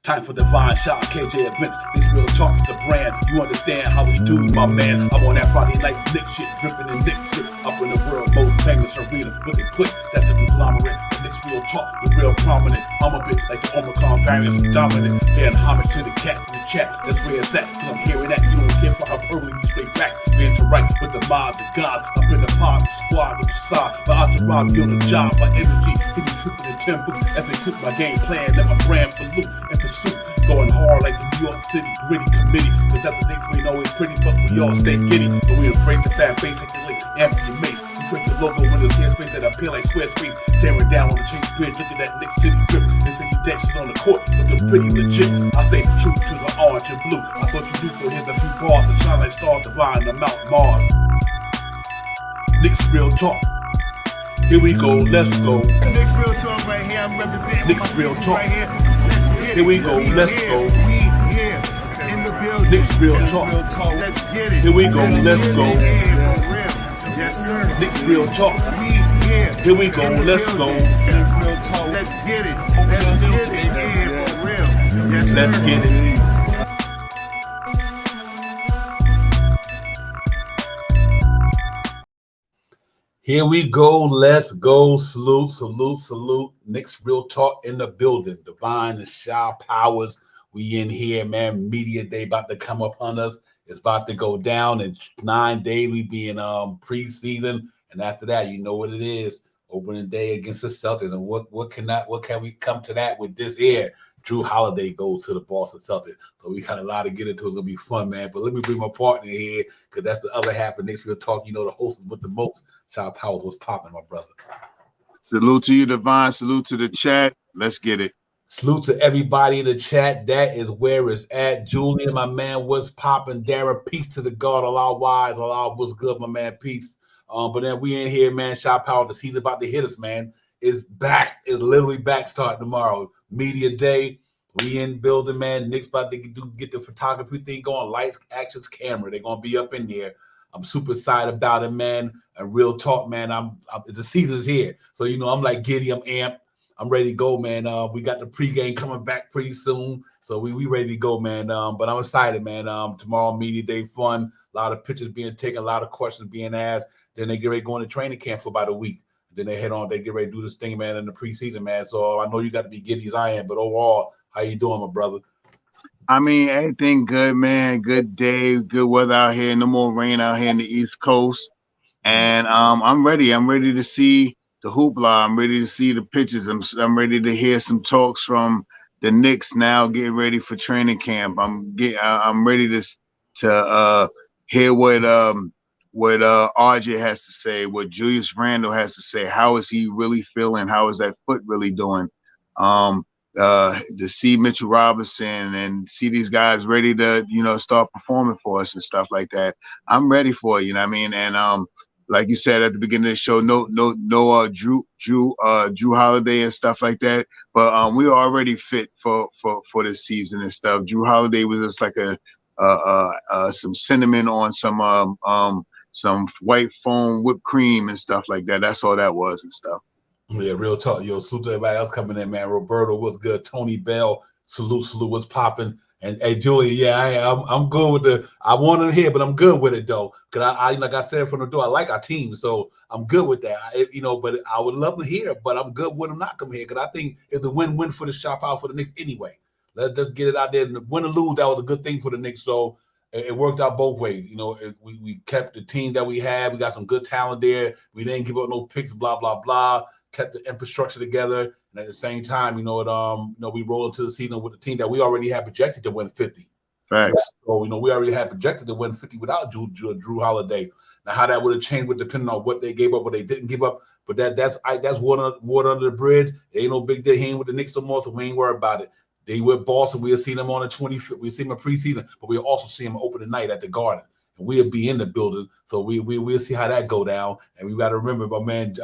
Time for divine shot, KJ events. This real talk's the brand. You understand how we do, my man. I'm on that Friday night Nick shit, dripping in Nick shit. Up in the world, most famous arena with a click. That's the conglomerate. The Nick's real talk, the real prominent. I'm a bit like the Omicron variants, dominant. Paying homage to the cats in the chat. That's where it's at. Cause I'm hearing that. You don't care for hyperbole, we straight facts. We interact with the mob, the gods. Up in the pod, the squad, the facade. My entourage be on the job, my energy. Feeling tripping in 10 books. As they took my game plan, and my brand for loot and pursuit. Going hard like the New York City gritty committee. Cause that's the things we know is pretty, but we all stay giddy. And we embrace the fan base like the late Anthony Mace. We trace the logo when there's space that appear like Squarespace. Staring down on the Chase Bridge, look at that Nick City drip. The city decks is on the court, looking pretty legit. I stay true to the orange and blue. I thought you knew for him a few bars to shine like stars divine to Mount Mars. Nick's real talk. Here we go, let's go. Nick's real talk right here. I'm representing Nick's real talk. right here. Let's get it. Here we go, let's go. We here in the building. Nick's real talk. Let's get it. Here we go, let's go. Yeah, for real. Yes, sir. Nick's real talk. We here. Here we go, let's go. Nick's real talk. Let's get it. Let's get it. Yeah, for real. Yes, sir. Let's get it. Here we go. Let's go. Salute, salute, salute. Nick's real talk in the building. Divine and Shy Powers. We in here, man. Media day about to come upon us. It's about to go down in 9 days. We be in preseason, and after that, you know what it is. Opening day against the Celtics. And what can we come to that with this here? Drew Holiday goes to the Boston Celtics. So we got a lot to get into. It's gonna be fun, man. But let me bring my partner here, because that's the other half of Nick's real talk. You know, the host with the most. Shy Powers was popping, my brother. Salute to you, Divine. Salute to the chat. Let's get it. Salute to everybody in the chat. That is where it's at. Julian, my man, what's popping? Darren, peace to the God. Allah wise. Allah, what's good, my man? Peace. But then we in here, man. Shy Power, the season about to hit us, man. It's back. It's literally back starting tomorrow. Media day. We in building, man. Nick's about to get the photography thing going. Lights, actions, camera. They're gonna be up in there. I'm super excited about it, man. And real talk, man. The season's here. So you know, I'm like giddy, I'm amped. I'm ready to go, man. We got the pregame coming back pretty soon. So we ready to go, man. But I'm excited, man. Tomorrow, media day fun. A lot of pictures being taken, a lot of questions being asked. Then they get ready to go into training camp for about a week. Then they head on, they get ready to do this thing, man, in the preseason, man. So I know you got to be giddy as I am, but overall, how you doing, my brother? I mean, everything good, man. Good day, good weather out here. No more rain out here in the East Coast. And I'm ready. I'm ready to see the hoopla. I'm ready to see the pitches. I'm ready to hear some talks from the Knicks now getting ready for training camp. I'm ready to hear what RJ has to say, what Julius Randle has to say. How is he really feeling? How is that foot really doing? To see Mitchell Robinson and see these guys ready to, start performing for us and stuff like that. I'm ready for it, you know what I mean? And like you said at the beginning of the show, no Drew Holiday and stuff like that. But we were already fit for this season and stuff. Drew Holiday was just like some cinnamon on some white foam whipped cream and stuff like that. That's all that was and stuff. Yeah, real talk. Yo, salute to everybody else coming in, man. Roberto, what's good? Tony Bell, salute, what's popping? And hey, Julie, yeah, I'm good with I wanted to hear, but I'm good with it though. Cause I like I said from the door, I like our team, so I'm good with that. But I would love to hear, but I'm good with them not coming here, because I think it's a win-win for the Shop Out for the Knicks anyway. Let's get it out there. Win or lose, that was a good thing for the Knicks. So it worked out both ways. We kept the team that we had. We got some good talent there. We didn't give up no picks, blah blah blah. Kept the infrastructure together, and at the same time, we roll into the season with a team that we already had projected to win 50. Thanks. So we already had projected to win 50 without Drew Holiday. Now, how that would have changed would depend on what they gave up, what they didn't give up. But that's water under the bridge. It ain't no big deal. He ain't with the Knicks no more, so we ain't worried about it. They with Boston. We'll see them on the 25th. We'll see them in preseason, but we'll also see them open the night at the Garden, and we'll be in the building. So we'll see how that go down. And we got to remember, my man.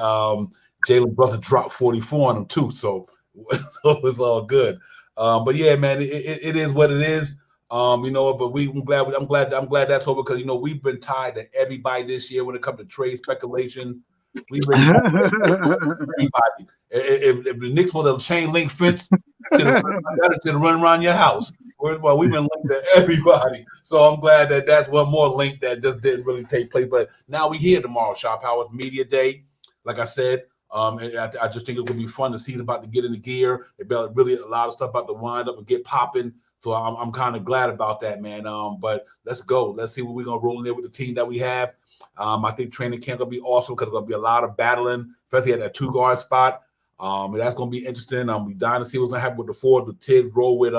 Jalen Brunson dropped 44 on him too, so it's all good. But yeah, man, it is what it is. But I'm glad that's over, because we've been tied to everybody this year when it comes to trade speculation. We've been everybody. If the Knicks want a chain link fence, That should run around your house. Well, we've been linked to everybody, so I'm glad that that's one more link that just didn't really take place. But now we here tomorrow, Shop Howard Media Day. Like I said, and I just think it's gonna be fun. The season about to get into gear. About really a lot of stuff about to wind up and get popping. So I'm kind of glad about that, man. But let's go. Let's see what we're gonna roll in there with the team that we have. I think training camp gonna be awesome because there's gonna be a lot of battling, especially at that 2 guard spot. That's gonna be interesting. We're dying to see what's gonna happen with the 4. The Tibbs roll with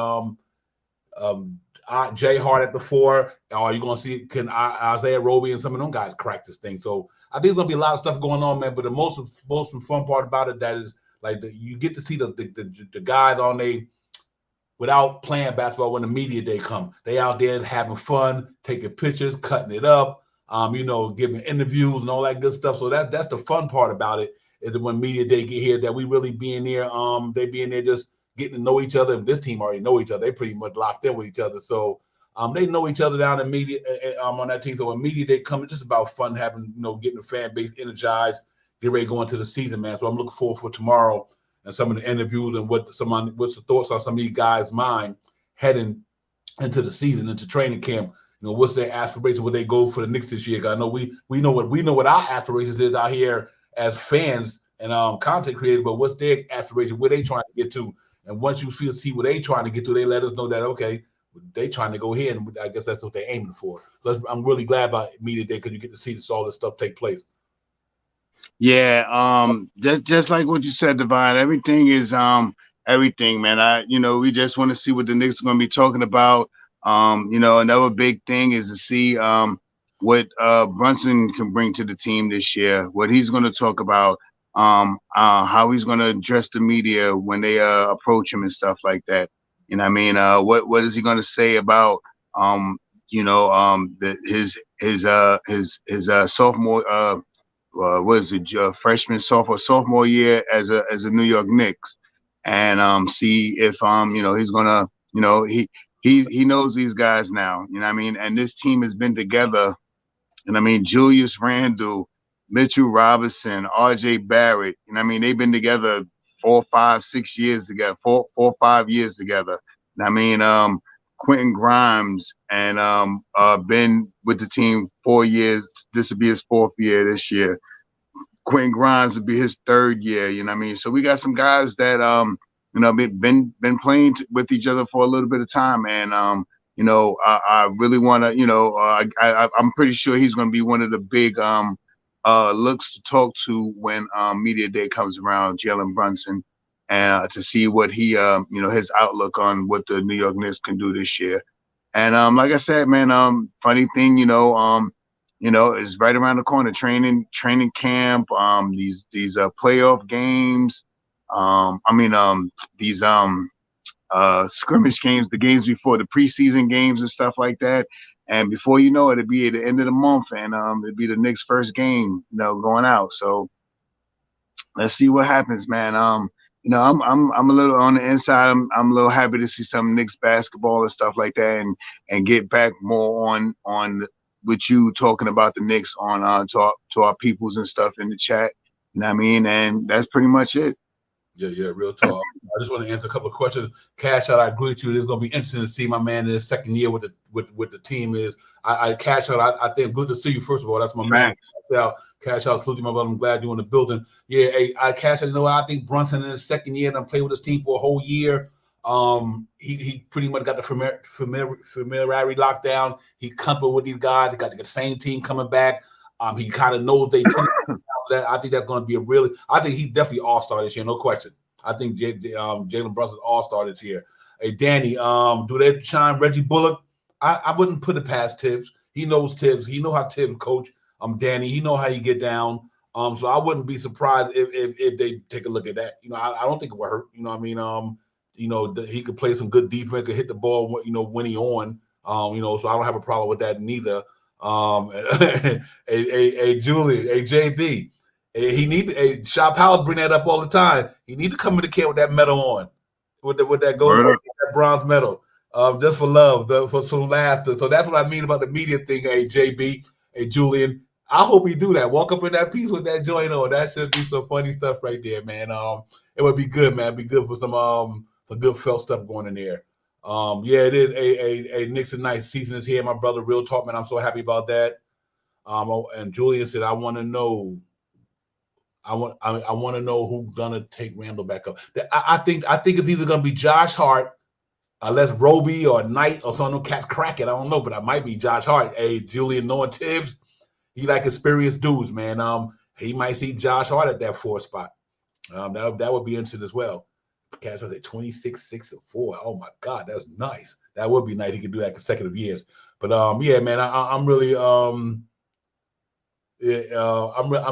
Jay Hart at the 4. Are you gonna see can Isaiah Roby and some of them guys crack this thing? So I think there's gonna be a lot of stuff going on, man. But the most fun part about it that is like you get to see the guys on without playing basketball when the media day come. They out there having fun, taking pictures, cutting it up, giving interviews and all that good stuff. So that's the fun part about it is that when media day get here, that we really be in there. They be in there just getting to know each other. This team already know each other. They pretty much locked in with each other. So they know each other down in media on that team. So when media day comes, it's just about fun having, getting the fan base energized, get ready to go into the season, man. So I'm looking forward for tomorrow and some of the interviews and what's the thoughts on some of these guys' mind heading into the season, into training camp. What's their aspirations? Would they go for the Knicks this year? I know we know what our aspirations is out here as fans and content creators, but what's their aspiration? Where they trying to get to? And once you see what they trying to get to, they let us know that okay, they trying to go here, and I guess that's what they're aiming for. So I'm really glad about media day because you get to see all this stuff take place. Yeah, just like what you said, Divine. Everything is everything, man. We just want to see what the Knicks are going to be talking about. Another big thing is to see what Brunson can bring to the team this year. What he's going to talk about, how he's going to address the media when they approach him and stuff like that. What is he going to say about his sophomore freshman, sophomore year as a New York Knicks, and see if he's gonna he knows these guys now, and this team has been together, and Julius Randle, Mitchell Robinson, R.J. Barrett, they've been together 4, 5, 6 years together, 4 or 5 years together. Quentin Grimes and been with the team 4 years. This will be his 4th year this year. Quentin Grimes will be his 3rd year. So we got some guys that been playing with each other for a little bit of time, and I really want to I'm pretty sure he's going to be one of the big looks to talk to when media day comes around, Jalen Brunson. And to see what he, his outlook on what the New York Knicks can do this year. And like I said, man, funny thing, is right around the corner. Training camp, these playoff games, these scrimmage games, the games before the preseason games and stuff like that. And before you know it, it'll be at the end of the month, and it'll be the Knicks' first game, going out. So let's see what happens, man. I'm a little on the inside. I'm a little happy to see some Knicks basketball and stuff like that, and get back more on with you talking about the Knicks on to our peoples and stuff in the chat. And that's pretty much it. Yeah, real talk. I just want to answer a couple of questions. Cash Out, I agree with you. It's going to be interesting to see my man in his 2nd year with the team is. Cash Out, I think good to see you, first of all. That's my man. Cash Out, salute you, my brother. I'm glad you're in the building. Yeah, I Cash Out, I think Brunson in his 2nd year and played with his team for a whole year. He pretty much got the familiarity locked down. He coupled with these guys. He got the same team coming back. He kind of knows they that. I think that's going to be I think he's definitely all-star this year, no question. I think Jalen Brunson's all-star this year. Hey, Danny, do they shine Reggie Bullock? I wouldn't put it past Tibbs. He knows Tibbs. He know how Tibbs coach. Danny, he know how you get down. So I wouldn't be surprised if they take a look at that. I don't think it would hurt. He could play some good defense, could hit the ball, when he on. So I don't have a problem with that neither. Julian, JB, he need Shop House bring that up all the time. He need to come in the camp with that medal on, with that gold, that bronze medal, just for love, for some laughter. So that's what I mean about the media thing. JB, Julian, I hope he do that. Walk up in that piece with that joint on. That should be some funny stuff right there, man. It would be good, man. It'd be good for some good felt stuff going in there. Yeah, it is a Knicks and Knights season is here. My brother, real talk, man. I'm so happy about that. And Julian said, I want to know. I want to know who's gonna take Randall back up. I think it's either gonna be Josh Hart, unless Roby or Knight or some of them cats crack it. I don't know, but I might be Josh Hart. Hey, Julian knowing Tibbs, he like experienced dudes, man. He might see Josh Hart at that 4 spot. That would be interesting as well. Cats has a 26, 6, and 4. Oh my God, that's nice. That would be nice. He could do that consecutive years. But yeah, man, I'm really I'm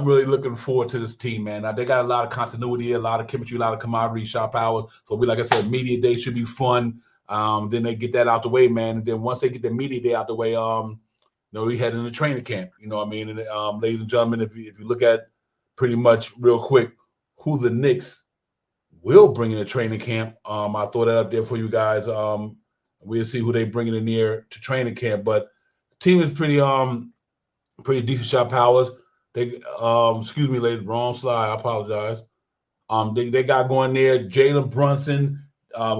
really looking forward to this team, man. They got a lot of continuity, a lot of chemistry, a lot of camaraderie, sharp power. So like I said, media day should be fun. Then they get that out the way, man. And then once they get the media day out the way, we head into training camp. You know what I mean? And ladies and gentlemen, if you look at pretty much real quick who the Knicks will bring in a training camp, I'll throw that up there for you guys. We'll see who they bringing in here to training camp. But the team is pretty decent shot powers. They excuse me, ladies, wrong slide. I apologize. They got going there Jalen Brunson,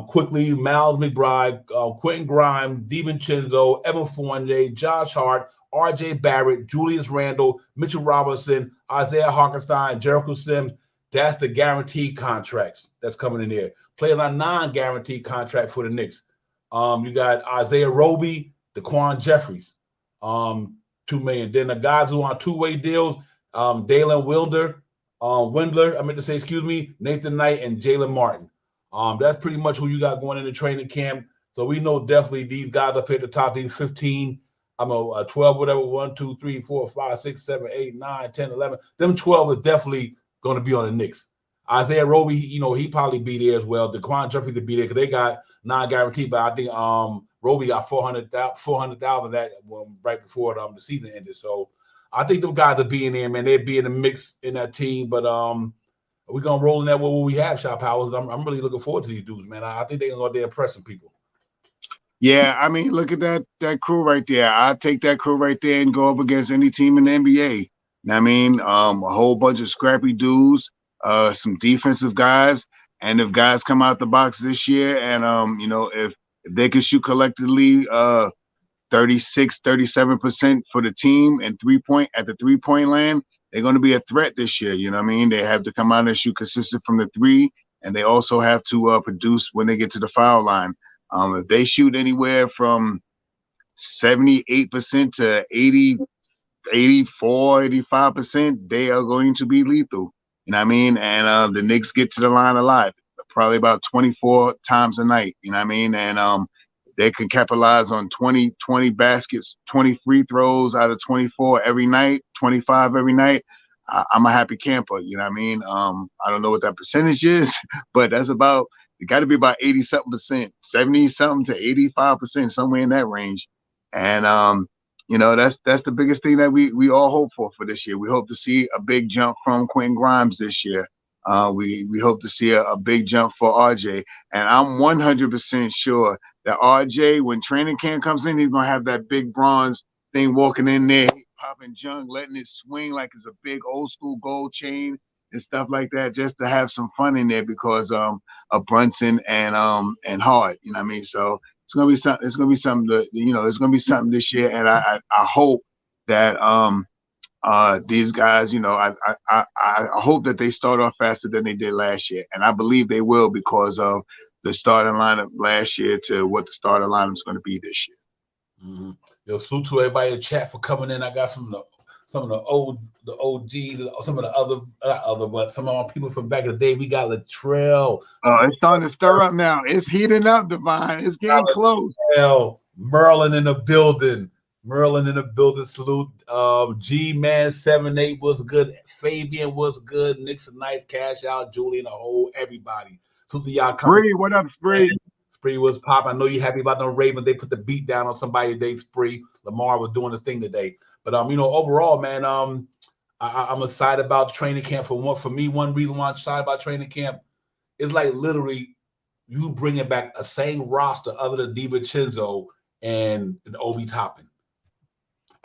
quickly Miles McBride, Quentin Grimes, DiVincenzo, Evan Fournier, Josh Hart, R.J. Barrett, Julius Randle, Mitchell Robinson, Isaiah Hartenstein, Jericho Sims. That's the guaranteed contracts that's coming in there. Players on non-guaranteed contract for the Knicks. You got Isaiah Roby, Daquan Jeffries, $2 million. Then the guys who are on two-way deals, Dalen Windler, I meant to say, excuse me, Nathan Knight and Jalen Martin. That's pretty much who you got going into training camp. So we know definitely these guys up here at the top, these 15, 12, whatever, 1, 2, 3, 4, 5, 6, 7, 8, 9, 10, 11. Them 12 are definitely going to be on the Knicks. Isaiah Roby, he probably be there as well. Daquan Jeffries could be there because they got non-guaranteed, but I think Roby got $400,000 that right before the season ended. So I think them guys are being there, man. They'd be in the mix in that team, but we're gonna roll in that with what we have, Shot Powers. I'm really looking forward to these dudes, man. I think they're gonna go out there impressing people. Yeah, I mean, look at that crew right there. I take that crew right there and go up against any team in the NBA. I mean, a whole bunch of scrappy dudes, some defensive guys, and if guys come out the box this year, and if they can shoot collectively 36, 37% for the team and at the 3-point land, they're going to be a threat this year. You know what I mean? They have to come out and shoot consistent from the 3, and they also have to produce when they get to the foul line. If they shoot anywhere from 78% to 80, 84, 85%, they are going to be lethal. You know what I mean? And the Knicks get to the line a lot, probably about 24 times a night. You know what I mean? And they can capitalize on 20 baskets, 20 free throws out of 24 every night, 25 every night. I'm a happy camper. You know what I mean? I don't know what that percentage is, but that's about, it got to be about 80-something%, 70-something to 85%, somewhere in that range. And, that's the biggest thing that we all hope for this year. We hope to see a big jump from Quentin Grimes this year. We hope to see a big jump for RJ. And I'm 100% sure that RJ, when training camp comes in, he's going to have that big bronze thing walking in there, popping junk, letting it swing like it's a big old school gold chain and stuff like that, just to have some fun in there because of Brunson and Hart. You know what I mean? So it's gonna be something. It's gonna be something it's gonna be something this year, and I hope that these guys, I hope that they start off faster than they did last year, and I believe they will because of the starting lineup last year to what the starting lineup is going to be this year. Mm-hmm. Yo, salute to everybody in the chat for coming in. I got some of the OGs, some of the but some of our people from back in the day. We got Latrell. It's starting to stir up now. It's heating up, Divine. It's getting close. Merlin in the building. Salute. G-Man 78 was good. Fabian was good. Knicks and Nice, Cash Out, Julian, the whole everybody. So to y'all Spree, what up, Spree? Spree was popping. I know you're happy about them Ravens. They put the beat down on somebody today, Spree. Lamar was doing his thing today. But overall, man, I'm excited about training camp. For me, one reason why I'm excited about training camp is like literally you bringing back a same roster other than DiVincenzo and Obi Toppin.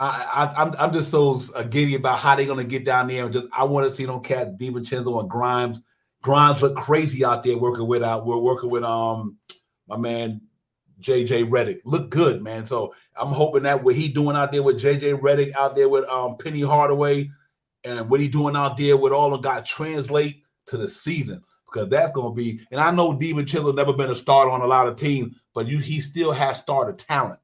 I'm just so giddy about how they're gonna get down there and I want to see them cats DiVincenzo and Grimes Grimes look crazy out there working with my man JJ Redick. Look good, man. So I'm hoping that what he doing out there with JJ Redick, out there with Penny Hardaway, and what he doing out there with all of guys translate to the season, because that's going to be. And I know DiVincenzo never been a starter on a lot of teams, but he still has starter talent.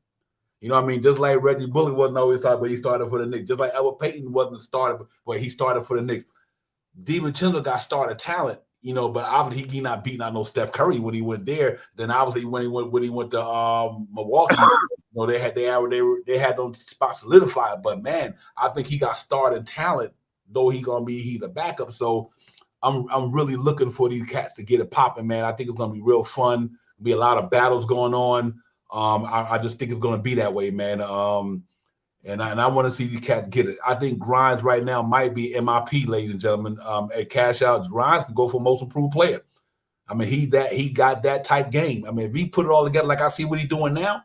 You know what I mean? Just like Reggie Bullock wasn't always started, but he started for the Knicks. Just like Elwood Payton wasn't started, but he started for the Knicks. DiVincenzo got starter talent, you know, but obviously he not beating out no Steph Curry when he went there. Then obviously when he went to Milwaukee, you know, they had those spots solidified. But man, I think he got starting talent, though he's a backup. So I'm really looking for these cats to get it popping, man. I think it's gonna be real fun. There'll be a lot of battles going on. I just think it's going to be that way, man. And I want to see these cats get it. I think Grimes right now might be MIP, ladies and gentlemen. At cash out, Grimes can go for most improved player. I mean, he got that type game. I mean, if he put it all together like I see what he's doing now,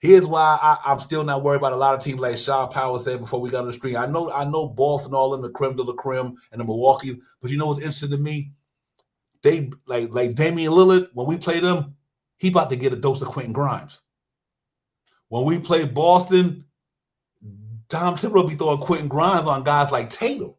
here's why I'm still not worried about a lot of teams like Shaw Powell said before we got on the stream. I know Boston all in the creme de la creme and the Milwaukee's, but you know what's interesting to me? They like Damian Lillard, when we play them, he about to get a dose of Quentin Grimes. When we play Boston, Tom Thibodeau be throwing Quentin Grimes on guys like Tatum.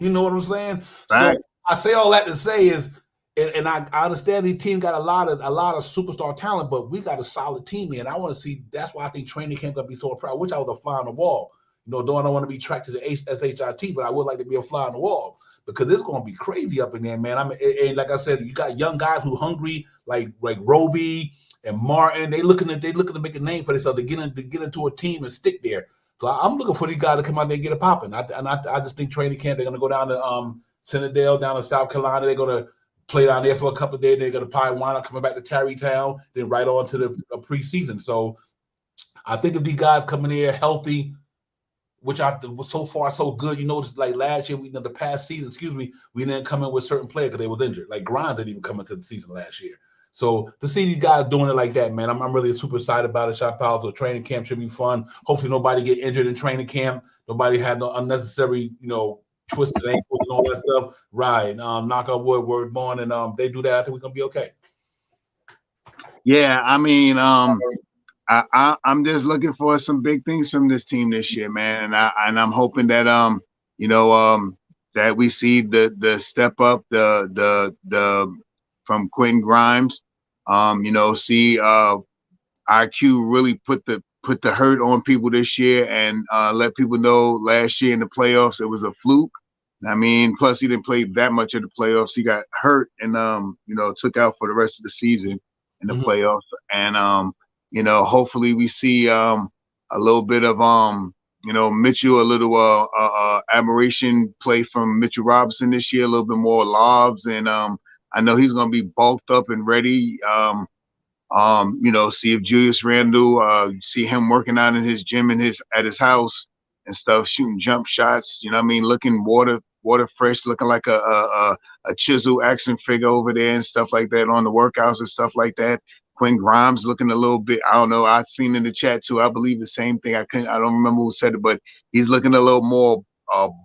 You know what I'm saying? Right. So I say all that to say is, and I understand the team got a lot of superstar talent, but we got a solid team here. And I want to see, that's why I think training camp gonna be so proud. I wish I was a fly on the wall. You know, though I don't want to be tracked to the SHIT, but I would like to be a fly on the wall, because it's going to be crazy up in there, man. I mean, and like I said, you got young guys who hungry, like Roby and Martin. They looking to make a name for themselves, to get into a team and stick there. So I'm looking for these guys to come out there and get it popping. I just think training camp, they're going to go down to Centerdale, down to South Carolina. They're going to play down there for a couple of days. They're going to probably wind up coming back to Tarrytown, then right on to the preseason. So I think if these guys come in here healthy, which was so far so good. You notice, like last year, the past season, we didn't come in with certain players because they was injured. Like Grimes didn't even come into the season last year. So to see these guys doing it like that, man, I'm really super excited about it. Shot Powell, so training camp should be fun. Hopefully nobody get injured in training camp. Nobody had no unnecessary, twisted ankles and all that stuff. Right. Knock on wood, word born, and they do that, I think we're gonna be okay. Yeah, I mean, I'm just looking for some big things from this team this year, man, and I'm hoping that that we see the step up the from Quentin Grimes, see IQ really put the hurt on people this year, and let people know last year in the playoffs it was a fluke. I mean, plus he didn't play that much of the playoffs. He got hurt and took out for the rest of the season in the playoffs, and hopefully we see a little bit of Mitchell, a little admiration play from Mitchell Robinson this year, a little bit more lobs, and I know he's going to be bulked up and ready. See if Julius Randle, see him working out in his gym at his house and stuff, shooting jump shots. You know what I mean? Looking water fresh, looking like a chisel action figure over there and stuff like that on the workouts and stuff like that. Quentin Grimes looking a little bit, I don't know, I've seen in the chat too, I believe the same thing. I don't remember who said it, but he's looking a little more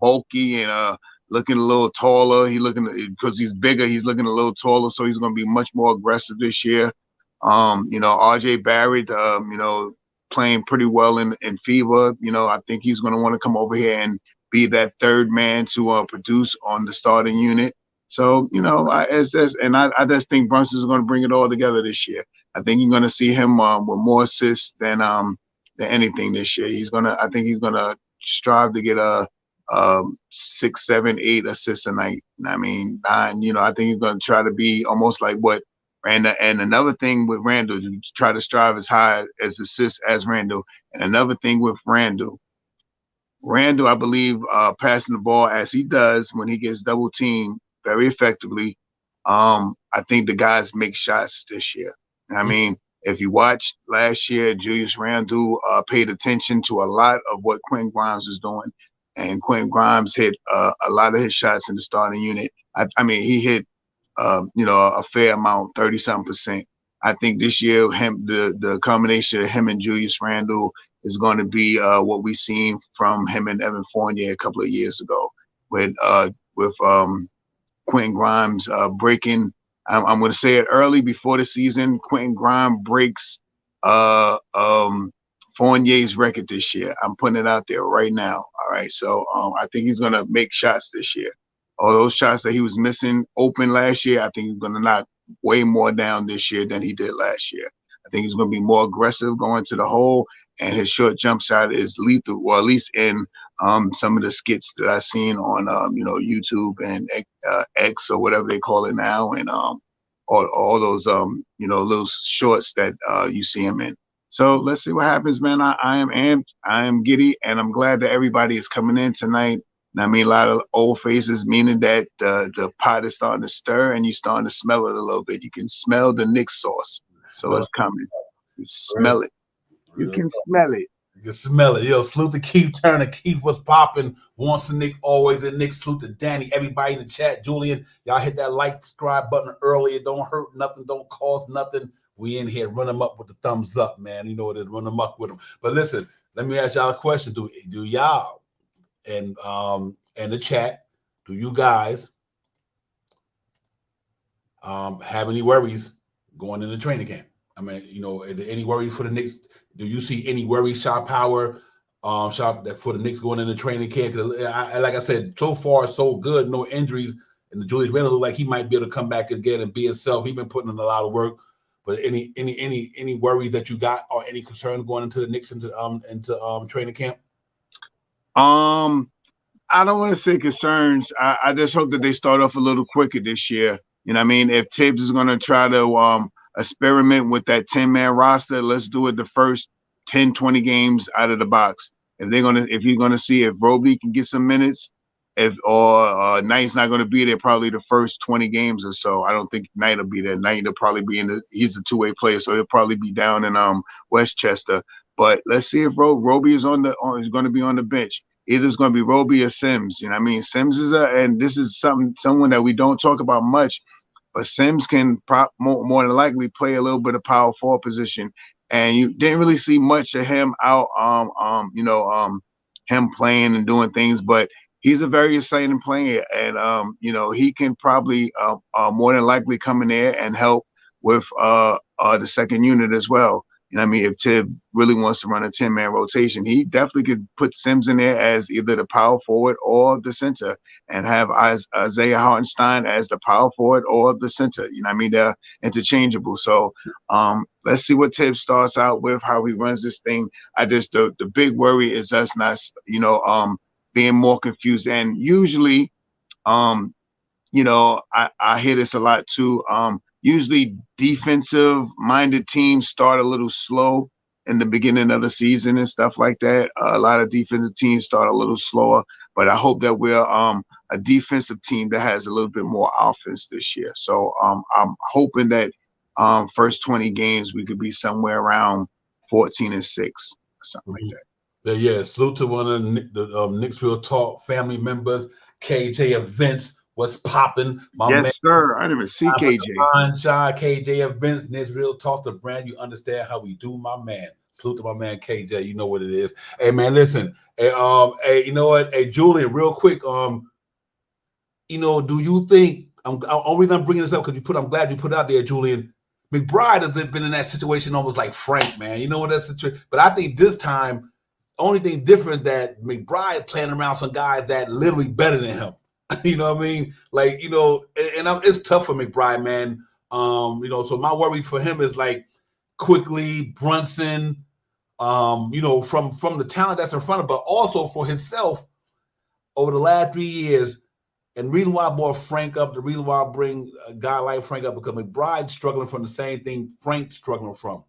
bulky and looking a little taller. Because he's bigger, he's looking a little taller, so he's going to be much more aggressive this year. RJ Barrett, playing pretty well in FIBA. I think he's going to want to come over here and be that third man to produce on the starting unit. So, I just think Brunson's going to bring it all together this year. I think you're going to see him with more assists than anything this year. I think he's going to strive to get a 6, 7, 8 assists a night. I mean, 9. I think he's going to try to be almost like what Randall. And another thing with Randall, you try to strive as high as assists as Randall. And another thing with Randall, I believe, passing the ball as he does when he gets double teamed very effectively. I think the guys make shots this year. I mean, if you watched last year, Julius Randle paid attention to a lot of what Quentin Grimes was doing, and Quentin Grimes hit a lot of his shots in the starting unit. I mean, he hit a fair amount, 30-something%. I think this year, the combination of him and Julius Randle is going to be what we seen from him and Evan Fournier a couple of years ago with Quentin Grimes breaking. I'm going to say it early before the season. Quentin Grimes breaks Fournier's record this year. I'm putting it out there right now. All right, so I think he's going to make shots this year. All those shots that he was missing open last year, I think he's going to knock way more down this year than he did last year. I think he's going to be more aggressive going to the hole, and his short jump shot is lethal, or at least in some of the skits that I've seen on YouTube and X or whatever they call it now, and all those little shorts that you see him in. So let's see what happens, man. I am amped, I am giddy, and I'm glad that everybody is coming in tonight. And I mean, a lot of old faces, meaning that the pot is starting to stir and you're starting to smell it a little bit. You can smell the Knicks sauce. So it's coming. You smell it. You can smell it. You can smell it. Yo, salute to Keith Turner. Keith was popping. Once the Knicks, always the Knicks. Salute to Danny. Everybody in the chat. Julian, y'all hit that like, subscribe button early. It don't hurt nothing. Don't cost nothing. We in here. Run them up with the thumbs up, man. You know what it is. Run them up with them. But listen, let me ask y'all a question. Do y'all and the chat, do you guys have any worries going into training camp? I mean, is there any worries for the Knicks? Do you see any worries, Shot Power, that for the Knicks going into training camp? Like I said, so far so good, no injuries, and the Julius Randle look like he might be able to come back again and be himself. He's been putting in a lot of work. But any worries that you got or any concerns going into the Knicks into training camp? I don't want to say concerns. I just hope that they start off a little quicker this year. You know what I mean? If Tibbs is going to try to experiment with that 10-man roster, let's do it the first 10, 20 games out of the box. If you're going to see if Roby can get some minutes, Knight's not going to be there probably the first 20 games or so. I don't think Knight will be there. Knight will probably be he's a two-way player, so he'll probably be down in Westchester. But let's see if Roby is going to be on the bench. Either it's going to be Roby or Sims. You know what I mean? Sims and this is someone that we don't talk about much, but Sims can more than likely play a little bit of power forward position. And you didn't really see much of him out, him playing and doing things, but he's a very exciting player, and he can probably more than likely come in there and help with the second unit as well. You know what I mean? If Tibb really wants to run a 10-man rotation, he definitely could put Sims in there as either the power forward or the center, and have Isaiah Hartenstein as the power forward or the center. You know what I mean? They're interchangeable. So let's see what Tibb starts out with, how he runs this thing. The big worry is us not, being more confused. And usually, I hear this a lot too. Usually defensive-minded teams start a little slow in the beginning of the season and stuff like that. A lot of defensive teams start a little slower, but I hope that we're a defensive team that has a little bit more offense this year. So I'm hoping that first 20 games we could be somewhere around 14-6 or something like that. Yeah, salute to one of the Knicks Real Talk family members, KJ Events. What's popping? Yes, man. Sir. I didn't even see KJ. KJ Events, Knicks Real Talk, the brand. You understand how we do, my man. Salute to my man KJ. You know what it is. Hey, man, listen. Hey, you know what? Hey, Julian, real quick. Do you think? I'm bringing this up because I'm glad you put it out there, Julian. McBride has been in that situation almost like Frank, man. You know what that situation? But I think this time, only thing different that McBride playing around some guys that literally better than him. You know what I mean? Like, it's tough for McBride, man. So my worry for him is like quickly Brunson, from the talent that's in front of him, but also for himself over the last 3 years. And reason why I brought Frank up, the reason why I bring a guy like Frank up, because McBride's struggling from the same thing Frank's struggling from.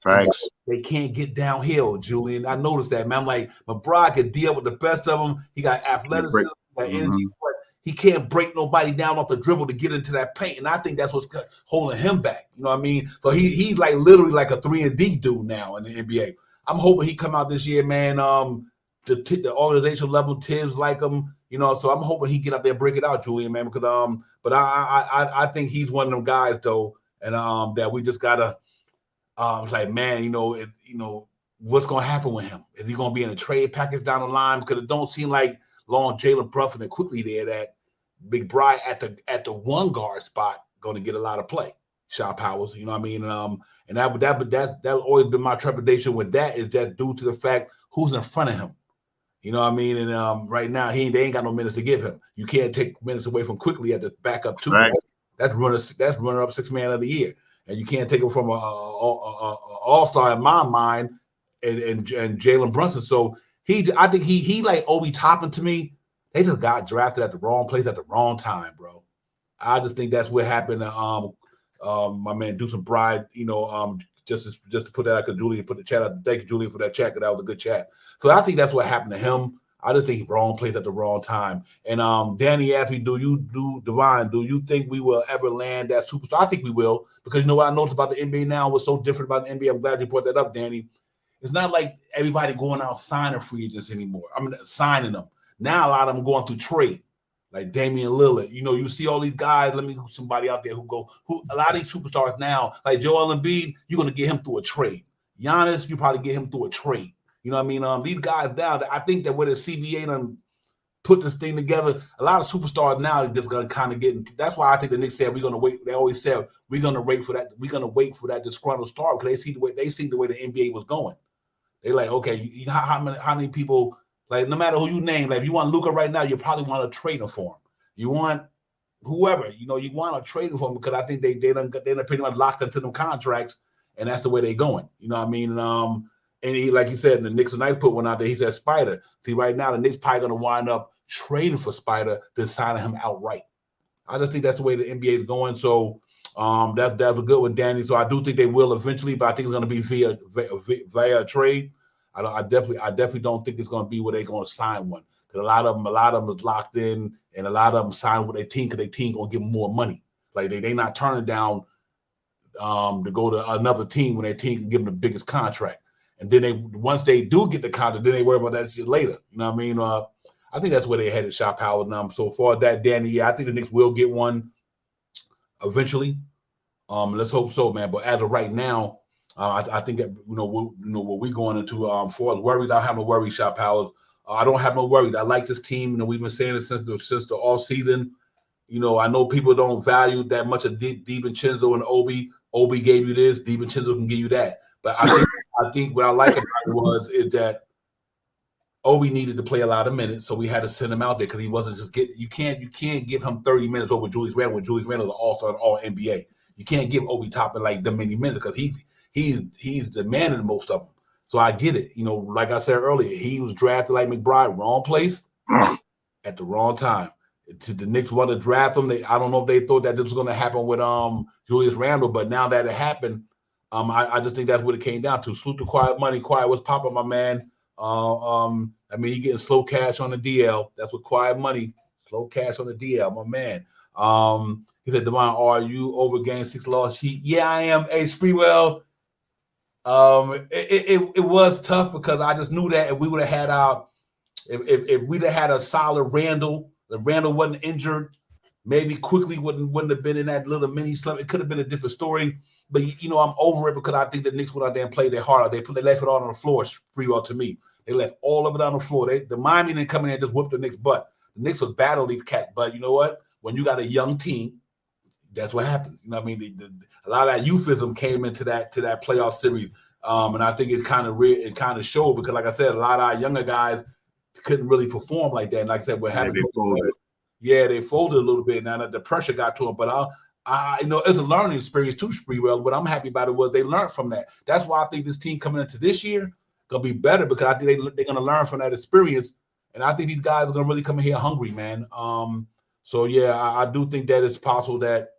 Thanks. They can't get downhill, Julian. I noticed that, man. I'm like, McBride could deal with the best of them. He got athleticism, got energy, but he can't break nobody down off the dribble to get into that paint. And I think that's what's holding him back. You know what I mean? So he's like literally like a 3-and-D dude now in the NBA. I'm hoping he come out this year, man. The organizational level, Tibbs like him, so I'm hoping he get out there and break it out, Julian, man, because but I think he's one of them guys though, and that we just gotta it's like, man, what's gonna happen with him? Is he gonna be in a trade package down the line? Because it don't seem like long Jalen Brunson and quickly there that McBride at the one guard spot going to get a lot of play. Shot Powers, you know what I mean? And that's always been my trepidation with that, is that due to the fact who's in front of him. You know what I mean? And right now they ain't got no minutes to give him. You can't take minutes away from Quickly at the backup too. Right. That's runner up 6 man of the year, and you can't take him from a all-star in my mind and Jalen Brunson. So I think he like Obi Toppin to me. They just got drafted at the wrong place at the wrong time, bro. I just think that's what happened to my man Deuce Bride, just to put that out, because Julian put the chat out. Thank you, Julian, for that chat, because that was a good chat. So I think that's what happened to him. I just think wrong place at the wrong time. And Danny asked me, Divine, do you think we will ever land that superstar? I think we will, because you know what I noticed about the NBA now, what's so different about the NBA? I'm glad you brought that up, Danny. It's not like everybody going out signing free agents anymore. I mean, signing them. Now a lot of them going through trade. Like Damian Lillard, you see all these guys. Let me somebody out there who a lot of these superstars now, like Joel Embiid, you're gonna get him through a trade. Giannis, you probably get him through a trade. You know what I mean? These guys now, I think that with the CBA done put this thing together, a lot of superstars now is just gonna kind of get. That's why I think the Knicks said we're gonna wait. They always said we're gonna wait for that. We're gonna wait for that disgruntled star, because they see the way the NBA was going. They like, okay, you know how many people. Like, no matter who you name, like if you want Luka right now, you probably want to trade him for him. You want whoever, you want to trade him for him, because I think they done pretty much locked into them contracts, and that's the way they going. You know what I mean? And he, like you said, the Knicks tonight put one out there. He said Spider. See, right now the Knicks probably gonna wind up trading for Spider than signing him outright. I just think that's the way the NBA is going. So that was good with Danny. So I do think they will eventually, but I think it's gonna be via trade. I definitely don't think it's going to be where they're going to sign one, because a lot of them is locked in, and a lot of them sign with their team because their team going to give them more money. Like they not turning down to go to another team when their team can give them the biggest contract. And then once they do get the contract, then they worry about that shit later. You know what I mean? I think that's where they headed, Shop Howard. So far that, Danny, yeah, I think the Knicks will get one eventually. Let's hope so, man. But as of right now, I think that what we're going into for worries. I don't have no worries, Shop Powers. I don't have no worries. I like this team. We've been saying it since the off season. I know people don't value that much of DiVincenzo and Obi. Obi gave you this. DiVincenzo can give you that. But I think what I like about it is that Obi needed to play a lot of minutes, so we had to send him out there, because he wasn't just getting. You can't give him 30 minutes over Julius Randle when Julius Randle is an all-star and all NBA. You can't give Obi Toppin like that many minutes, because he's demanding most of them. So I get it. Like I said earlier, he was drafted like McBride, wrong place at the wrong time. The Knicks wanted to draft him. I don't know if they thought that this was going to happen with Julius Randle, but now that it happened, I just think that's what it came down to. Salute to Quiet Money. Quiet, what's popping, my man? I mean, he getting slow cash on the DL. That's what Quiet Money, slow cash on the DL, my man. He said, Devon, are you over game 6 loss sheet? Yeah, I am. Hey, Spreewell. It was tough, because I just knew that if we would have had if we'd have had a solid Randall, the Randall wasn't injured, maybe Quickly wouldn't have been in that little mini slump. It could have been a different story. But I'm over it, because I think the Knicks went out there and played their heart out. They left it all on the floor. Spreewell to me, they left all of it on the floor. The Miami didn't come in and just whoop the Knicks' butt. The Knicks would battle these cats, but you know what? When you got a young team, that's what happens. You know what I mean? A lot of that euphemism came into that playoff series, and I think it kind of showed, because, like I said, a lot of our younger guys couldn't really perform like that. And like I said, what happened? They folded a little bit. Now that the pressure got to them, but it's a learning experience too, Spreewell. What I'm happy about it was they learned from that. That's why I think this team coming into this year gonna be better, because I think they're gonna learn from that experience, and I think these guys are gonna really come in here hungry, man. So yeah, I do think that it's possible that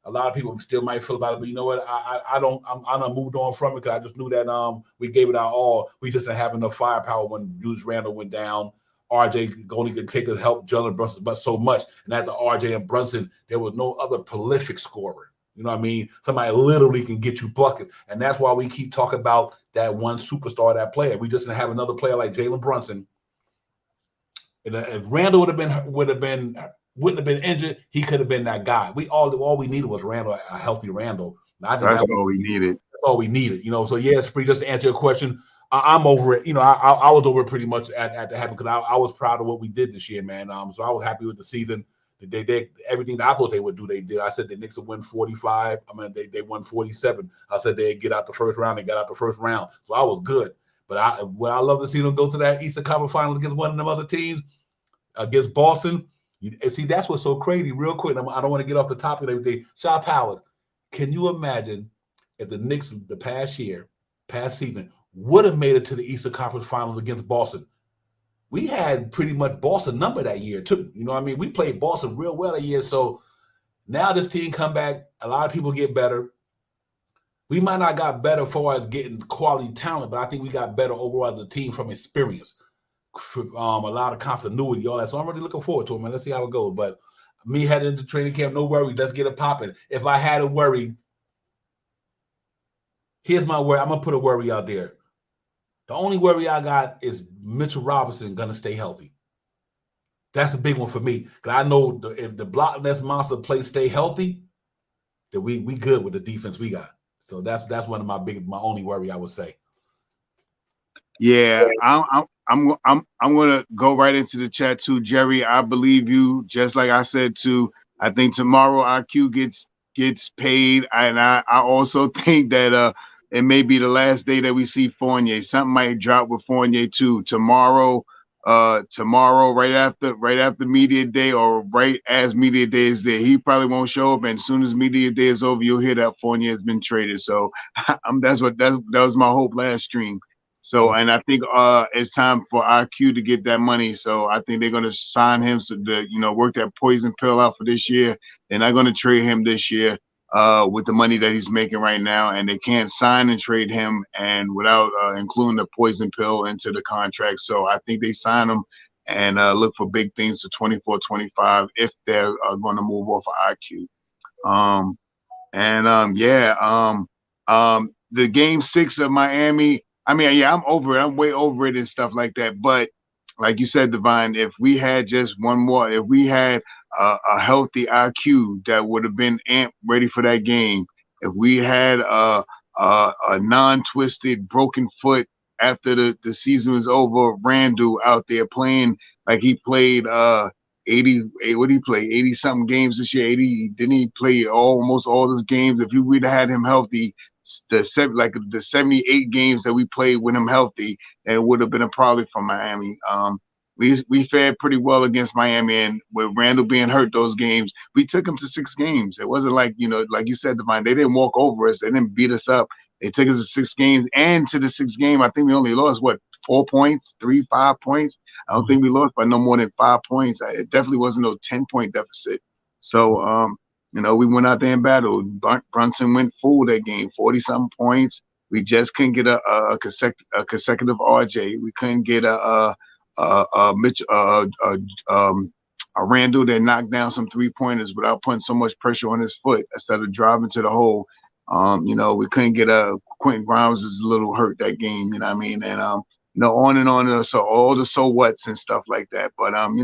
a lot of people still might feel about it, but you know what? I done moved on from it, because I just knew that we gave it our all. We just didn't have enough firepower when Julius Randle went down. RJ only could take and help Jalen Brunson, but so much. And after RJ and Brunson, there was no other prolific scorer. You know what I mean? Somebody literally can get you buckets. And that's why we keep talking about that one superstar, that player. We just didn't have another player like Jalen Brunson. And if Randle wouldn't have been injured, he could have been that guy. All we needed was Randle, a healthy Randle. That's all we needed. That's all we needed. So yes, just to answer your question, I'm over it. I was over it pretty much at the happen, because I was proud of what we did this year, man. So I was happy with the season. They everything that I thought they would do, they did. I said the Knicks would win 45. I mean, they won 47. I said they'd get out the first round. They got out the first round. So I was good. But would I love to see them go to that Eastern Conference Finals against one of them other teams, against Boston. And see, that's what's so crazy. Real quick, I don't want to get off the topic and everything. Shaw Howard, can you imagine if the Knicks the past season, would have made it to the Eastern Conference Finals against Boston? We had pretty much Boston number that year too. You know what I mean? We played Boston real well that year. So now this team come back. A lot of people get better. We might not got better for us getting quality talent, but I think we got better overall as a team from experience, a lot of continuity, all that. So I'm really looking forward to it, man. Let's see how it goes. But me heading into training camp, no worry. Let's get it popping. If I had a worry, here's my worry. I'm going to put a worry out there. The only worry I got is Mitchell Robinson going to stay healthy. That's a big one for me. Because I know if the Block Ness Monster play stay healthy, then we good with the defense we got. So that's one of my only worry, I would say. Yeah, I'm gonna go right into the chat too, Jerry. I believe you. Just like I said too, I think tomorrow IQ gets paid, and I also think that it may be the last day that we see Fournier. Something might drop with Fournier too. Tomorrow, right after media day, or right as media day is there, he probably won't show up. And as soon as media day is over, you'll hear that Fournier has been traded. So that was my hope last stream. So, and I think it's time for IQ to get that money. So I think they're going to sign him work that poison pill out for this year. They're not going to trade him this year with the money that he's making right now. And they can't sign and trade him and without including the poison pill into the contract. So I think they sign him and look for big things for 24-25 if they're going to move off of IQ. The game 6 of Miami, I mean, yeah, I'm over it. I'm way over it and stuff like that. But like you said, Divine, if we had just one more, if we had a healthy IQ that would have been ready for that game, if we had a non-twisted, broken foot after the season was over, Randall out there playing like he played 80, what did he play? 80 something games this year. 80, didn't he play almost all those games? If we'd have had him healthy, the 78 games that we played with him healthy, and it would have been a problem for Miami. We fared pretty well against Miami, and with Randall being hurt those games, we took him to 6 games. It wasn't like, like you said, Divine, they didn't walk over us. They didn't beat us up. They took us to 6 games, and to the 6th game, I think we only lost, 4 points, 5 points? I don't think we lost by no more than 5 points. It definitely wasn't no 10-point deficit. So, we went out there and battled. Brunson went full that game, 40-something points. We just couldn't get a consecutive RJ. We couldn't get a Randall that knocked down some 3-pointers without putting so much pressure on his foot instead of driving to the hole. We couldn't get Quentin Grimes is a little hurt that game. You know what I mean? And on and on. So all the so whats and stuff like that. But I'm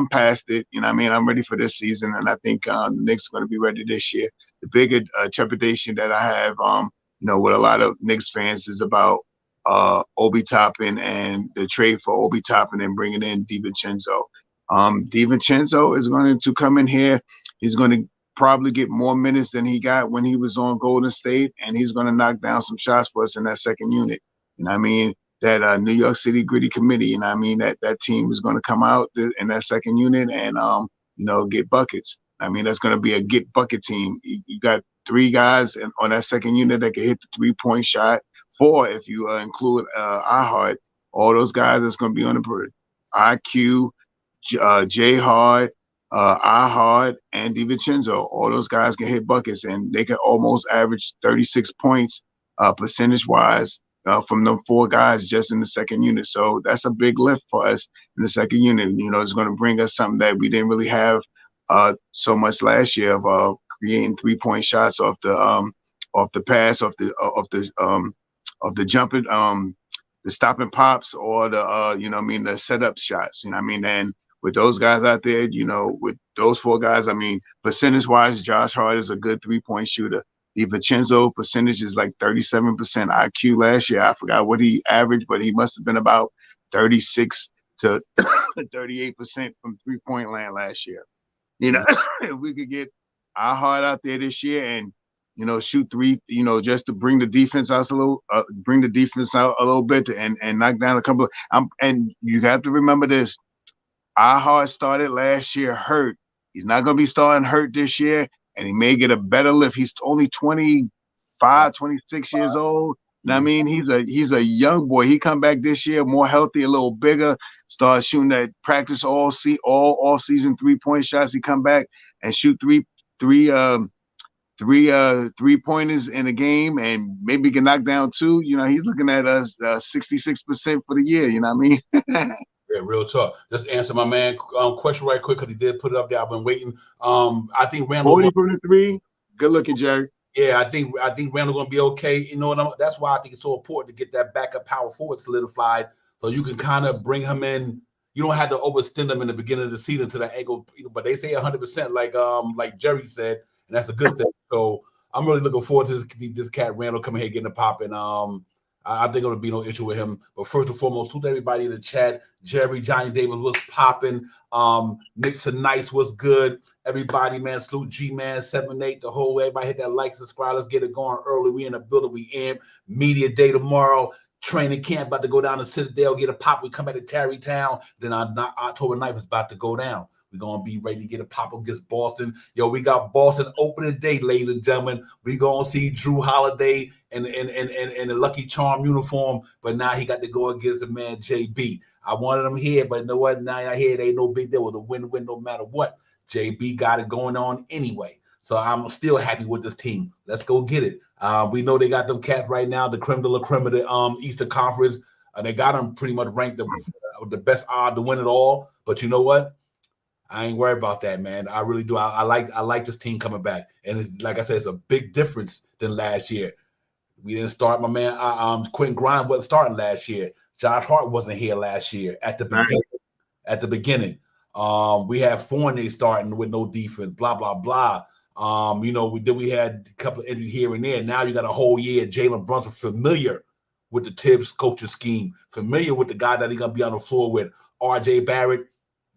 past it. You know what I mean? I'm ready for this season, and I think the Knicks are going to be ready this year. The bigger trepidation that I have, with a lot of Knicks fans is about Obi Toppin and the trade for Obi Toppin and bringing in DiVincenzo. DiVincenzo is going to come in here. He's going to probably get more minutes than he got when he was on Golden State, and he's going to knock down some shots for us in that second unit. You know what I mean? That New York City gritty committee, you know what I mean? That team is going to come out in that second unit and, get buckets. I mean, that's going to be a get bucket team. You got 3 guys on that second unit that can hit the 3-point shot. 4 if you include iHeart. All those guys that's going to be on the bird. IQ, J Hard, iHeart, and DiVincenzo. All those guys can hit buckets, and they can almost average 36 points percentage-wise from them 4 guys just in the second unit. So that's a big lift for us in the second unit. It's going to bring us something that we didn't really have so much last year of creating 3-point shots off the pass, off the jumping, the stopping pops, or the setup shots. And with those guys out there, with those 4 guys, percentage-wise, Josh Hart is a good 3-point shooter. DiVincenzo percentage is like 37% IQ last year. I forgot what he averaged, but he must have been about 36 to 38% from 3-point land last year. You know, if we could get our heart out there this year and, you know, shoot three, you know, just to bring the defense out a little, bit and knock down a couple of, and you have to remember this. Our heart started last year hurt. He's not going to be starting hurt this year, and he may get a better lift. He's only 25, 26 years old. I mean, he's a young boy. He come back this year more healthy, a little bigger, start shooting that practice all season 3-point shots. He come back and shoot three pointers in a game, and maybe can knock down 2. You know, he's looking at us 66% for the year. You know what I mean? Yeah, real talk. Just answer my man question right quick because he did put it up there. I've been waiting. I think Randall 40 from the 3. Good looking, Jerry. Yeah, I think Randall gonna be okay. You know what? That's why I think it's so important to get that backup power forward solidified, so you can kind of bring him in. You don't have to overextend him in the beginning of the season to that ankle. You know, but they say 100%, like Jerry said, and that's a good thing. So I'm really looking forward to this cat Randall coming here getting a pop, and I think it'll be no issue with him. But first and foremost, to everybody in the chat, Jerry, Johnny Davis was popping. KNICKS and Nice was good. Everybody, man, salute G-Man, 7-8, the whole way. Everybody hit that like, subscribe. Let's get it going early. We in the building. We in. Media day tomorrow. Training camp about to go down to Citadel, get a pop. We come back to Tarrytown. Then October 9th is about to go down. We're going to be ready to get a pop against Boston. Yo, we got Boston opening day, ladies and gentlemen. We're going to see Drew Holiday in a Lucky Charm uniform, but now he got to go against the man JB. I wanted him here, but you know what? Now I hear it ain't no big deal. With a win-win no matter what. JB got it going on anyway. So I'm still happy with this team. Let's go get it. We know they got them capped right now, the creme de la creme of the Eastern Conference. They got them pretty much ranked the best odd to win it all. But you know what? I ain't worried about that, man. I really do. I like this team coming back, and it's, like I said, it's a big difference than last year. We didn't start. My man, Quentin Grimes wasn't starting last year. Josh Hart wasn't here last year at the beginning. At the beginning, we had Fournier starting with no defense. Blah blah blah. You know, we had a couple of injuries here and there. Now you got a whole year. Jalen Brunson familiar with the Tibbs coaching scheme, familiar with the guy that he's gonna be on the floor with. R.J. Barrett.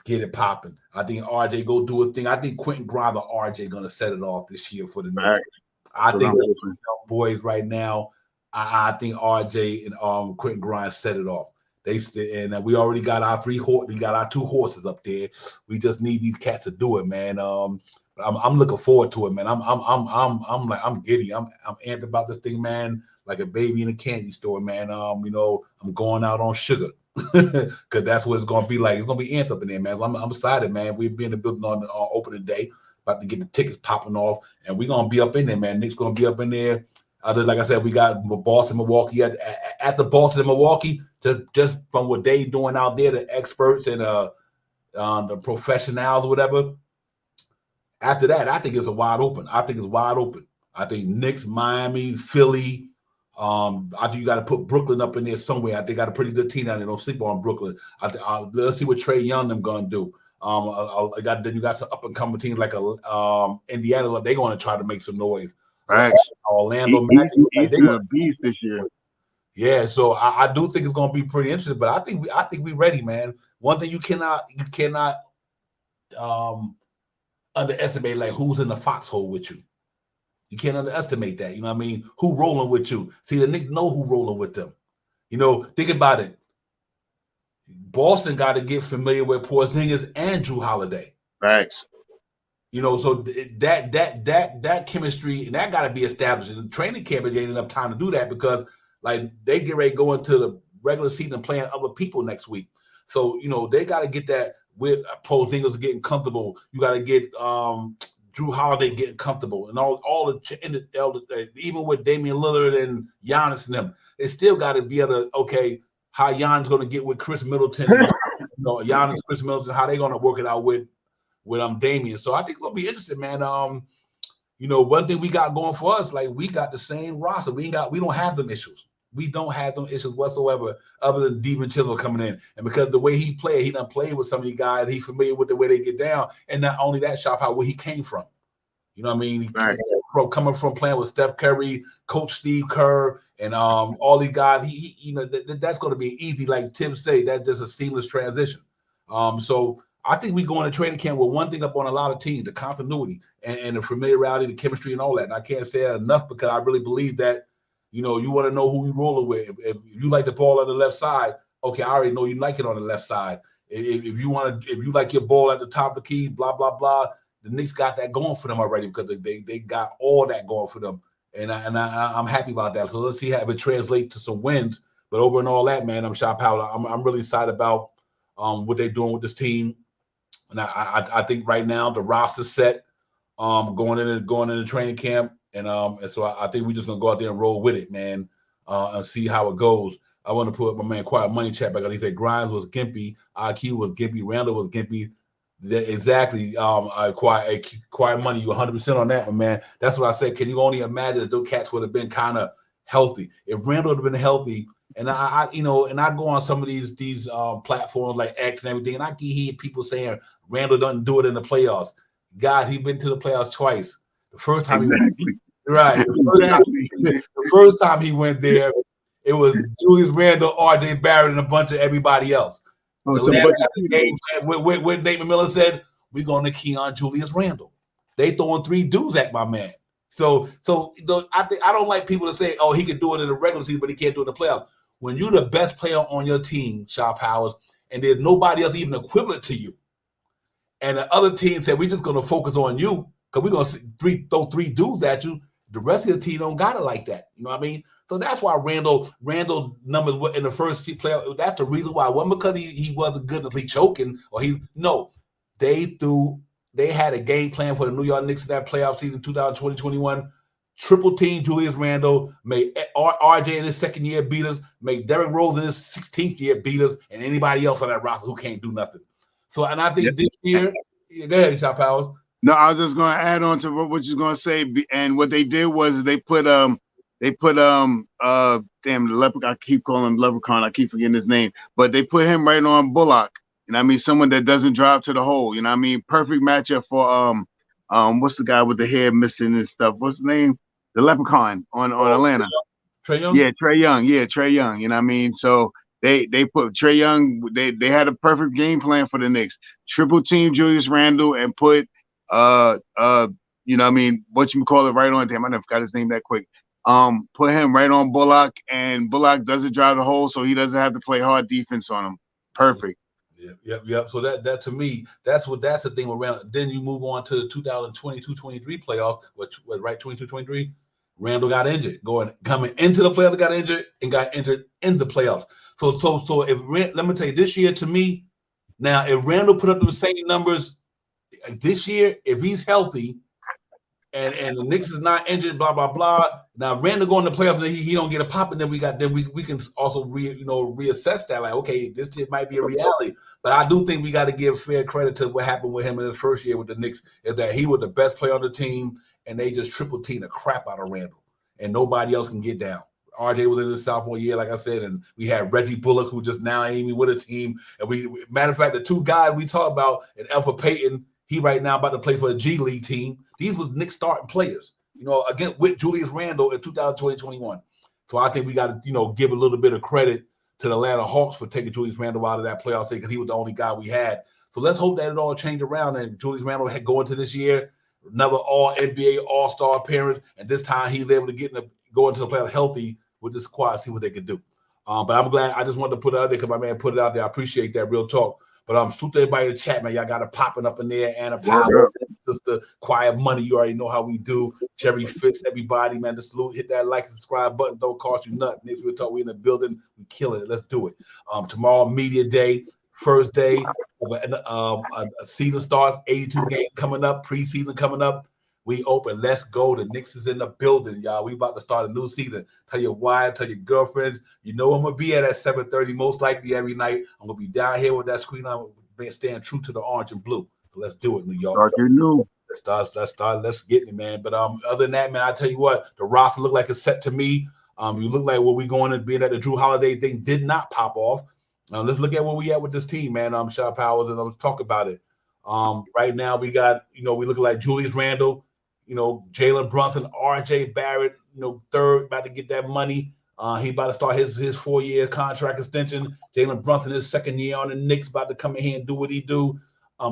Get it popping. I think RJ go do a thing. I think Quentin Grimes or RJ gonna set it off this year for the Knicks. I think the boys right now. I think RJ and Quentin Grimes set it off. And we already got our we got our 2 horses up there. We just need these cats to do it, man. I'm looking forward to it, man. I'm giddy. I'm amped about this thing, man. Like a baby in a candy store, man. You know, I'm going out on sugar. Because that's what it's gonna be like. It's gonna be ants up in there, man. I'm excited, man. We'll be in the building on opening day, about to get the tickets popping off, and we're gonna be up in there, man. Nick's gonna be up in there. Like I said, we got Boston, Milwaukee at the Boston and Milwaukee. Just from what they doing out there, the experts and the professionals or whatever. After that, I think it's wide open. I think Knicks, Miami, Philly. I think you got to put Brooklyn up in there somewhere. I think got a pretty good team down there. Don't sleep on Brooklyn. Let's see what Trae Young them gonna do. Then you got some up and coming teams like Indiana. They're going to try to make some noise. Right. Orlando Magic. They're a beast this year. Yeah, so I do think it's going to be pretty interesting. But I think we're ready, man. One thing you cannot underestimate, like who's in the foxhole with you. You can't underestimate that. You know what I mean? Who rolling with you? See, the Knicks know who rolling with them. You know, think about it. Boston got to get familiar with Porzingis and Drew Holiday. Right. You know, so that chemistry, and that got to be established. And the training camp ain't enough time to do that because, like, they get ready to go into the regular season and playing other people next week. So, you know, they got to get that with Porzingis getting comfortable. You got to get Drew Holiday getting comfortable, and all the even with Damian Lillard and Giannis and them, they still got to be able to how Giannis going to get with Chris Middleton, Giannis, Chris Middleton, how they going to work it out with Damian. So I think it'll be interesting, man. You know, one thing we got going for us, like we got the same roster. We don't have them issues. We don't have them issues whatsoever, other than DiVincenzo coming in. And because the way he played, he done played with some of these guys. He's familiar with the way they get down. And not only that, where he came from. You know what I mean? Right. Coming from playing with Steph Curry, Coach Steve Kerr, and all these guys, that's going to be easy. Like Tim say, that's just a seamless transition. So I think we go into training camp with one thing up on a lot of teams: the continuity and the familiarity, the chemistry, and all that. And I can't say that enough because I really believe that. You know, you want to know who you rolling with. If you like the ball on the left side, okay, I already know you like it on the left side. If you like your ball at the top of the key, blah blah blah. The Knicks got that going for them already because they got all that going for them, and I'm happy about that. So let's see how it translates to some wins. But over and all that, man, I'm Shot Powell. I'm really excited about what they're doing with this team, and I think right now the roster's set, going into training camp, and so I think we're just gonna go out there and roll with it, man, and see how it goes. I want to put my man Quiet Money chat back. He said Grimes was gimpy, IQ was gimpy, Randall was gimpy. Exactly. Quiet Money. You 100% on that one, man. That's what I said. Can you only imagine that those cats would have been kind of healthy if Randall would have been healthy? And I go on some of these platforms like X and everything, and I can hear people saying Randall doesn't do it in the playoffs. God, he's been to the playoffs twice. The first time the first time he went there, it was Julius Randle, RJ Barrett, and a bunch of everybody else. The last game, when Nate Miller said, we're going to key on Julius Randle. They throwing 3 dudes at my man. So I don't like people to say, oh, he could do it in the regular season, but he can't do it in the playoffs. When you're the best player on your team, Shaw Powers, and there's nobody else even equivalent to you, and the other team said, we're just going to focus on you because we're going to throw 3 dudes at you, the rest of the team don't got it like that. You know what I mean? So that's why Randall numbers in the first playoff. That's the reason why. It wasn't because he wasn't good enough, he choking, or they had a game plan for the New York Knicks in that playoff season 2020-21. Triple team Julius Randle, made RJ in his second year beat us, made Derrick Rose in his 16th year beat us, and anybody else on that roster who can't do nothing. So, and I think this year, go ahead, Shot Powers. No, I was just going to add on to what you're going to say, and what they did was they put damn the leprechaun. I keep calling him Leprechaun. I keep forgetting his name, but they put him right on Bullock. You know what I mean? Someone that doesn't drive to the hole. You know what I mean? Perfect matchup for what's the guy with the hair missing and stuff? What's the name? The Leprechaun on Atlanta. Trae Young? Yeah, Trae Young. Yeah, Trae Young. You know what I mean? So they put Trae Young, they had a perfect game plan for the Knicks. Triple team Julius Randle and put you know what I mean, whatchamacallit right on. Damn, I never forgot his name that quick. Put him right on Bullock, and Bullock doesn't drive the hole, so he doesn't have to play hard defense on him. Perfect. Yep. So that to me, that's the thing with Randall. Then you move on to the 2022-23 playoffs, which was right 22-23. Randall got injured. Coming into the playoffs, got injured and got injured in the playoffs. So let me tell you, this year to me, now if Randall put up the same numbers this year, if he's healthy and the Knicks is not injured, blah blah blah. Now Randall going to the playoffs, and he don't get a pop, and then we can also reassess that. Like, okay, this year might be a reality, but I do think we got to give fair credit to what happened with him in his first year with the Knicks, is that he was the best player on the team, and they just triple teamed the crap out of Randall, and nobody else can get down. RJ was in his sophomore year, like I said, and we had Reggie Bullock, who just now ain't even with a team. And matter of fact, the 2 guys we talk about, and Alpha Payton, he right now about to play for a G League team. These was Knicks starting players, again with Julius Randle in 2020-21. So I think we got to, give a little bit of credit to the Atlanta Hawks for taking Julius Randle out of that playoff because he was the only guy we had. So let's hope that it all changed around and Julius Randle had going to this year, another All NBA All-Star appearance, and this time he's able to go into the playoffs healthy with this squad, see what they could do. But I'm glad. I just wanted to put it out there because my man put it out there. I appreciate that, real talk. But salute to everybody in the chat, man. Y'all got it popping up in there. Anna Powell, Sister Quiet Money. You already know how we do. Jerry Fitz, everybody, man. Just salute. Hit that like and subscribe button. Don't cost you nothing. Next we'll talk. We in the building. We killing it. Let's do it. Tomorrow, media day, first day of a season starts. 82 games coming up. Preseason coming up. We open. Let's go. The Knicks is in the building, y'all. We about to start a new season. Tell your wife, tell your girlfriends. You know I'm going to be at 7:30 most likely every night. I'm going to be down here with that screen on, staying true to the orange and blue. So let's do it, New York. Let's start. Let's get it, man. But other than that, man, I tell you what, the roster look like it's set to me. You look like where we going and being at the Drew Holiday thing did not pop off. Let's look at where we at with this team, man. Shaw Powers, and let's talk about it. Right now we got, we look like Julius Randle. Jalen Brunson, R.J. Barrett, third, about to get that money. He about to start his 4-year contract extension. Jalen Brunson, his second year on the Knicks, about to come in here and do what he do.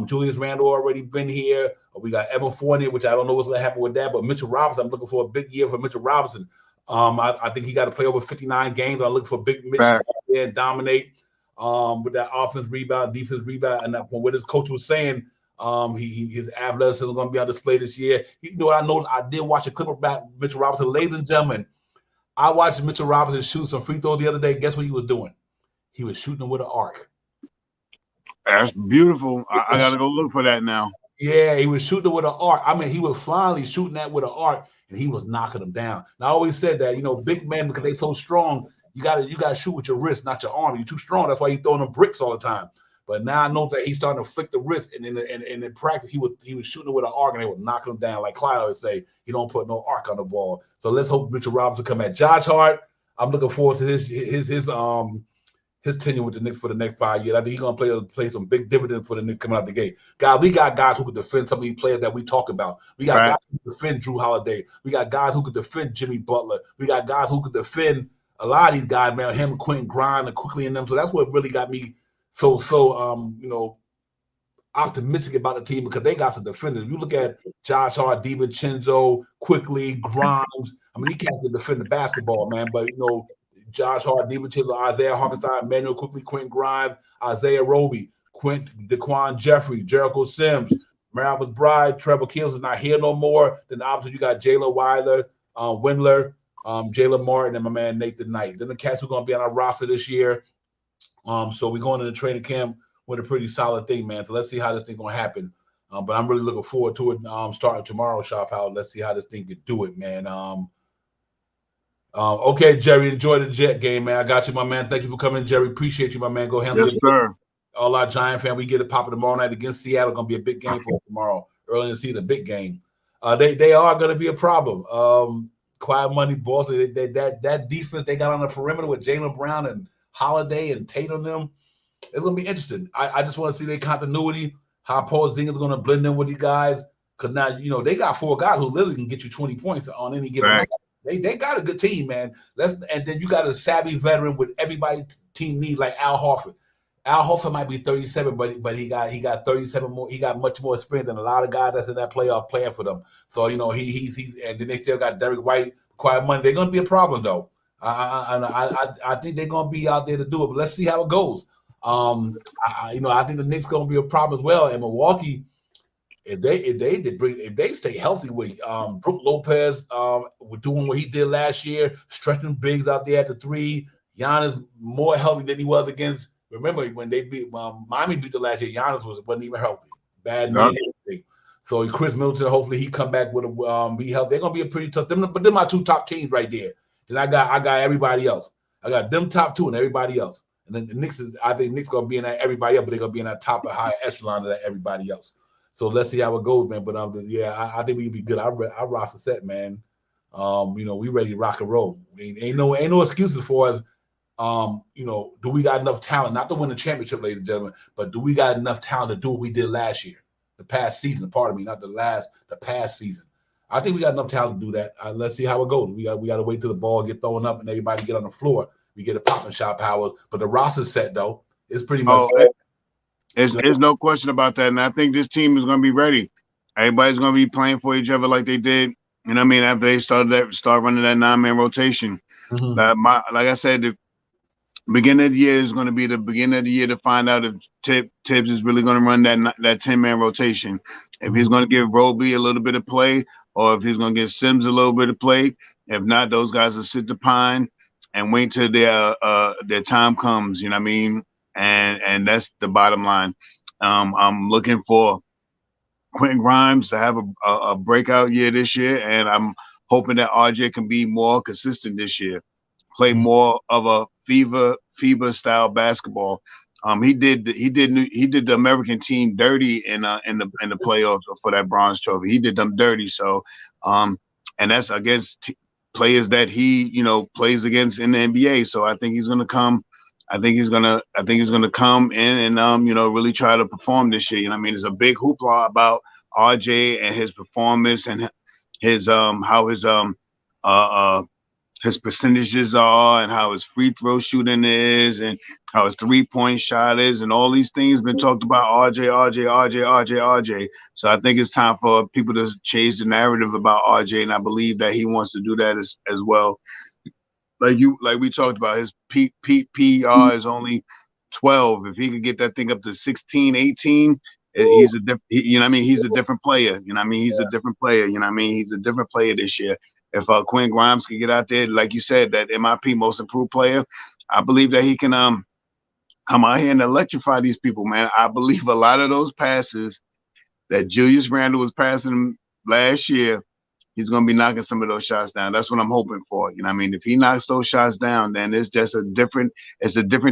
Julius Randle already been here. We got Evan Fournier, which I don't know what's going to happen with that. But Mitchell Robinson, I'm looking for a big year for Mitchell Robinson. I think he got to play over 59 games. I'm looking for big Mitch there and dominate with that offense rebound, defense rebound. And from what his coach was saying, his athleticism is going to be on display this year. I did watch a clip about Mitchell Robinson. Ladies and gentlemen, I watched Mitchell Robinson shoot some free throws the other day. Guess what he was doing? He was shooting them with an arc. That's beautiful. I got to go look for that now. Yeah, he was shooting with an arc. I mean, he was finally shooting that with an arc, and he was knocking them down. And I always said that, big men, because they so strong, you gotta shoot with your wrist, not your arm. You're too strong. That's why you're throwing them bricks all the time. But now I know that he's starting to flick the wrist, and in practice, he was shooting with an arc, and they were knocking him down. Like Clyde would say, he don't put no arc on the ball. So let's hope Mitchell Robinson come at Josh Hart. I'm looking forward to his tenure with the Knicks for the next 5 years. I think he's going to play some big dividends for the Knicks coming out the gate. God, we got guys who can defend some of these players that we talk about. We got guys who can defend Drew Holiday. We got guys who can defend Jimmy Butler. We got guys who can defend a lot of these guys, man, him, Quentin Grimes, and quickly in them. So that's what really got me so optimistic about the team, because they got some defenders. You look at Josh Hart, DiVincenzo, quickly, Grimes. I mean, he can't defend the basketball, man, but, Josh Hart, DiVincenzo, Isaiah Hartenstein, Manuel quickly, Quentin Grimes, Isaiah Roby, Daquan Jeffries, Jericho Sims, Marvin Bride, Trevor Keels is not here no more. Then obviously you got Jalen Windler, Jalen Martin, and my man Nathan Knight. Then the cats who are going to be on our roster this year. So we're going into the training camp with a pretty solid thing, man. So let's see how this thing going to happen. But I'm really looking forward to it starting tomorrow, Shop House. Let's see how this thing can do it, man. Okay, Jerry, enjoy the Jet game, man. I got you, my man. Thank you for coming, Jerry. Appreciate you, my man. Go handle it. Yes, sir. All our Giant fan, we get it popping tomorrow night against Seattle. Going to be a big game for us tomorrow. Early in the season, a big game. They are going to be a problem. Quiet money, Boston. That defense they got on the perimeter with Jaylen Brown and Holiday and Tatum them. It's going to be interesting. I just want to see their continuity, how Paul Zinger's going to blend in with these guys. Because now, they got 4 guys who literally can get you 20 points on any given night. They got a good team, man. And then you got a savvy veteran with everybody team need, like Al Horford. Al Horford might be 37, but he got 37 more. He got much more experience than a lot of guys that's in that playoff playing for them. So he's and then they still got Derek White, quiet money. They're gonna be a problem though. I think they're gonna be out there to do it. But let's see how it goes. I think the Knicks gonna be a problem as well. And Milwaukee, if they stay healthy with Brook Lopez doing what he did last year, stretching bigs out there at the 3, Giannis more healthy than he was against. Remember when they Miami beat the last year, Giannis wasn't even healthy, bad knee. So Chris Middleton, hopefully he come back with a be healthy. They're gonna be a pretty tough. But they're my 2 top teams right there. Then I got everybody else. I got them top 2 and everybody else. And then the Knicks I think Knicks gonna be in that everybody else, but they're gonna be in that top of high echelon of that everybody else. So let's see how it goes, man. But I think we can be good. I roster set, man. We ready to rock and roll. Ain't no excuses for us. Do we got enough talent, not to win the championship, ladies and gentlemen, but do we got enough talent to do what we did last year, the past season? Pardon me, not the past season. I think we got enough talent to do that. Let's see how it goes. We got to wait till the ball get thrown up and everybody get on the floor. We get a popping shot power, but the roster set though is pretty much set. There's no question about that, and I think this team is going to be ready. Everybody's going to be playing for each other like they did. You know what I mean? After they start running that 9-man rotation. Mm-hmm. Like I said, the beginning of the year is going to be the beginning of the year to find out if Tibbs is really going to run that 10-man rotation. If he's going to give Roby a little bit of play, or if he's going to give Sims a little bit of play. If not, those guys will sit the pine and wait till their time comes. You know what I mean? And that's the bottom line. I'm looking for Quentin Grimes to have a breakout year this year, and I'm hoping that RJ can be more consistent this year, play more of a FIBA style basketball. He did the American team dirty in the playoffs for that bronze trophy. He did them dirty. So, and that's against players that he plays against in the NBA. So I think he's gonna come. I think he's gonna come in and really try to perform this year. You know what I mean? There's a big hoopla about RJ and his performance and his percentages are, and how his free throw shooting is, and how his 3-point shot is, and all these things been talked about. RJ. So I think it's time for people to change the narrative about RJ, and I believe that he wants to do that as well. Like we talked about, his PPR is only 12. If he could get that thing up to 16, 18, he's a he's a different player. He's a different player. He's a different player this year. If Quinn Grimes can get out there, like you said, that MIP most improved player, I believe that he can come out here and electrify these people, man. I believe a lot of those passes that Julius Randle was passing last year, he's going to be knocking some of those shots down. That's what I'm hoping for. If he knocks those shots down, then it's just a different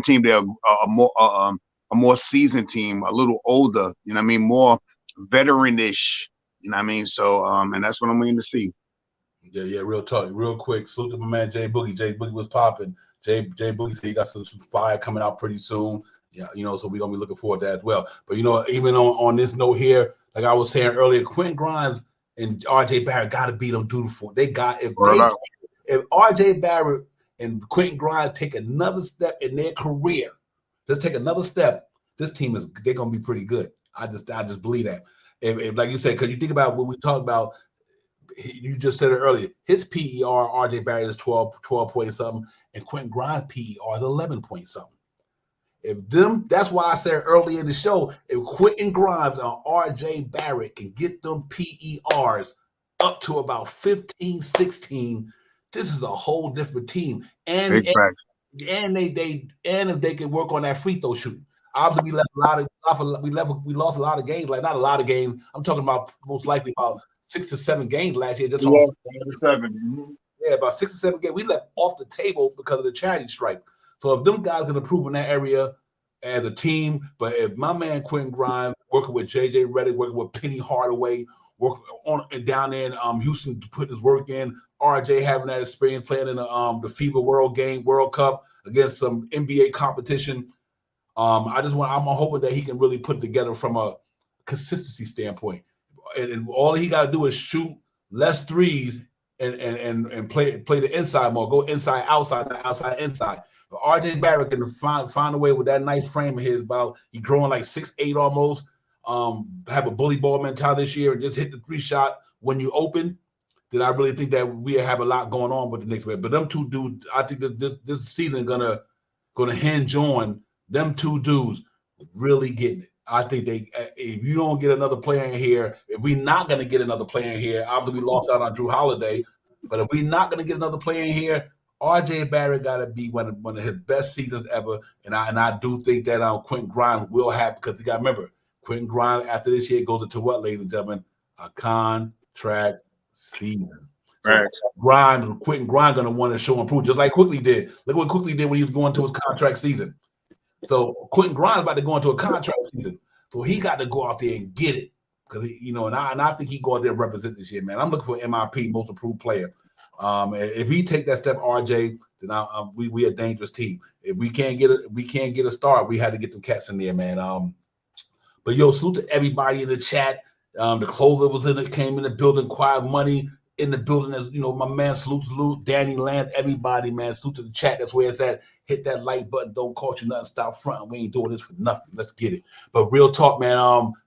team. They're a more seasoned team, a little older, more veteran-ish, So, and that's what I'm waiting to see. Yeah, real talk. Real quick, salute to my man Jay Boogie. Jay Boogie was popping. Jay Boogie said he got some fire coming out pretty soon. Yeah, so we're gonna be looking forward to that as well. But even on this note here, like I was saying earlier, Quentin Grimes and RJ Barrett gotta beat them dutiful. If RJ Barrett and Quentin Grimes take another step in their career, just take another step, this team they're gonna be pretty good. I just believe that. If like you said, because you think about what we talked about. You just said it earlier. His PER, RJ Barrett is 12 point something, and Quentin Grimes PER is 11 point something. That's why I said earlier in the show, if Quentin Grimes and RJ Barrett can get them PERs up to about 15, 16, this is a whole different team. And if they can work on that free throw shooting. Obviously, we lost a lot of games. Like not a lot of games. I'm talking about most likely about 6 to 7 games last year. Just on 7. Yeah, about 6 or 7 games we left off the table because of the charity strike. So if them guys can improve in that area as a team, but if my man Quentin Grimes working with JJ Redick, working with Penny Hardaway, working on and down there in Houston to put his work in, RJ having that experience playing in the FIBA World Cup against some NBA competition. I'm hoping that he can really put it together from a consistency standpoint. And all he got to do is shoot less threes and play the inside more, go inside, outside, not outside, inside. But RJ Barrett can find a way with that nice frame of his, he growing like 6'8" almost, have a bully ball mentality this year and just hit the 3 shot when you open, then I really think that we have a lot going on with the Knicks. But them two dudes, I think that this season gonna hinge on them two dudes really getting it. I think if you don't get another player in here, if we're not going to get another player in here, obviously we lost out on Drew Holiday, but if we're not going to get another player in here, RJ Barrett got to be one of his best seasons ever, and I do think that Quentin Grimes will have, because you got to remember, Quentin Grimes after this year goes into what, ladies and gentlemen? A contract season. So right. Quentin Grimes going to want to show improve, just like Quickly did. Look what Quickly did when he was going to his contract season. So Quentin Grimes about to go into a contract season, so he got to go out there and get it, because and I think he go out there and represent this year, man. I'm looking for MIP, most improved player. If he take that step, RJ, then we a dangerous team. If we can't get a start, we had to get them cats in there, man. But salute to everybody in the chat. The closer came in the building, Quiet Money in the building, as my man, salute, Danny Land, everybody, man, salute to the chat. That's where it's at. Hit that like button. Don't cost you nothing. Stop fronting. We ain't doing this for nothing. Let's get it. But real talk, man.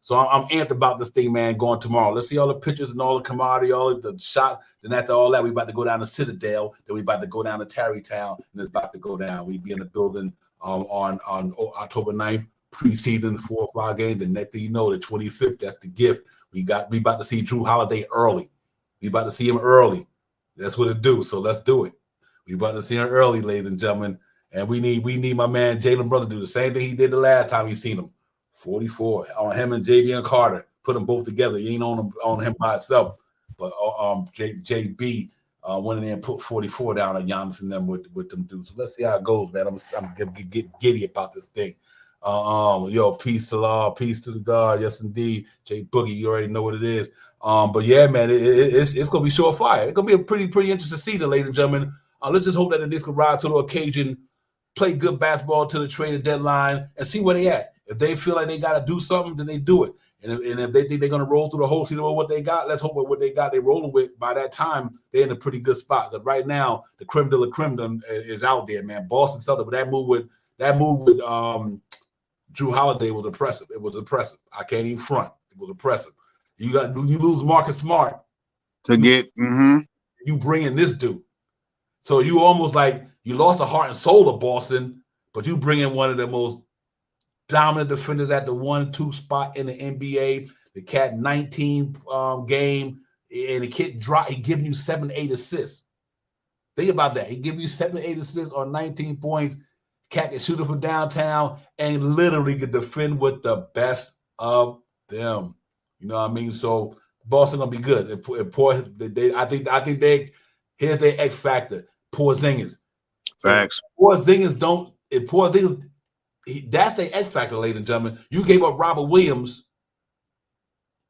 So I'm amped about this thing, man. Going tomorrow. Let's see all the pictures and all the commodity, all of the shots. Then after all that, we about to go down to Citadel. Then we about to go down to Tarrytown, and it's about to go down. We be in the building on October 9th, preseason 4 or 5 games. The next thing you know, the 25th. That's the gift. We about to see Drew Holiday early. We about to see him early. That's what it do. So let's do it. We about to see him early, ladies and gentlemen. And we need my man Jalen Brother to do the same thing he did the last time he seen him. 44 on him and JB Carter. Put them both together. He ain't on him by itself. But JB went in there and put 44 down on Giannis and them with them dudes. So let's see how it goes, man. I'm getting giddy about this thing. Peace to law, peace to the God. Yes, indeed. Jay Boogie, you already know what it is. But yeah, man, it's gonna be surefire. It's gonna be a pretty interesting season, ladies and gentlemen. Let's just hope that the Knicks can ride to the occasion, play good basketball to the trade deadline, and see where they at. If they feel like they gotta do something, then they do it. And if they think they're going to roll through the whole season with what they got, let's hope with what they got they're rolling with. By that time, they're in a pretty good spot. But right now, the creme de la creme is out there, man. Boston Celtics, but that move with Drew Holiday was impressive. It was impressive. I can't even front. It was impressive. You lose Marcus Smart to get you bring in this dude. So you almost like you lost the heart and soul of Boston, but you bring in one of the most dominant defenders at the 1-2 spot in the NBA. The cat 19 game, and the kid he giving you 7-8 assists. Think about that. He giving you 7-8 assists on 19 points. Cat can shoot it from downtown and literally can defend with the best of them. You know what I mean? So Boston gonna be good. I think they here's their X factor. Porzingis. Facts. Porzingis don't. If Porzingis, that's their X factor, ladies and gentlemen. You gave up Robert Williams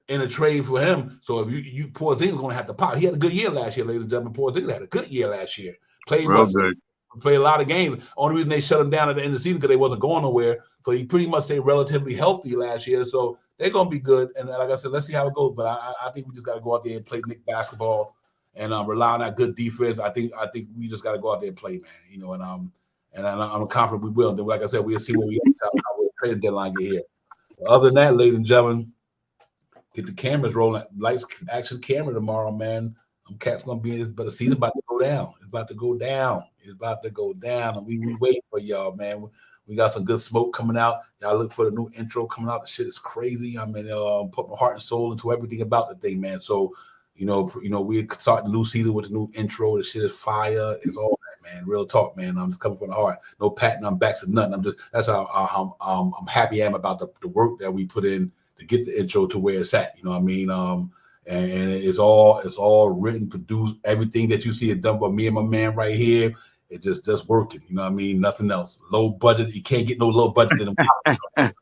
in a trade for him, so if you Porzingis gonna have to pop. He had a good year last year, ladies and gentlemen. Porzingis had a good year last year. Played a lot of games. Only reason they shut him down at the end of the season because they wasn't going nowhere. So he pretty much stayed relatively healthy last year. So they're gonna be good. And like I said, let's see how it goes. But I think we just got to go out there and play Knicks basketball and rely on that good defense. I think we just got to go out there and play, man. You know, and I'm confident we will. And then, like I said, we'll see what we how trade deadline get here. But other than that, ladies and gentlemen, get the cameras rolling. Lights action camera tomorrow, man. Cat's gonna be in this, but the season's about to go down. It's about to go down. And we wait for y'all, man. We got some good smoke coming out. Y'all look for the new intro coming out. The shit is crazy. I mean, put my heart and soul into everything about the thing, man. So, you know, we start the new season with the new intro. The shit is fire. It's all that, man. Real talk, man. I'm just coming from the heart. No patting on backs or nothing. That's how I'm happy I am about the work that we put in to get the intro to where it's at. You know what I mean? And it's all written, produced. Everything that you see is done by me and my man right here. It just working. You know what I mean? Nothing else. Low budget. You can't get no low budget. I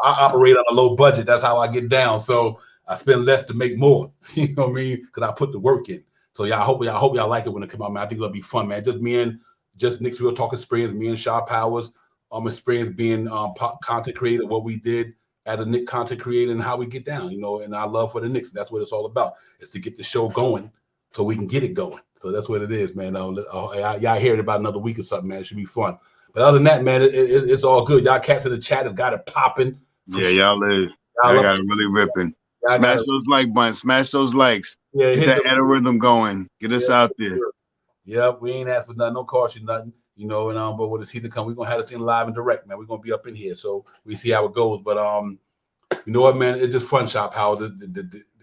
operate on a low budget. That's how I get down. So I spend less to make more. You know what I mean? Because I put the work in. So yeah, I hope y'all like it when it come out, man. I think it'll be fun, man. Just me and Knicks Real Talk experience. Me and Shaw Powers. Experience being content creator. What we did as a Knicks content creator and how we get down, you know, and our love for the Knicks. That's what it's all about. It's to get the show going so we can get it going. So that's what it is, man. Y'all hear it about another week or something, man. It should be fun. But other than that, man, it's all good. Y'all cats in the chat has got it popping. Yeah, y'all got it really ripping. Smash those like buttons. Smash those likes. Yeah, get that algorithm going. Get us out there. Yep, we ain't asked for nothing. No cost you nothing. You know, and but when the season comes, we're gonna have this thing live and direct, man. We're gonna be up in here, so we see how it goes. But you know what, man? It's just fun, Shop Howard.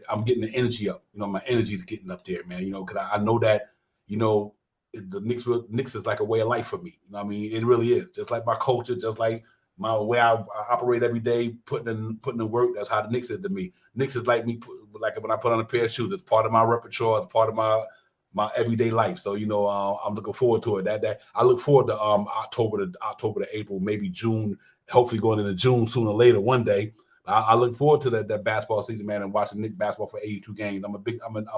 I'm getting the energy up. You know, my energy is getting up there, man. You know, because I know that, you know, the Knicks is like a way of life for me. You know what I mean? It really is. Just like my culture, just like my way I operate every day, putting in work. That's how the Knicks is to me. Knicks is like me, like when I put on a pair of shoes. It's part of my repertoire. It's part of my everyday life. So, you know, I'm looking forward to it. That I look forward to October to April, maybe June, hopefully going into June sooner or later one day. I look forward to that basketball season, man, and watching Knicks basketball for 82 games. I'm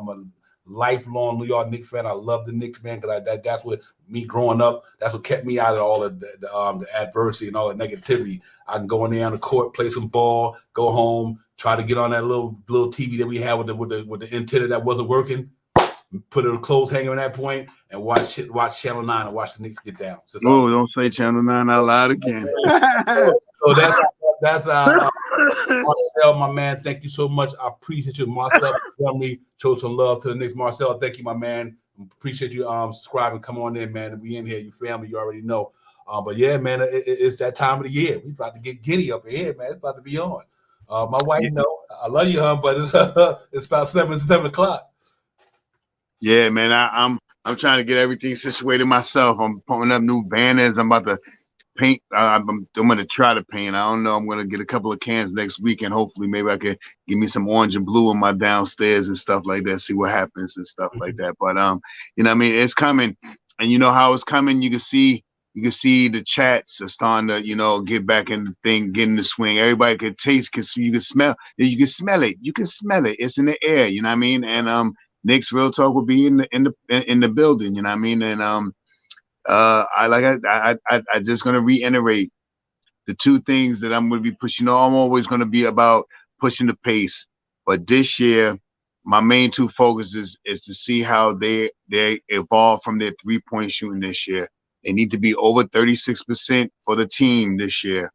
a lifelong New York Knicks fan. I love the Knicks, man, because that's what me growing up, that's what kept me out of all of the adversity and all the negativity. I can go in there on the court, play some ball, go home, try to get on that little TV that we had with the antenna that wasn't working. Put a clothes hanger at that point and watch Channel 9 and watch the Knicks get down. So don't say Channel 9 out loud again. So that's Marcel, my man. Thank you so much. I appreciate you, Marcel. Family showed some love to the Knicks. Marcel, thank you, my man. Appreciate you subscribing. Come on in, man. We in here. You family, you already know. But yeah, man, it's that time of the year. We about to get giddy up in here, man. It's about to be on. My wife, I love you, hon, but it's about 7 o'clock. Yeah, man, I'm trying to get everything situated myself. I'm putting up new banners. I'm about to paint. I'm going to try to paint. I don't know. I'm going to get a couple of cans next week, and hopefully maybe I can give me some orange and blue on my downstairs and stuff like that, see what happens and stuff like that. But, you know what I mean? It's coming. And you know how it's coming? You can see the chats are starting to, you know, get back in the thing, get in the swing. Everybody can taste, you can smell it. You can smell it. It's in the air, you know what I mean? And Knicks Real Talk will be in the building, you know what I mean? And I just gonna reiterate the two things that I'm gonna be pushing. You know, I'm always gonna be about pushing the pace. But this year, my main two focuses is to see how they evolve from their 3-point shooting this year. They need to be over 36% for the team this year.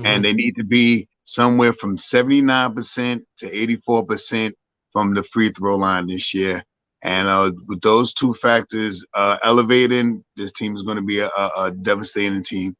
And they need to be somewhere from 79% to 84% from the free throw line this year. And with those two factors elevating, this team is going to be a devastating team.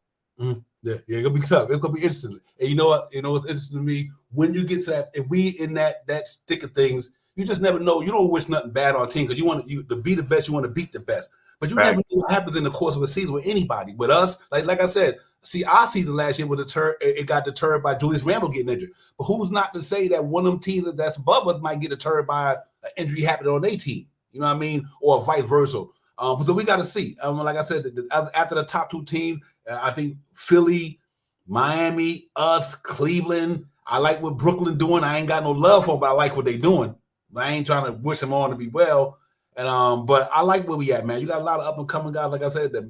Yeah, it's gonna be tough. It's gonna be interesting. And you know what? You know what's interesting to me? When you get to that, if we in that stick of things, you just never know. You don't wish nothing bad on a team because you want to be the best. You want to beat the best. But you never know what happens in the course of a season with anybody. With us, like I said, see, our season last year was it got deterred by Julius Randle getting injured. But who's not to say that one of them teams that's above us might get deterred by an injury happening on their team? You know what I mean? Or vice versa. So we got to see. Like I said, after the top two teams, I think Philly, Miami, us, Cleveland. I like what Brooklyn doing. I ain't got no love for them, but I like what they doing. I ain't trying to wish them on to be well. And but I like where we at, man. You got a lot of up and coming guys, like I said. That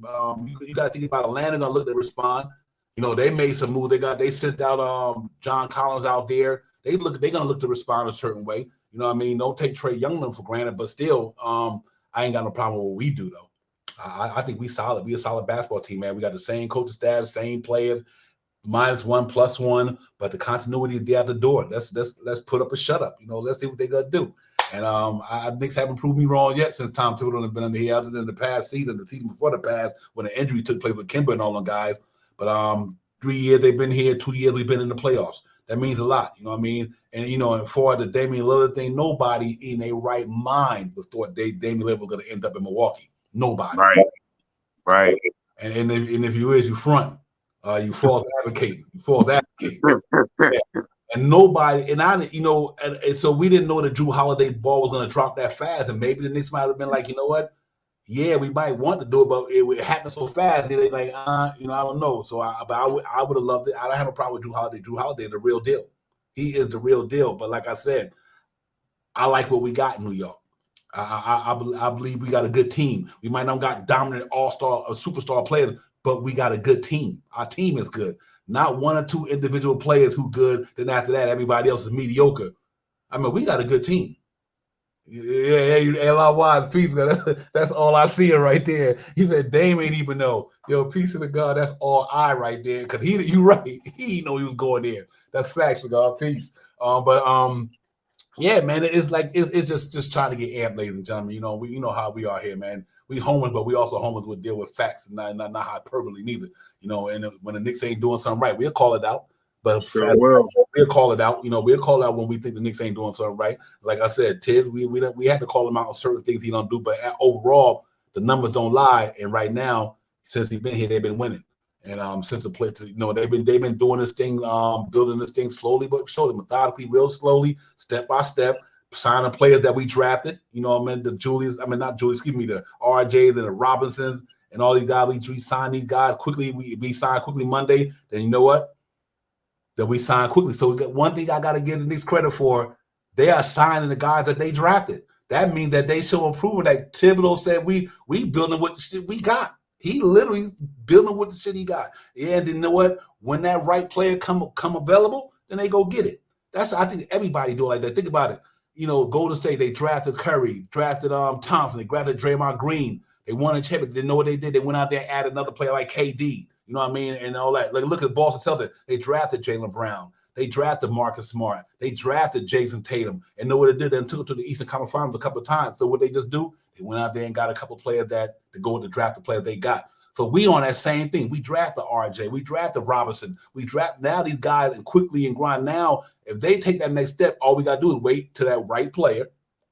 you got to think about Atlanta gonna look to respond. You know, they made some move. They sent out John Collins out there. They're gonna look to respond a certain way. You know what I mean? Don't take Trae Young for granted, but still, I ain't got no problem with what we do though. I think we solid. We a solid basketball team, man. We got the same coaching staff, same players, -1, +1, but the continuity is there at the door. Let's put up a shut up. You know, let's see what they gonna do. And Knicks haven't proved me wrong yet since Tom Thibodeau has been under here, other than the past season, the season before the past, when the injury took place with Kimber and all them guys. But 3 years they've been here, 2 years we've been in the playoffs. That means a lot, you know what I mean? And you know, and for the Damian Lillard thing, nobody in their right mind thought Damian Lillard was going to end up in Milwaukee. Nobody. Right. And if you front, you false advocating. Yeah. And nobody, and I, you know, and so we didn't know that Drew Holiday ball was going to drop that fast, and maybe the Knicks might have been like, you know what? Yeah, we might want to do it, but it happened so fast. They're like, you know, I don't know. So I would have loved it. I don't have a problem with Drew Holiday. Drew Holiday is the real deal. He is the real deal. But like I said, I like what we got in New York. I believe we got a good team. We might not got dominant all-star or superstar players, but we got a good team. Our team is good. Not one or two individual players who good. Then after that, everybody else is mediocre. I mean, we got a good team. Yeah, L-I-Y, peace. That's all I see right there. He said, Dame ain't even know. Yo, peace to the God. That's all I right there. Because you right. He didn't know he was going there. That's facts for God. Peace. Yeah, man, it's like it's just trying to get amped, ladies and gentlemen. You know how we are here, man. We homeless, but we also homeless with deal with facts and not hyperbole neither. You know, and when the Knicks ain't doing something right, we'll call it out. But we'll call it out. You know, we'll call it out when we think the Knicks ain't doing something right. Like I said, Ted, we had to call him out on certain things he don't do. But overall, the numbers don't lie. And right now, since he's been here, they've been winning. And since the play, you know, they've been doing this thing, building this thing slowly but surely, methodically, real slowly, step by step, signing players that we drafted. You know, the RJs and the Robinsons and all these guys. We signed these guys quickly. We signed quickly Monday. Then you know what? That we signed quickly. So we got one thing I got to give the Knicks credit for. They are signing the guys that they drafted. That means that they show improvement. Like Thibodeau said, we building what the shit we got. He literally building with the shit he got. Yeah, and you know what? When that right player come available, then they go get it. I think everybody do it like that. Think about it. You know, Golden State, they drafted Curry, drafted Thompson, they drafted Draymond Green. They won a championship. They know what they did. They went out there and added another player like KD. You know what I mean? And all that. Like, look at Boston Celtics. They drafted Jaylen Brown. They drafted Marcus Smart. They drafted Jason Tatum. And know what it did? They took it to the Eastern Conference Finals a couple of times. So what they just do? They went out there and got a couple of players to go with the drafted players they got. So we on that same thing. We drafted RJ. We drafted Robinson. We draft now these guys and quickly and grind. Now, if they take that next step, all we got to do is wait to that right player.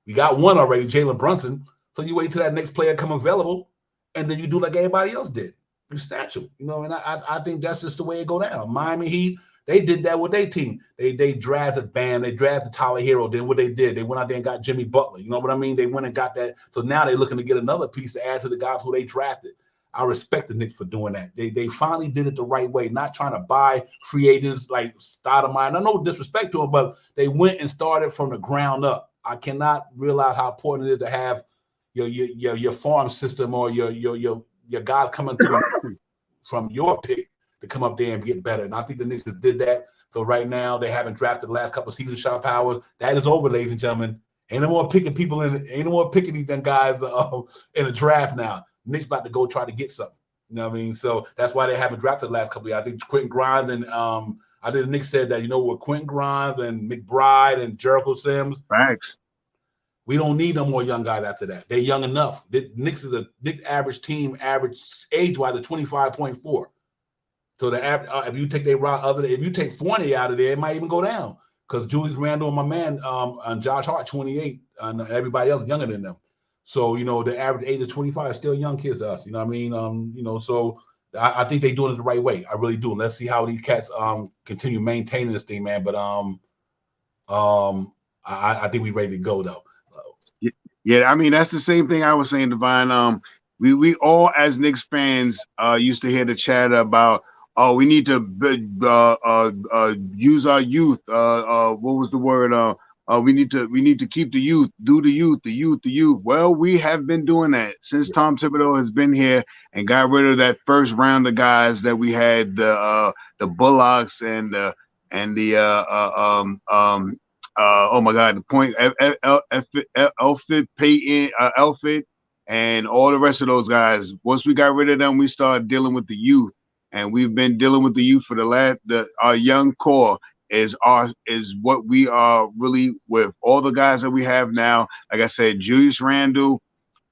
We got one already, Jalen Brunson. So you wait till that next player come available, and then you do like everybody else did. You snatch them, you know, and I think that's just the way it go down. Miami Heat, they did that with their team. They drafted Bam, they drafted Tyler Hero. Then what they did, they went out there and got Jimmy Butler. You know what I mean? They went and got that. So now they're looking to get another piece to add to the guys who they drafted. I respect the Knicks for doing that. They finally did it the right way, not trying to buy free agents like Stoudemire. I know disrespect to them, but they went and started from the ground up. I cannot realize how important it is to have your farm system or your guys coming through from your pick to come up there and get better. And I think the Knicks did that So right now they haven't drafted the last couple of seasons. Shot Powers, that is over, ladies and gentlemen. Ain't no more picking people in. Ain't no more picking these young guys in a draft now. Nick's about to go try to get something. You know what I mean? So that's why they haven't drafted the last couple of years. I think Quentin Grimes and I think Nick said that, with Quentin Grimes and McBride and Jericho Sims. Facts. We don't need no more young guys after that. They're young enough. Nick's is a Nick average team, average age-wise, of 25.4. So the if you take if you take 40 out of there, it might even go down because Julius Randle and my man and Josh Hart 28, and everybody else younger than them. So the average age of 25 is still young kids to us. You know what I mean? So I think they're doing it the right way. I really do. Let's see how these cats continue maintaining this thing, man. But I think we're ready to go though. Yeah, I mean that's the same thing I was saying, Divine. We all as Knicks fans used to hear the chatter about, oh, we need to use our youth. What was the word? We need to keep the youth, do the youth. Well, we have been doing that since Tom Thibodeau has been here and got rid of that first round of guys that we had, the Bullocks and the oh my God, the point Elfit, Peyton, Elfit, and all the rest of those guys. Once we got rid of them, we started dealing with the youth, and we've been dealing with the youth for our young core is what we are really with. All the guys that we have now, like I said, Julius Randle,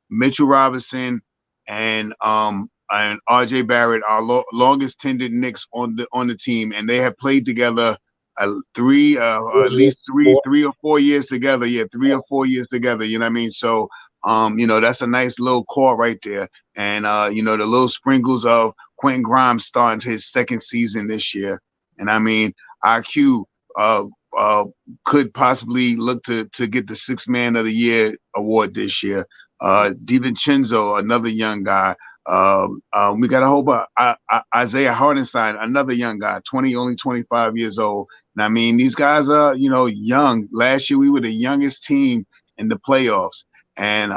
Mitchell Robinson, and RJ Barrett, our longest tenured Knicks on the team, and they have played together. At least three or 4 years together. Yeah, 3 or 4 years together. You know what I mean? So, that's a nice little core right there. And, the little sprinkles of Quentin Grimes starting his second season this year. And I mean, IQ could possibly look to get the Sixth Man of the Year award this year. DiVincenzo, another young guy. We got a whole bunch. Isaiah Hartenstein, another young guy, only 25 years old. And I mean, these guys are, young. Last year we were the youngest team in the playoffs. And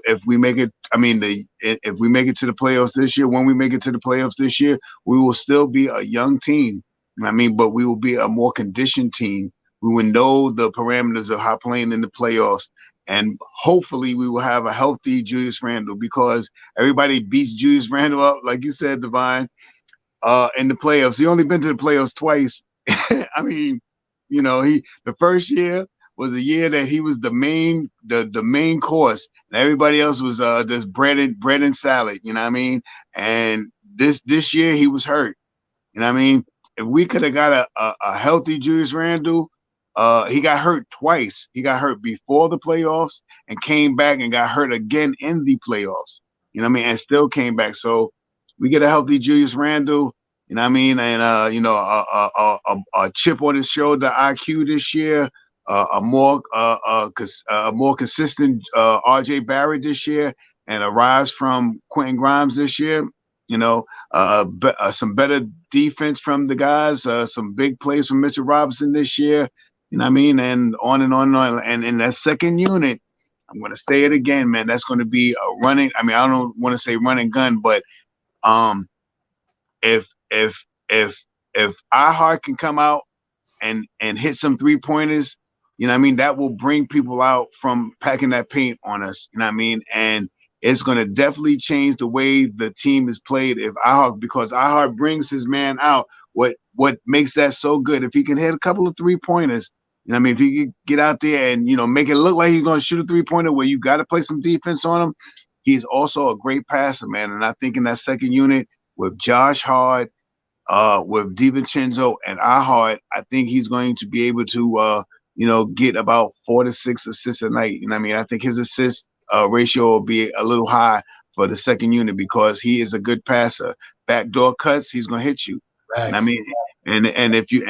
if we make it, if we make it to the playoffs this year, when we make it to the playoffs this year, we will still be a young team. But we will be a more conditioned team. We will know the parameters of how playing in the playoffs. And hopefully we will have a healthy Julius Randle, because everybody beats Julius Randle up, like you said, Divine, in the playoffs. He only been to the playoffs twice. I mean, the first year was a year that he was the main course, and everybody else was just bread and salad. You know what I mean? And this year he was hurt. You know what I mean? If we could have got a healthy Julius Randle. He got hurt twice. He got hurt before the playoffs and came back and got hurt again in the playoffs. You know what I mean? And still came back. So we get a healthy Julius Randle, you know what I mean? And, a chip on his shoulder IQ this year, a more consistent RJ Barrett this year, and a rise from Quentin Grimes this year. Some better defense from the guys, some big plays from Mitchell Robinson this year. You know what I mean? And on and on and on. And in that second unit, I'm going to say it again, man, that's going to be a running. I don't want to say run and gun, but if iHeart can come out and hit some 3-pointers, you know what I mean, that will bring people out from packing that paint on us. You know what I mean? And it's going to definitely change the way the team is played because iHeart brings his man out. What makes that so good? If he can hit a couple of 3-pointers, you know what I mean? If he can get out there and, make it look like he's going to shoot a 3-pointer where you got to play some defense on him, he's also a great passer, man. And I think in that second unit with Josh Hart, with DiVincenzo and iHeart, I think he's going to be able to, get about 4 to 6 assists a night. You know what I mean? I think his assist ratio will be a little high for the second unit because he is a good passer. Backdoor cuts, he's going to hit you. And I mean, and if you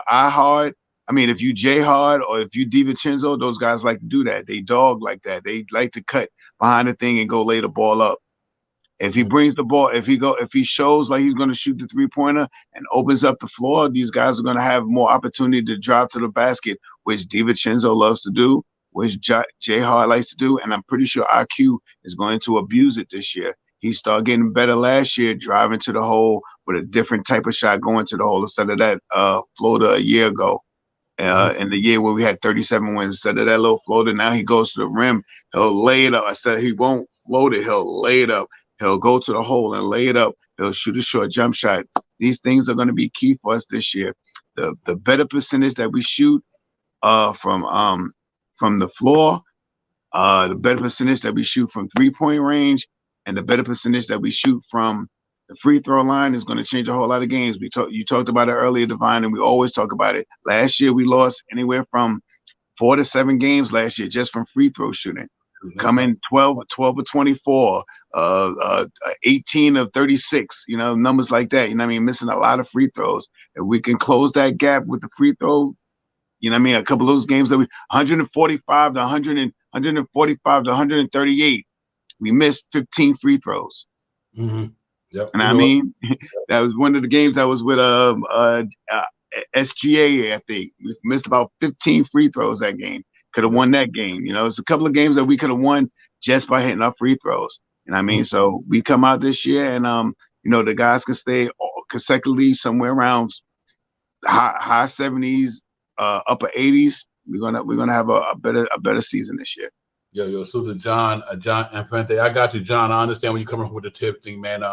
iHeart, if you J Hard or if you DiVincenzo, those guys like to do that. They dog like that. They like to cut behind the thing and go lay the ball up. If he brings the ball, if he shows like he's going to shoot the 3-pointer and opens up the floor, these guys are going to have more opportunity to drive to the basket, which DiVincenzo loves to do, which J Hard likes to do, and I'm pretty sure IQ is going to abuse it this year. He started getting better last year, driving to the hole with a different type of shot going to the hole instead of that floater a year ago. In the year where we had 37 wins, instead of that little floater, now he goes to the rim. He'll lay it up. I said he won't float it. He'll lay it up. He'll go to the hole and lay it up. He'll shoot a short jump shot. These things are going to be key for us this year. The better percentage that we shoot from the floor, the better percentage that we shoot from 3-point range, and the better percentage that we shoot from the free throw line is going to change a whole lot of games. You talked about it earlier, Divine, and we always talk about it. Last year, we lost anywhere from 4 to 7 games last year just from free throw shooting. Coming 12 or 24, 18 of 36, numbers like that. Missing a lot of free throws. If we can close that gap with the free throw, a couple of those games that 145 to 145 to 138, we missed 15 free throws. Mm-hmm. Yep. And that was one of the games I was with SGA, I think. We missed about 15 free throws that game. Could have won that game. It's a couple of games that we could have won just by hitting our free throws. So we come out this year and the guys can stay consecutively somewhere around high 70s, upper 80s. We're gonna have a better season this year. Yo, so to John Infante, I got you, John. I understand when you're coming with the Tibbs thing, man.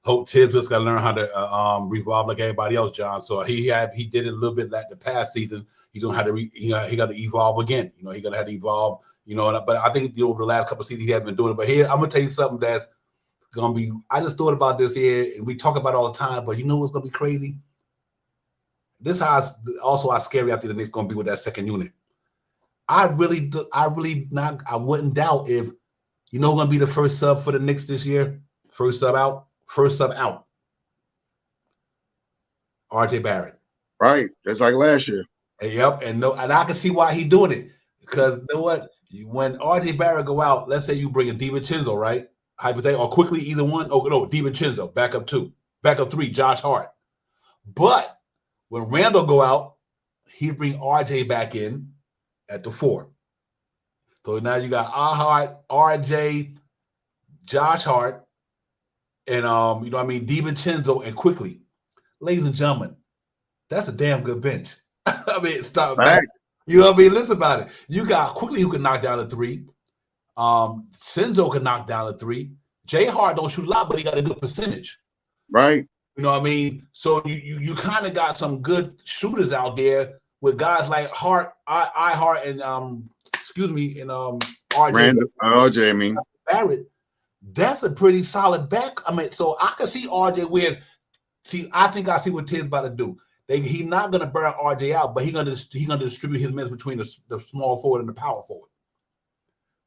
Hope Tibbs just got to learn how to revolve like everybody else, John. So he did it a little bit like the past season. He don't have to he got to evolve again. He gonna have to evolve. But I think over the last couple of seasons he has been doing it. But here I'm gonna tell you something that's gonna be. I just thought about this here, and we talk about it all the time. But you know what's gonna be crazy? This how scary I think the Knicks gonna be with that second unit. I wouldn't doubt if gonna be the first sub for the Knicks this year. First sub out. RJ Barrett. Right. Just like last year. Yep. And I can see why he's doing it. Because you know what? When RJ Barrett go out, let's say you bring in DiVincenzo, right? Hypothetically, or quickly either one. Oh no, DiVincenzo, backup 2. Backup 3, Josh Hart. But when Randall go out, he bring RJ back in at the 4. So now you got Hart, RJ, Josh Hart, and DiVincenzo and quickly. Ladies and gentlemen, that's a damn good bench. Stop back. Listen about it. You got quickly who can knock down a 3. Senzo can knock down a 3. Jay Hart don't shoot a lot, but he got a good percentage. Right. So you kind of got some good shooters out there with guys like Hart, Hart, and RJ. Barrett. That's a pretty solid back. So I can see RJ with. See, I think I see what Tibbs about to do. He's not going to burn RJ out, but he's going to distribute his minutes between the small forward and the power forward.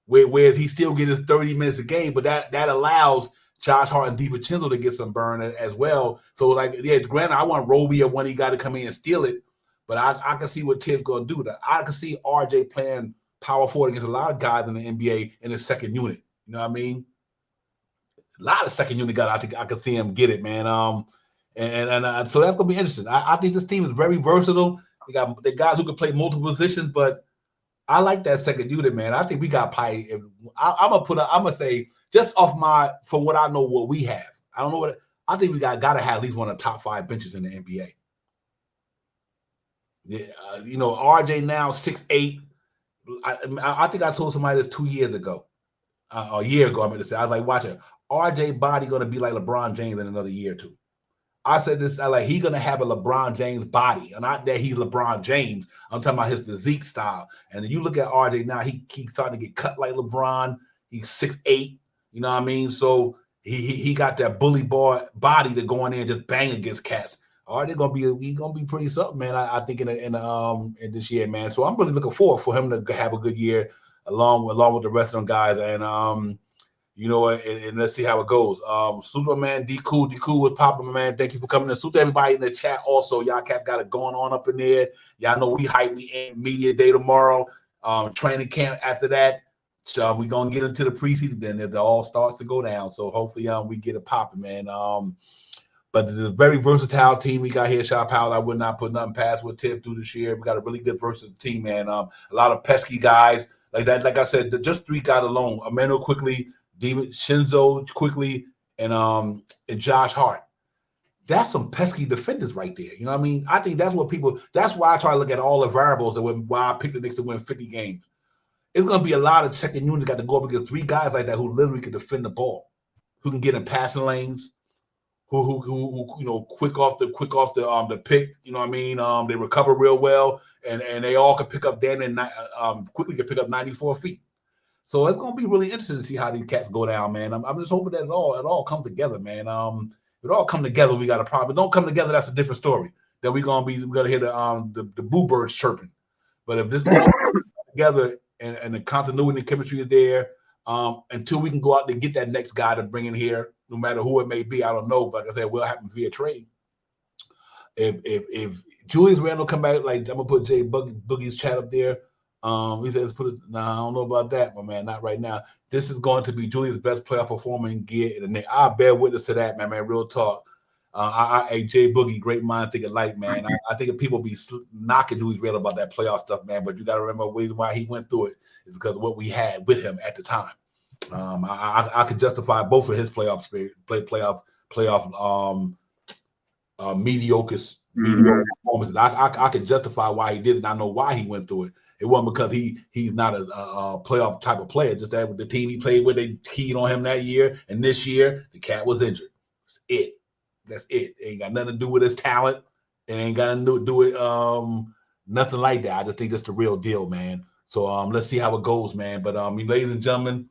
Whereas he still gets his 30 minutes a game, but that allows Josh Hart and DiVincenzo to get some burn as well. So granted, I want Roby or when he got to come in and steal it, but I can see what Tibbs going to do. I can see RJ playing power forward against a lot of guys in the NBA in his second unit. You know what I mean? A lot of second unit guys, I think I can see him get it, man. So that's gonna be interesting. I think this team is very versatile. They got the guys who can play multiple positions, but I like that second unit, man. I think we got probably. I'm gonna say just from what I know, what we have. I don't know what I think we got to have at least one of the top 5 benches in the NBA. Yeah, RJ now 6'8". I think I told somebody this 2 years ago, a year ago. I meant to say, I was like, watch it. RJ body gonna be like LeBron James in another year or 2. I said this, he's gonna have a LeBron James body, and not that he's LeBron James. I'm talking about his physique style. And then you look at RJ now, he's starting to get cut like LeBron. He's 6'8". You know what I mean? So he got that bully boy body to go in there and just bang against cats. RJ gonna be pretty something, man. I think in this year, man. So I'm really looking forward for him to have a good year along with the rest of them guys. And and let's see how it goes. Superman, D Cool was popping, man. Thank you for coming in. Salute to everybody in the chat. Also, y'all cats got it going on up in there. Y'all know we hype. We end media day tomorrow. Training camp after that. So we're gonna get into the preseason. Then it all starts to go down. So hopefully, we get it popping, man. But it's a very versatile team we got here. Shop out. I would not put nothing past what Tibbs do this year. We got a really good versatile team, man. A lot of pesky guys like that. Like I said, just 3 guys alone. Emmanuel quickly. David Shinzo quickly, and Josh Hart. That's some pesky defenders right there. You know what I mean? I think that's what people. That's why I try to look at all the variables and why I picked the Knicks to win 50 games. It's going to be a lot of second units got to go up against three guys like that who literally can defend the ball, who can get in passing lanes, who quick off the pick. You know what I mean? They recover real well, and they all can pick up quickly can pick up 94 feet. So it's going to be really interesting to see how these cats go down, man. I'm just hoping that it all come together, man. If it all come together, we got a problem. If it don't come together, that's a different story. Then we're gonna hear the boo birds chirping. But if this all comes together and the continuity and chemistry is there, until we can go out and get that next guy to bring in here, no matter who it may be, I don't know. But like I said, will happen via trade. If Julius Randle come back, like I'm gonna put Jay Boogie's chat up there. He says, I don't know about that, my man, not right now. This is going to be Julius' best playoff performing gear in the Knicks. I bear witness to that, man. Real talk. Jay Boogie, great mind, think alike, man. I think if people be knocking Julius Randle about that playoff stuff, man, but you got to remember the reason why he went through it is because of what we had with him at the time. I could justify both of his playoff mediocre performances. I could justify why he did it. I know why he went through it. It wasn't because he's not a playoff type of player. Just that with the team he played with, they keyed on him that year. And this year, the cat was injured. That's it. That's it. It ain't got nothing to do with his talent. It ain't got nothing to do with nothing like that. I just think that's the real deal, man. So let's see how it goes, man. But ladies and gentlemen,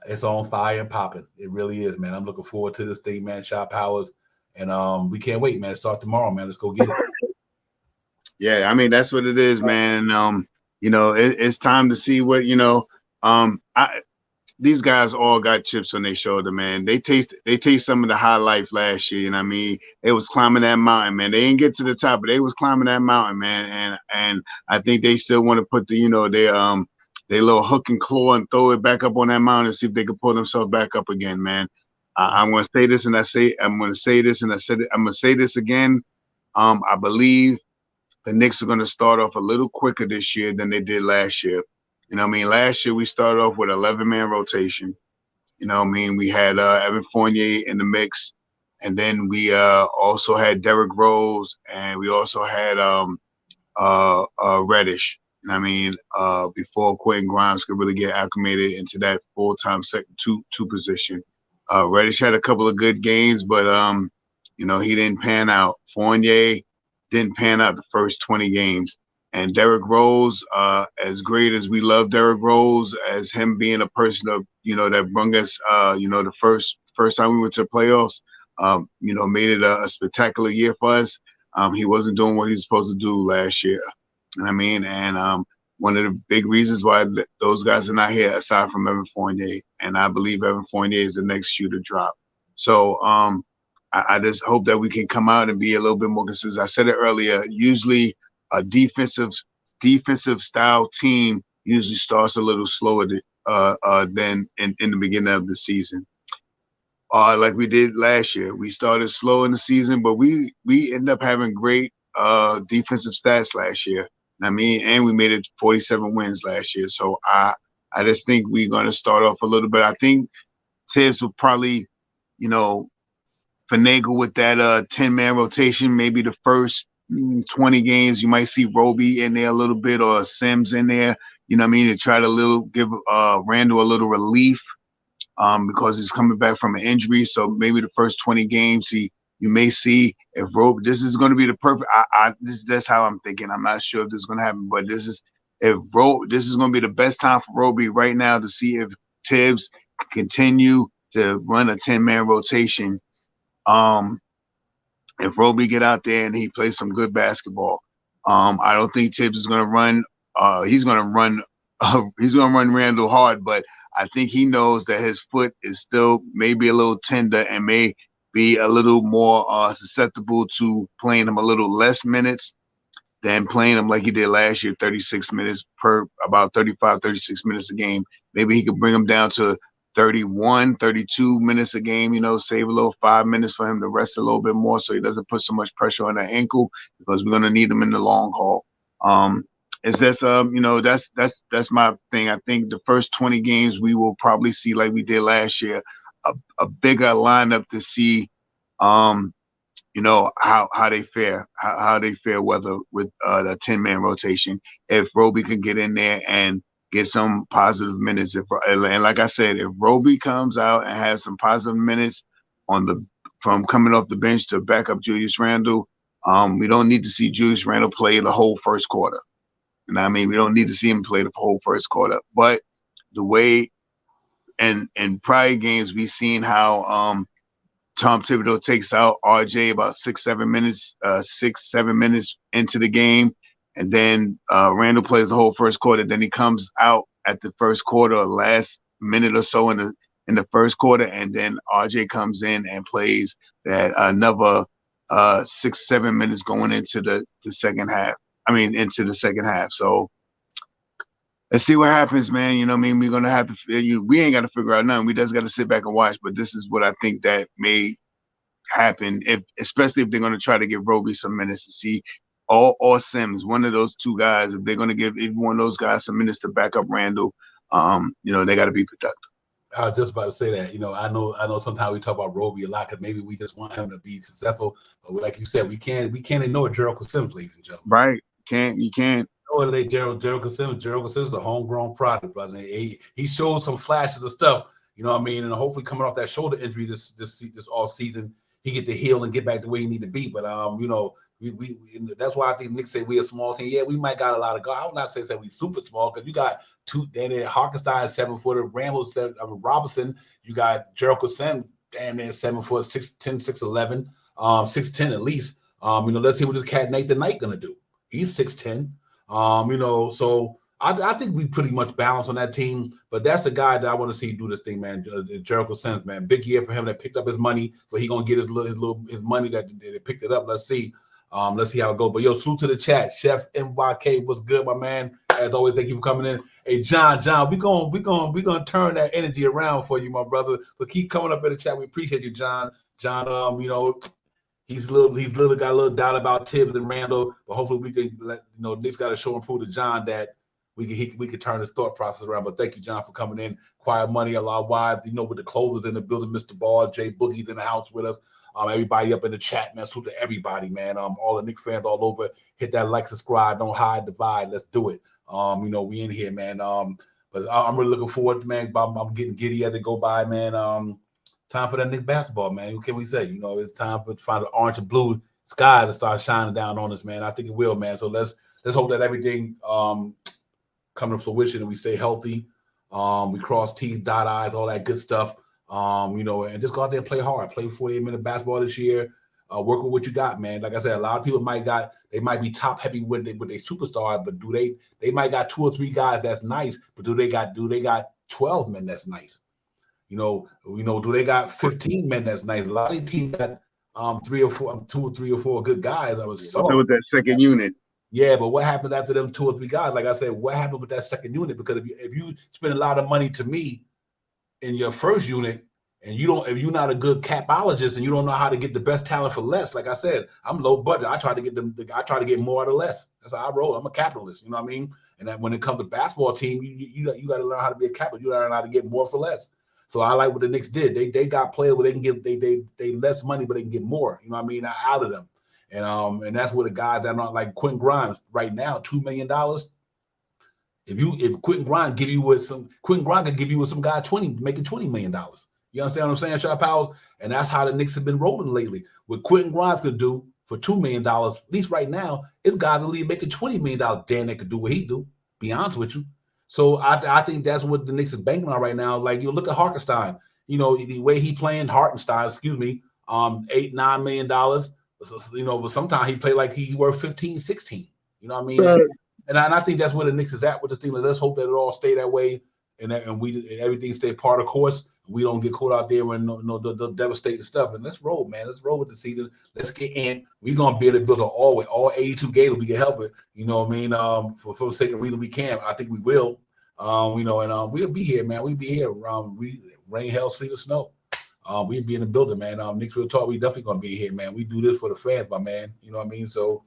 it's on fire and popping. It really is, man. I'm looking forward to this thing, man. Shot Powers. And we can't wait, man. Start tomorrow, man. Let's go get it. Yeah, I mean, that's what it is, man. It's time to see what, these guys all got chips on their shoulder, man. They taste some of the high life last year. You know what I mean? They was climbing that mountain, man. They didn't get to the top, but they was climbing that mountain, man. And I think they still want to put their little hook and claw and throw it back up on that mountain and see if they can pull themselves back up again, man. I'm going to say this, and I'm going to say this, and I'm going to say this again. I believe the Knicks are going to start off a little quicker this year than they did last year. You know what I mean? Last year we started off with 11-man rotation. You know what I mean? We had Evan Fournier in the mix, and then we also had Derrick Rose, and we also had Reddish. You know what I mean? Before Quentin Grimes could really get acclimated into that full-time second two position. Reddish had a couple of good games, but he didn't pan out. Fournier didn't pan out the first 20 games. And Derrick Rose, as great as we love Derrick Rose, as him being a person of, that brought us, the first time we went to the playoffs, made it a spectacular year for us. He wasn't doing what he was supposed to do last year. You know what I mean? And one of the big reasons why those guys are not here, aside from Evan Fournier, and I believe Evan Fournier is the next shoe to drop. So I just hope that we can come out and be a little bit more consistent. I said it earlier. Usually, a defensive style team usually starts a little slower than in the beginning of the season. Like we did last year, we started slow in the season, but we ended up having great defensive stats last year. I mean, and we made it 47 wins last year. So I just think we're going to start off a little bit. I think Tibbs will probably, finagle with that 10-man rotation. Maybe the first 20 games, you might see Roby in there a little bit or Sims in there. You know what I mean? To try to give Randall a little relief because he's coming back from an injury. So maybe the first 20 games, you may see if Roby, this is going to be the perfect. That's how I'm thinking. I'm not sure if this is going to happen, but this is going to be the best time for Roby right now to see if Tibbs continue to run a 10-man rotation. If Roby get out there and he plays some good basketball, I don't think Tibbs is going to run. He's going to run Randall hard, but I think he knows that his foot is still maybe a little tender and may be a little more susceptible to playing him a little less minutes than playing him like he did last year, 36 minutes about 35, 36 minutes a game. Maybe he could bring him down to 31, 32 minutes a game, save a little 5 minutes for him to rest a little bit more so he doesn't put so much pressure on that ankle because we're going to need him in the long haul. It's just that's my thing. I think the first 20 games we will probably see, like we did last year, a bigger lineup to see how they fare, how they fare whether with the 10-man rotation. If Roby can get in there and get some positive minutes, and like I said, if Roby comes out and has some positive minutes from coming off the bench to back up Julius Randle, we don't need to see Julius Randle play the whole first quarter. And I mean, we don't need to see him play the whole first quarter. But the way in prior games, we've seen how Tom Thibodeau takes out RJ about 6-7 minutes into the game. And then Randall plays the whole first quarter. Then he comes out at the first quarter, last minute or so in the first quarter. And then RJ comes in and plays that another 6-7 minutes going into the second half. Into the second half. So let's see what happens, man. You know what I mean? We're going to have to, we ain't got to figure out nothing. We just got to sit back and watch. But this is what I think that may happen, especially if they're going to try to give Roby some minutes to see, or Sims, one of those two guys. If they're going to give either one of those guys some minutes to back up Randall, they got to be productive. I was just about to say that. I know sometimes we talk about Roby a lot because maybe we just want him to be successful. But like you said, we can't ignore Jericho Sims, ladies and gentlemen. Right. You can't. Oh, Jericho Sims. Jericho Sims is a homegrown product, brother. He showed some flashes of stuff, you know what I mean? And hopefully coming off that shoulder injury this all season, he get to heal and get back to where he need to be. But we that's why I think Nick said we a small team. Yeah, we might got a lot of guys. I would not say that we super small because you got two. Then Harkenstein 7-footer, Robinson. You got Jericho Sims, and then 7 foot 6'10", 6'11", 6'10" at least. Let's see what this cat Nathan Knight gonna do. He's 6'10". So I think we pretty much balance on that team. But that's the guy that I want to see do this thing, man. Jericho Sims, man. Big year for him that picked up his money, so he gonna get his money that they picked it up. Let's see. Let's see how it goes. But yo, salute to the chat. Chef MYK, what's good, my man? As always, thank you for coming in. Hey, John, we gonna turn that energy around for you, my brother. So keep coming up in the chat. We appreciate you, John. John, he's got a little doubt about Tibbs and Randall, but hopefully we can Nick's got to show and prove to John that we can turn his thought process around. But thank you, John, for coming in. Quiet Money, a lot of wives, with the closers in the building, Mr. Ball, Jay Boogie's in the house with us. Everybody up in the chat, man. Salute to everybody, man. All the Knicks fans all over. Hit that like, subscribe, don't hide, divide. Let's do it. We in here, man. But I'm really looking forward, man. I'm getting giddy as it go by, man. Time for that Knicks basketball, man. What can we say? It's time to find the orange and blue sky to start shining down on us, man. I think it will, man. So let's hope that everything come to fruition and we stay healthy. We cross T's, dot I's, all that good stuff. And just go out there and play hard. Play 48-minute basketball this year. Work with what you got, man. Like I said, a lot of people might be top heavy with their superstar, but they might got 2 or 3 guys that's nice, but do they got 12 men that's nice? Do they got 15 men that's nice? A lot of teams got 2 or 3 or 4 good guys. With that second unit. Yeah, but what happens after them 2 or 3 guys? Like I said, what happened with that second unit? Because if you spend a lot of money to me in your first unit, and if you're not a good capologist and you don't know how to get the best talent for less, like I said, I'm low budget. I try to get more out of less. That's how I roll. I'm a capitalist, you know what I mean? And that when it comes to basketball team, you got to learn how to be a capitalist. You learn how to get more for less. So I like what the Knicks did. They got players where they can get they less money, but they can get more. You know what I mean? Out of them. And that's what the guys that are not like Quentin Grimes right now, $2 million. If Quentin Grimes give you with some guy making $20 million. You understand what I'm saying, Sharp Powers? And that's how the Knicks have been rolling lately. What Quentin Grimes could do for $2 million, at least right now, is guys in the league making $20 million. Dan, they could do what he do. Be honest with you. So I think that's what the Knicks is banking on right now. Like, look at Hartenstein. The way he playing Hartenstein, $8-9 million. But sometimes he play like he worth 15, 16. You know what I mean? Right. And I think that's where the Knicks is at with this thing. Let's hope that it all stay that way, and everything stay part of course. We don't get caught out there with the devastating stuff. And let's roll, man. Let's roll with the season. Let's get in. We're gonna be able to build all 82 games. We can help it. You know what I mean? For the sake of reason we can. I think we will. We'll be here, man. We'll be here. Rain, hell, sleet, or snow. We'll be in the building, man. Knicks Real Talk. We definitely gonna be here, man. We do this for the fans, my man. You know what I mean? So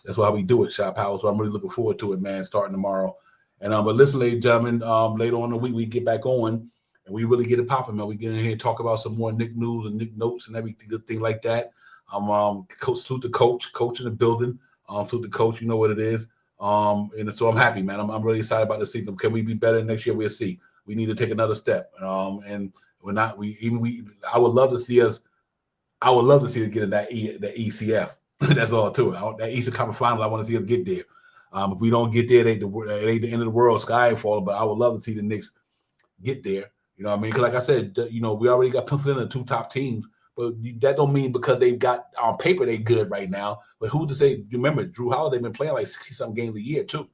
That's why we do it, Shot Power. So I'm really looking forward to it, man, starting tomorrow. And but listen, ladies and gentlemen, later on in the week we get back on and we really get it popping, man. We get in here and talk about some more Nick news and Nick notes and everything, good thing like that. Salute the coach in the building. Salute the coach, you know what it is. And so I'm happy, man. I'm really excited about the season. Can we be better next year? We'll see. We need to take another step. And we're not. I would love to see us. I would love to see us get in that ECF. That's all to it. That Eastern Conference Final. I want to see us get there. If we don't get there, it ain't the end of the world. Sky ain't falling. But I would love to see the Knicks get there. You know what I mean? Because like I said, we already got penciled in the 2 top teams. But that don't mean because they've got on paper they good right now. But who to say? Remember, Drew Holiday been playing like 60-something games a year too.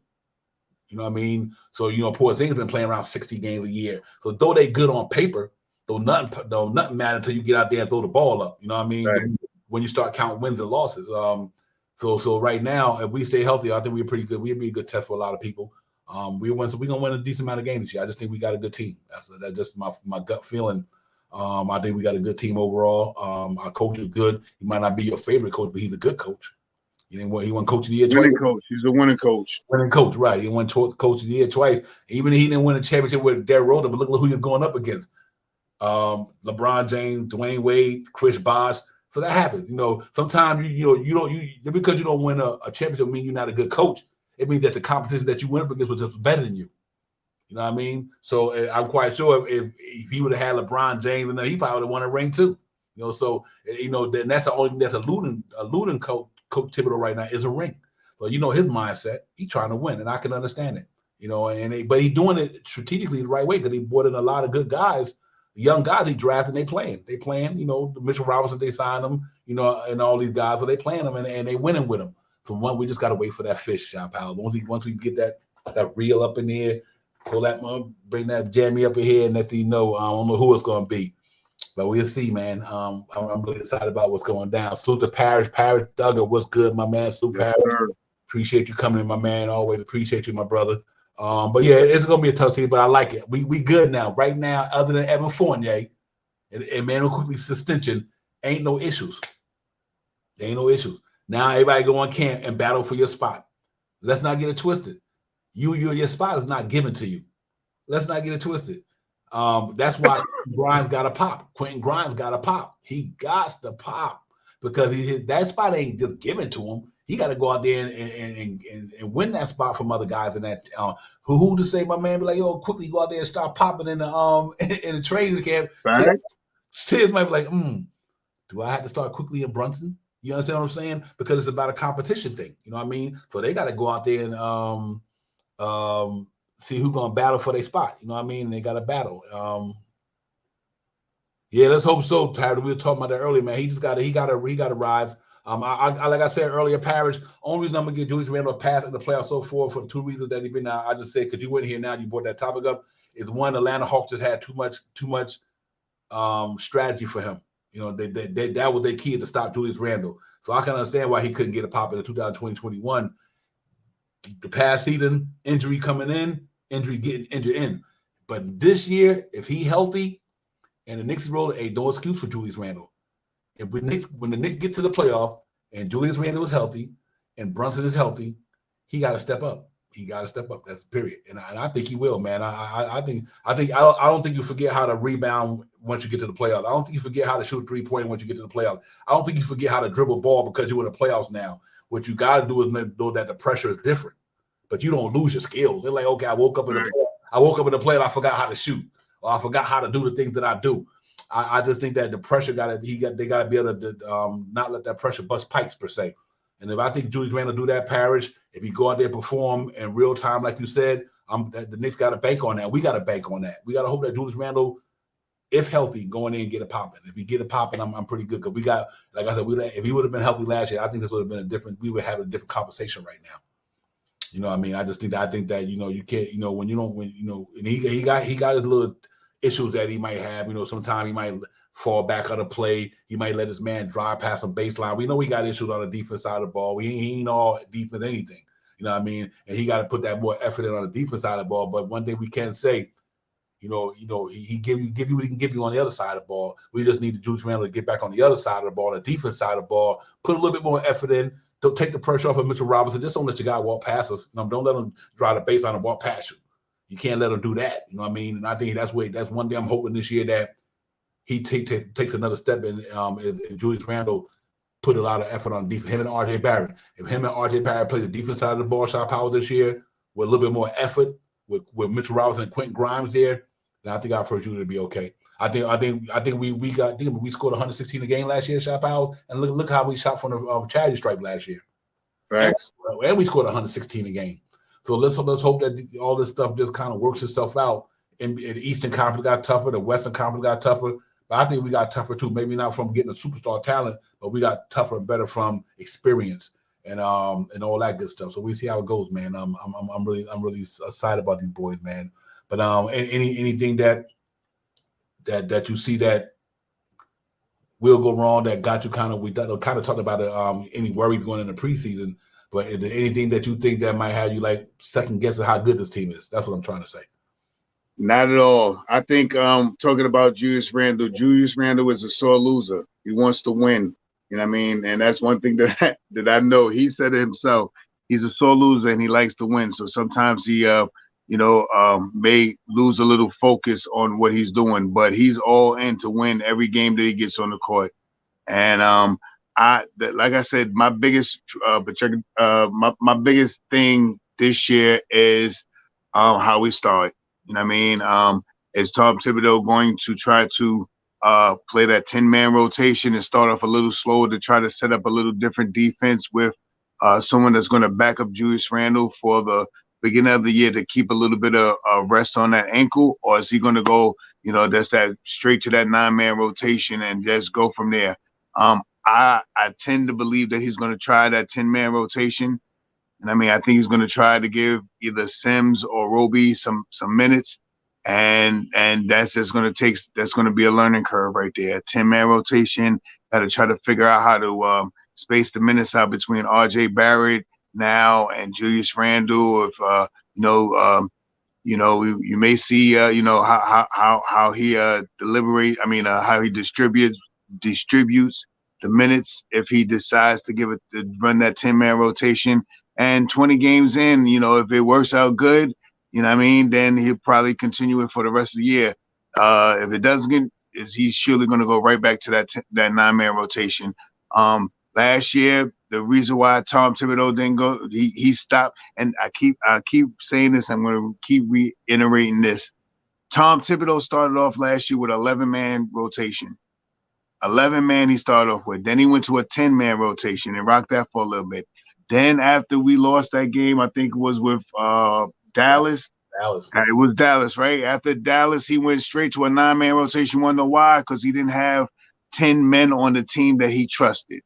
You know what I mean? So Porzingis been playing around 60 games a year. So though they good on paper, though nothing matter until you get out there and throw the ball up. You know what I mean? Right. When you start counting wins and losses. So right now, if we stay healthy, I think we're pretty good. We'd be a good test for a lot of people. We're gonna win a decent amount of games this year. I just think we got a good team. That's just my gut feeling. I think we got a good team overall. Our coach is good. He might not be your favorite coach, but he's a good coach. He won coach of the year twice. Winning coach. He's a winning coach. Winning coach, right. He won coach of the year twice. Even he didn't win a championship with Derrick Rose, but look who he's going up against. LeBron James, Dwayne Wade, Chris Bosh. So that happens. Sometimes because you don't win a championship mean you're not a good coach. It means that the competition that you went up against was just better than you. You know what I mean? So I'm quite sure if he would have had LeBron James, and he probably would have won a ring too. So then that's the only thing that's eluding Coach Thibodeau right now is a ring. But his mindset, he's trying to win, and I can understand it. But he's doing it strategically the right way because he brought in a lot of good guys, young guys he drafted. And they playing. Mitchell Robinson, they signed them. And all these guys, so they playing them and they winning with them. So we just got to wait for that fish, Shot Pal. Once we get that reel up in there. Pull that one, bring that jammy up in here, and let's see. I don't know who it's going to be, but we'll see, man. I'm really excited about what's going down. Salute to Parrish Duggar. What's good, my man? Salute Parrish. Appreciate you coming in, my man. Always appreciate you, my brother. But yeah, it's going to be a tough season, but I like it. We good now. Right now, other than Evan Fournier and Emmanuel Quickly suspension, ain't no issues. There ain't no issues. Now everybody go on camp and battle for your spot. Let's not get it twisted. Your spot is not given to you. Let's not get it twisted. That's why Grimes got to pop. Quentin Grimes got to pop. He got to pop because that spot ain't just given to him. He got to go out there and win that spot from other guys in that. Who to say, my man, be like, yo, quickly go out there and start popping in the training camp. Right. Tibbs might be like, do I have to start quickly in Brunson? You understand what I'm saying? Because it's about a competition thing. You know what I mean? So they got to go out there and see who's gonna battle for their spot. You know what I mean? They got to battle. Yeah, let's hope so. Parrish, we were talking about that earlier, man. He got to rise. I like I said earlier, Parrish. Only reason I'm gonna get Julius Randle a path in the playoffs so far for 2 reasons that he's been. I just said because you went here now, you brought that topic up. Is one, Atlanta Hawks just had too much strategy for him. That was their key to stop Julius Randle. So I can understand why he couldn't get a pop in the 2020-21. The past season, injury coming in, injury getting injured in. But this year, if he healthy and the Knicks roll, ain't no excuse for Julius Randle. When the Knicks get to the playoff and Julius Randle is healthy and Brunson is healthy, he got to step up. He got to step up. That's period. And I think he will, man. I don't think you forget how to rebound once you get to the playoffs. I don't think you forget how to shoot 3-point once you get to the playoffs. I don't think you forget how to dribble ball because you're in the playoffs now. What you got to do is know that the pressure is different, but you don't lose your skills. They're like, okay, I woke up in the playoff, I forgot how to shoot, or I forgot how to do the things that I do. I just think that the pressure they got to be able to not let that pressure bust pipes per se. And if I think Julius Randle do that, Parrish, if he go out there and perform in real time, like you said, the Knicks got to bank on that. We got to bank on that. We got to hope that Julius Randle, if healthy, going in and get it popping. If he get it popping, I'm pretty good. Because we got, like I said, if he would have been healthy last year, I think this would have been we would have a different conversation right now. You know what I mean? I think that you can't, and he got his little issues that he might have. Sometimes he might fall back on the play. He might let his man drive past some baseline. We know he got issues on the defense side of the ball. He ain't all defense anything. You know what I mean? And he got to put that more effort in on the defense side of the ball. But one thing we can say, he give you what he can give you on the other side of the ball. We just need the Julius Randle to get back on the other side of the ball, the defense side of the ball, put a little bit more effort in, Don't take the pressure off of Mitchell Robinson. Just don't let your guy walk past us. Don't let him drive the baseline and walk past you. You can't let him do that. You know what I mean? And I think that's one thing I'm hoping this year, that he takes another step in. Julius Randle put a lot of effort on defense. Him and RJ Barrett. If him and RJ Barrett play the defense side of the ball, shot power this year with a little bit more effort, with Mitchell Robinson and Quentin Grimes there, then I think our first unit will be okay. I think we scored 116 a game last year, shot power, and look how we shot from the charity stripe last year. Right. And we scored 116 a game. So let's hope that all this stuff just kind of works itself out. In the Eastern Conference got tougher, the Western Conference got tougher, but I think we got tougher too. Maybe not from getting a superstar talent, but we got tougher and better from experience and all that good stuff. So we see how it goes, man. I'm really excited about these boys, man. But anything that you see that will go wrong, that got you we kind of talked about it, any worries going into preseason, but is there anything that you think that might have you like second guessing how good this team is? That's what I'm trying to say. Not at all. I think talking about Julius Randle is a sore loser. He wants to win. You know what I mean? And that's one thing that I know. He said it himself. He's a sore loser and he likes to win. So sometimes he may lose a little focus on what he's doing, but he's all in to win every game that he gets on the court. And like I said, my biggest my biggest thing this year is how we start. You know what I mean? Is Tom Thibodeau going to try to play that 10-man rotation and start off a little slower to try to set up a little different defense with someone that's going to back up Julius Randle for the beginning of the year to keep a little bit of rest on that ankle? Or is he going to go, that's that straight to that 9-man rotation and just go from there? I tend to believe that he's going to try that 10-man rotation. And I mean, I think he's going to try to give either Sims or Roby some minutes. And that's just going to be a learning curve right there. 10-man rotation, got to try to figure out how to space the minutes out between RJ Barrett now and Julius Randle. If you may see how he how he distributes the minutes if he decides to run that 10-man rotation. And 20 games in, if it works out good, then he'll probably continue it for the rest of the year. If it doesn't, he's surely going to go right back to that 9-man rotation. Last year, the reason why Tom Thibodeau didn't go, he stopped. And I keep saying this. I'm going to keep reiterating this. Tom Thibodeau started off last year with 11-man rotation. 11-man he started off with. Then he went to a 10-man rotation and rocked that for a little bit. Then after we lost that game, I think it was with Dallas. It was Dallas, right? After Dallas, he went straight to a 9-man rotation. You want to know why? Because he didn't have 10 men on the team that he trusted.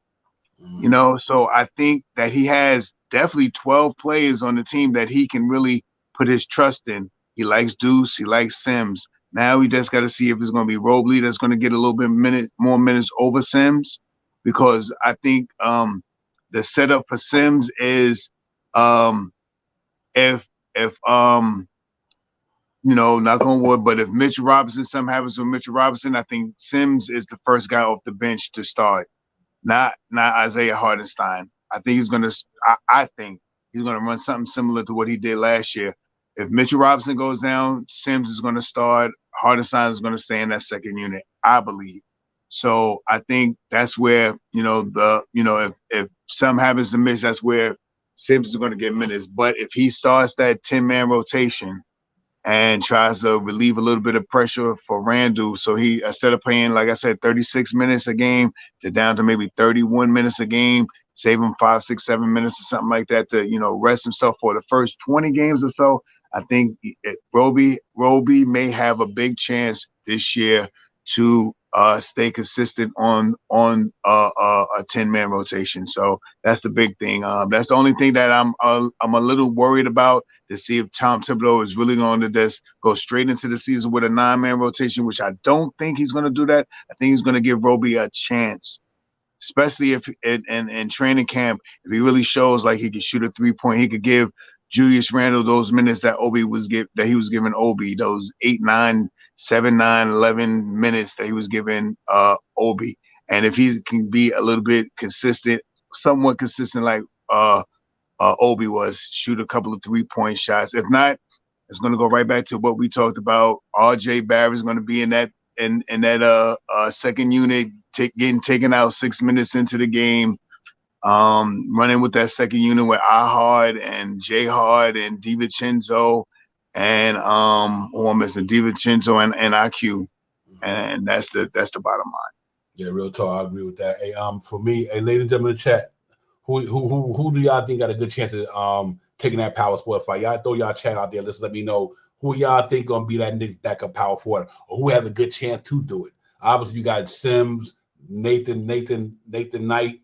So I think that he has definitely 12 players on the team that he can really put his trust in. He likes Deuce. He likes Sims. Now we just got to see if it's going to be Robley that's going to get a little bit more minutes over Sims, because I think the setup for Sims is if knock on wood, but if Mitchell Robinson, something happens with Mitchell Robinson, I think Sims is the first guy off the bench to start, not Isaiah Hartenstein. I think he's gonna run something similar to what he did last year. If Mitchell Robinson goes down, Sims is going to start. Hartenstein is going to stay in that second unit, I believe. So I think that's where if something happens to Mitch, that's where Sims is going to get minutes. But if he starts that 10-man rotation and tries to relieve a little bit of pressure for Randle, so he, instead of playing, like I said, 36 minutes a game to down to maybe 31 minutes a game, save him 5, 6, 7 minutes or something like that to rest himself for the first 20 games or so. I think Roby may have a big chance this year to stay consistent on a 10-man rotation. So that's the big thing. That's the only thing that I'm a little worried about, to see if Tom Thibodeau is really going to just go straight into the season with a 9-man rotation, which I don't think he's going to do that. I think he's going to give Roby a chance, especially if in training camp, if he really shows like he can shoot a 3-point, he could give Julius Randle those minutes that he was giving Obi, those 8, 9, 7, 9, 11 minutes that he was giving Obi. And if he can be a little bit consistent somewhat consistent like Obi was, shoot a couple of 3-point shots. If not, it's going to go right back to what we talked about. R.J. Barrett's going to be in that second unit, getting taken out 6 minutes into the game, running with that second unit with Ahard and J Hard and DiVincenzo and who I'm missing, DiVincenzo and IQ, and that's the bottom line. Yeah, real talk. I agree with that. Hey, for me, hey, ladies and gentlemen in the chat, who do y'all think got a good chance of taking that power sport fight? Y'all throw y'all chat out there. Let's let me know who y'all think gonna be that Knicks backup power forward, or who has a good chance to do it. Obviously, you got Sims, Nathan Knight,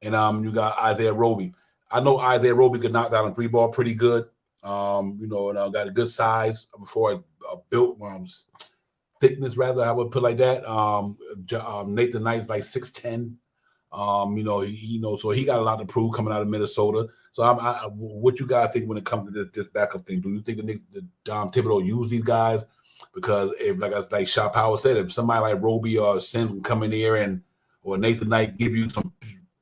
and you got Isaiah Roby. I know Isaiah Roby could knock down a 3-ball pretty good. And got a good size before built thickness, rather, I would put like that. Nathan Knight's like 6'10". So he got a lot to prove coming out of Minnesota. So what you guys think when it comes to this backup thing? Do you think the Thibodeau use these guys? Because if, like Shaw Power said, if somebody like Roby or Sim can come in here or Nathan Knight give you some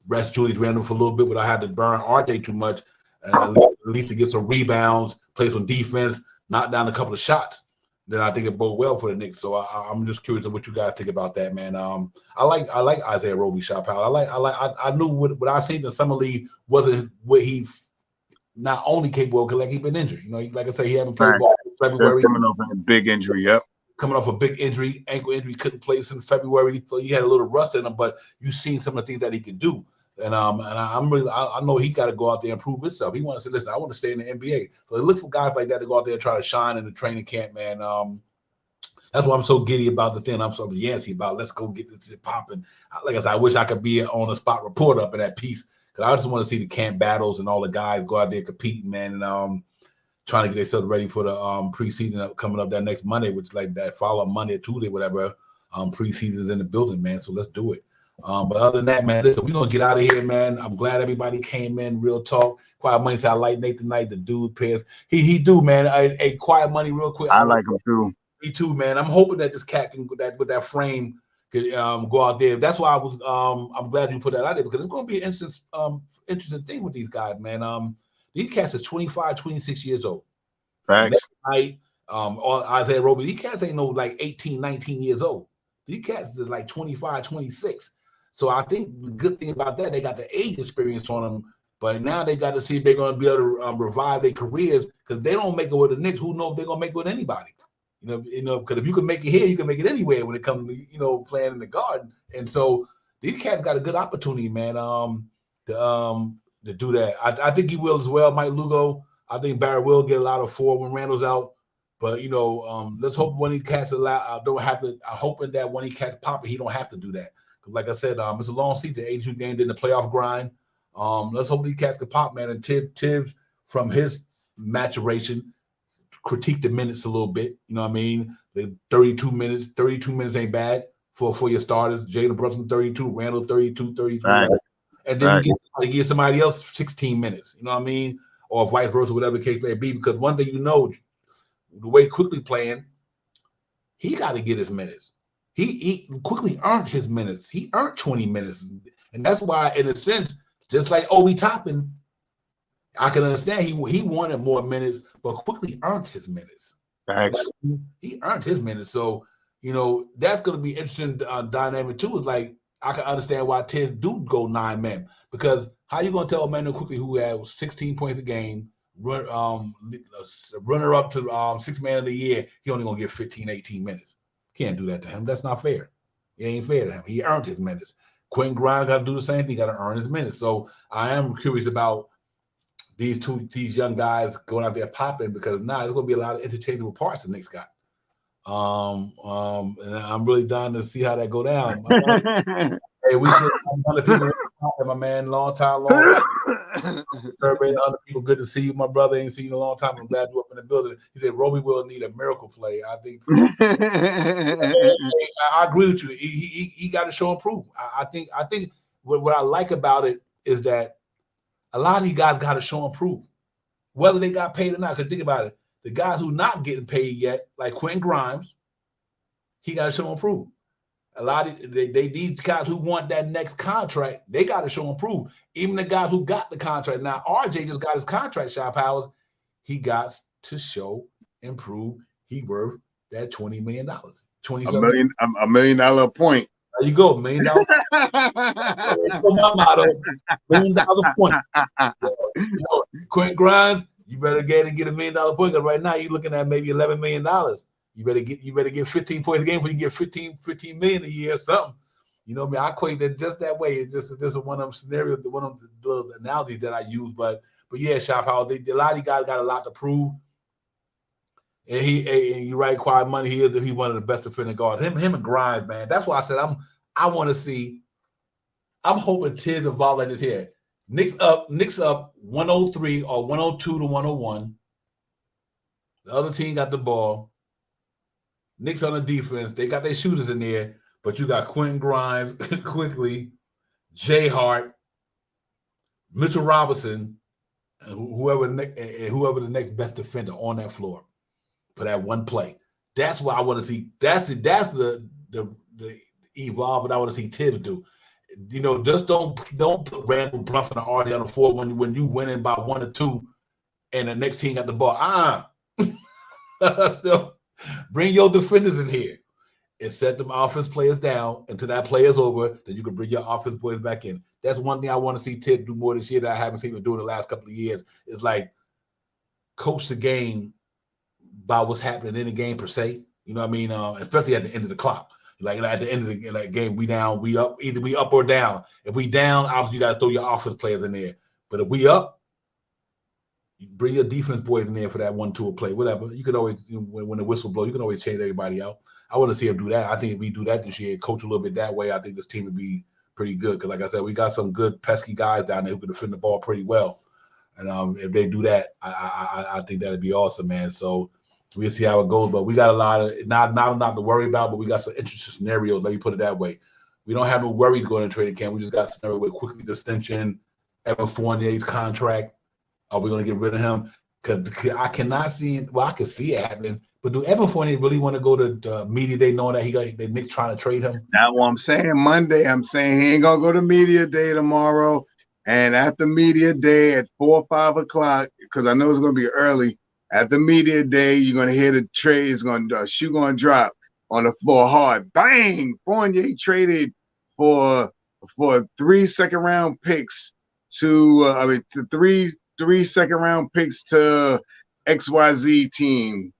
rest Julius Randle for a little bit without having to burn RJ too much, and at least to get some rebounds, play some defense, knock down a couple of shots, then I think it bode well for the Knicks. So I'm just curious of what you guys think about that, man. I like Isaiah Roby, Shot Powell. I knew what I seen in the summer league wasn't what he not only capable because he's been injured. Like I say, he haven't played ball since February. Coming off a big injury, yep. Coming off a big injury, ankle injury, couldn't play since February. So he had a little rust in him, but you've seen some of the things that he could do. And I know he got to go out there and prove himself. He wants to say, listen, I want to stay in the NBA. So look for guys like that to go out there and try to shine in the training camp, man. That's why I'm so giddy about this thing. I'm so yancy about let's go get this shit popping. Like I said, I wish I could be on a spot report up in that piece because I just want to see the camp battles and all the guys go out there competing, man, and trying to get themselves ready for the preseason coming up that next Monday, which is like that following Monday or Tuesday, whatever. Preseason's in the building, man. So let's do it. But other than that, man, listen, we're going to get out of here, man. I'm glad everybody came in. Real talk. Quiet Money said, I like Nathan Knight, the dude pairs. He do, man. A Quiet Money real quick. I like him too. Me too, man. I'm hoping that this cat can with that frame could go out there. That's why I'm glad you put that out there because it's going to be an interesting thing with these guys, man. These cats is 25, 26 years old. Facts. Knight, or Isaiah Roby. These cats ain't no like 18, 19 years old. These cats is like 25, 26. So I think the good thing about that, they got the age experience on them, but now they got to see if they're going to be able to revive their careers because they don't make it with the Knicks. Who knows if they're going to make it with anybody? Because if you can make it here, you can make it anywhere when it comes to, playing in the Garden. And so these cats got a good opportunity, man, to do that. I think he will as well, Mike Lugo. I think Barry will get a lot of four when Randall's out. But, let's hope when these cats don't have to – I'm hoping that when he cats popping, he don't have to do that. Like I said, it's a long season, 82 games in the playoff grind. Let's hope these cats can pop, man. And Tibbs, from his maturation, critique the minutes a little bit. You know what I mean? The 32 minutes ain't bad for your starters. Jalen Brunson, 32, Randall, 32, 33. Right. And then you give somebody else 16 minutes. You know what I mean? Or vice versa, whatever the case may be. Because one thing the way Quickly playing, he got to get his minutes. He quickly earned his minutes. He earned 20 minutes. And that's why, in a sense, just like Obi Toppin, I can understand he wanted more minutes, but Quickly earned his minutes. Thanks. He earned his minutes. So, that's going to be interesting dynamic too. Is like, I can understand why Tibbs do go 9 men. Because how you going to tell Emmanuel Quickly, who had 16 points a game, runner up to 6 man of the year, he only going to get 15, 18 minutes. Can't do that to him. That's not fair. It ain't fair to him. He earned his minutes. Quentin Grimes got to do the same thing. He got to earn his minutes. So I am curious about these young guys going out there popping because now there's going to be a lot of interchangeable parts the Knicks got. And I'm really dying to see how that go down. Hey, we should have people, my man, long time. Celebrating other people. Good to see you, my brother. Ain't seen you in a long time. I'm glad you're up in the building. He said Roby will need a miracle play. I think. I agree with you. He got to show and prove. I think what I like about it is that a lot of these guys got to show and prove, whether they got paid or not. Because think about it, the guys who not getting paid yet, like Quentin Grimes, he got to show and prove. A lot of they these guys who want that next contract, they got to show and prove. Even the guys who got the contract. Now, RJ just got his contract, Shy Powers. He got to show and prove he worth that $20 million. $1 million a point. There you go, $1 million. My motto, $1 million point. Quentin Grimes, you better get $1 million point, because right now you're looking at maybe $11 million. You better get 15 points a game, but you get 15 million a year or something. You know what I mean? I equate that just that way. It's just one of them scenarios, one of the analogies that I use. But yeah, Shop Hall, a lot of these guys got a lot to prove. And you're right, Quiet Money. He's one of the best defending guards. Him and Grimes, man. That's why I said I want to see. I'm hoping Tibbs involved like this here. Knicks up 103 or 102 to 101. The other team got the ball. Knicks on the defense. They got their shooters in there, but you got Quentin Grimes, quickly, Jay Hart, Mitchell Robinson, and whoever the next best defender on that floor for that one play. That's what I want to see. That's the evolve that I want to see Tibbs do. You know, just don't put Randall Brunson or RJ on the floor when you winning by 1 or 2, and the next team got the ball. Bring your defenders in here and set them offense players down until that play is over. Then you can bring your offense players back in. That's one thing I want to see Tibbs do more this year that I haven't seen him do in the last couple of years. Is like coach the game by what's happening in the game per se. You know what I mean? Especially at the end of the clock. Like at the end of the game, we down, we up, either we up or down. If we down, obviously you got to throw your offense players in there. But if we up, you bring your defense boys in there for that 1-2 play, whatever. You can always, when the whistle blows, you can always change everybody out. I want to see him do that. I think if we do that this year, coach a little bit that way, I think this team would be pretty good. Because like I said, we got some good pesky guys down there who can defend the ball pretty well. And if they do that, I think that'd be awesome, man. So we'll see how it goes. But we got a lot of not to worry about, but we got some interesting scenarios. Let me put it that way. We don't have no worries going into training camp. We just got a scenario with quickly extension, Evan Fournier's contract. Are we going to get rid of him? Because I cannot see it. Well, I can see it happening. But do Evan Fournier really want to go to the media day knowing that the Knicks trying to trade him? That's what I'm saying. Monday, I'm saying he ain't going to go to media day tomorrow. And after media day at 4 or 5 o'clock, because I know it's going to be early, at the media day, you're going to hear the trade is going to shoe going to drop on the floor hard. Bang! Fournier traded for 3 second-round picks to three second-round picks to XYZ team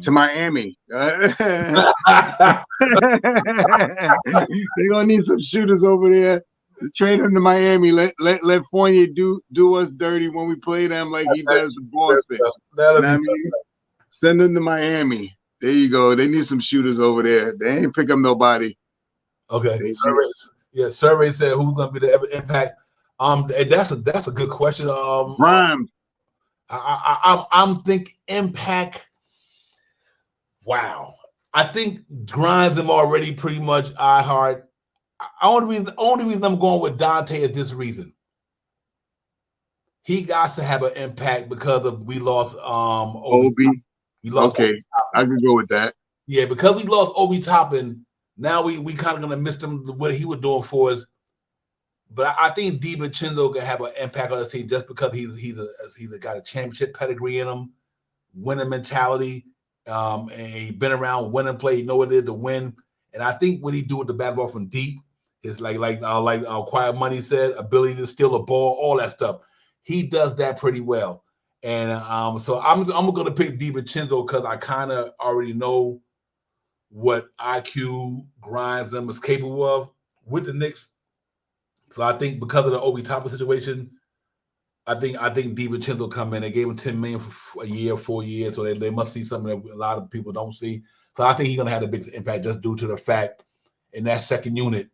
to Miami. They're gonna need some shooters over there. Trade them to Miami. Let Fournier do us dirty when we play them like he does the Boston. Send them to Miami. There you go. They need some shooters over there. They ain't pick up nobody. Okay. Survey said who's gonna be the impact. That's a good question. Grimes. I'm thinking impact. Wow. I think Grimes am already pretty much eye hard. The only reason I'm going with Dante is this reason. He got to have an impact because we lost Obi. Okay, Obi. I could go with that. Yeah, because we lost Obi Toppin, now we kind of gonna miss him what he was doing for us. But I think DiVincenzo can have an impact on the team just because he's got a championship pedigree in him, winning mentality, and he's been around winning play. You know what it is to win. And I think what he do with the basketball from deep is like Quiet Money said, ability to steal a ball, all that stuff. He does that pretty well. And so I'm going to pick DiVincenzo because I kind of already know what IQ Grimes them is capable of with the Knicks. So I think because of the Obi Toppin situation, I think DiVincenzo come in. They gave him $10 million for a year, 4 years, so they must see something that a lot of people don't see. So I think he's gonna have the biggest impact just due to the fact in that second unit.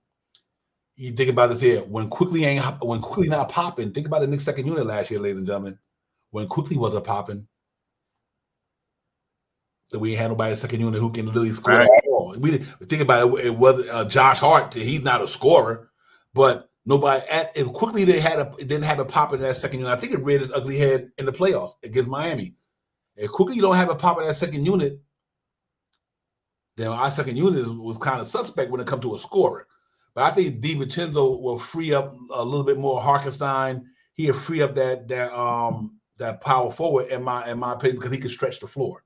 You think about this here when Quickly not popping. Think about the Knicks second unit last year, ladies and gentlemen. When Quickly wasn't popping, that we ain't had nobody in the second unit who can literally score at all. We think about it. It was Josh Hart. He's not a scorer, but nobody if Quickly didn't have a pop in that second unit. I think it reared its ugly head in the playoffs against Miami. If Quickly you don't have a pop in that second unit, then our second unit was kind of suspect when it comes to a scorer. But I think DiVincenzo will free up a little bit more. Harkenstein, he'll free up that power forward in my opinion, because he can stretch the floor.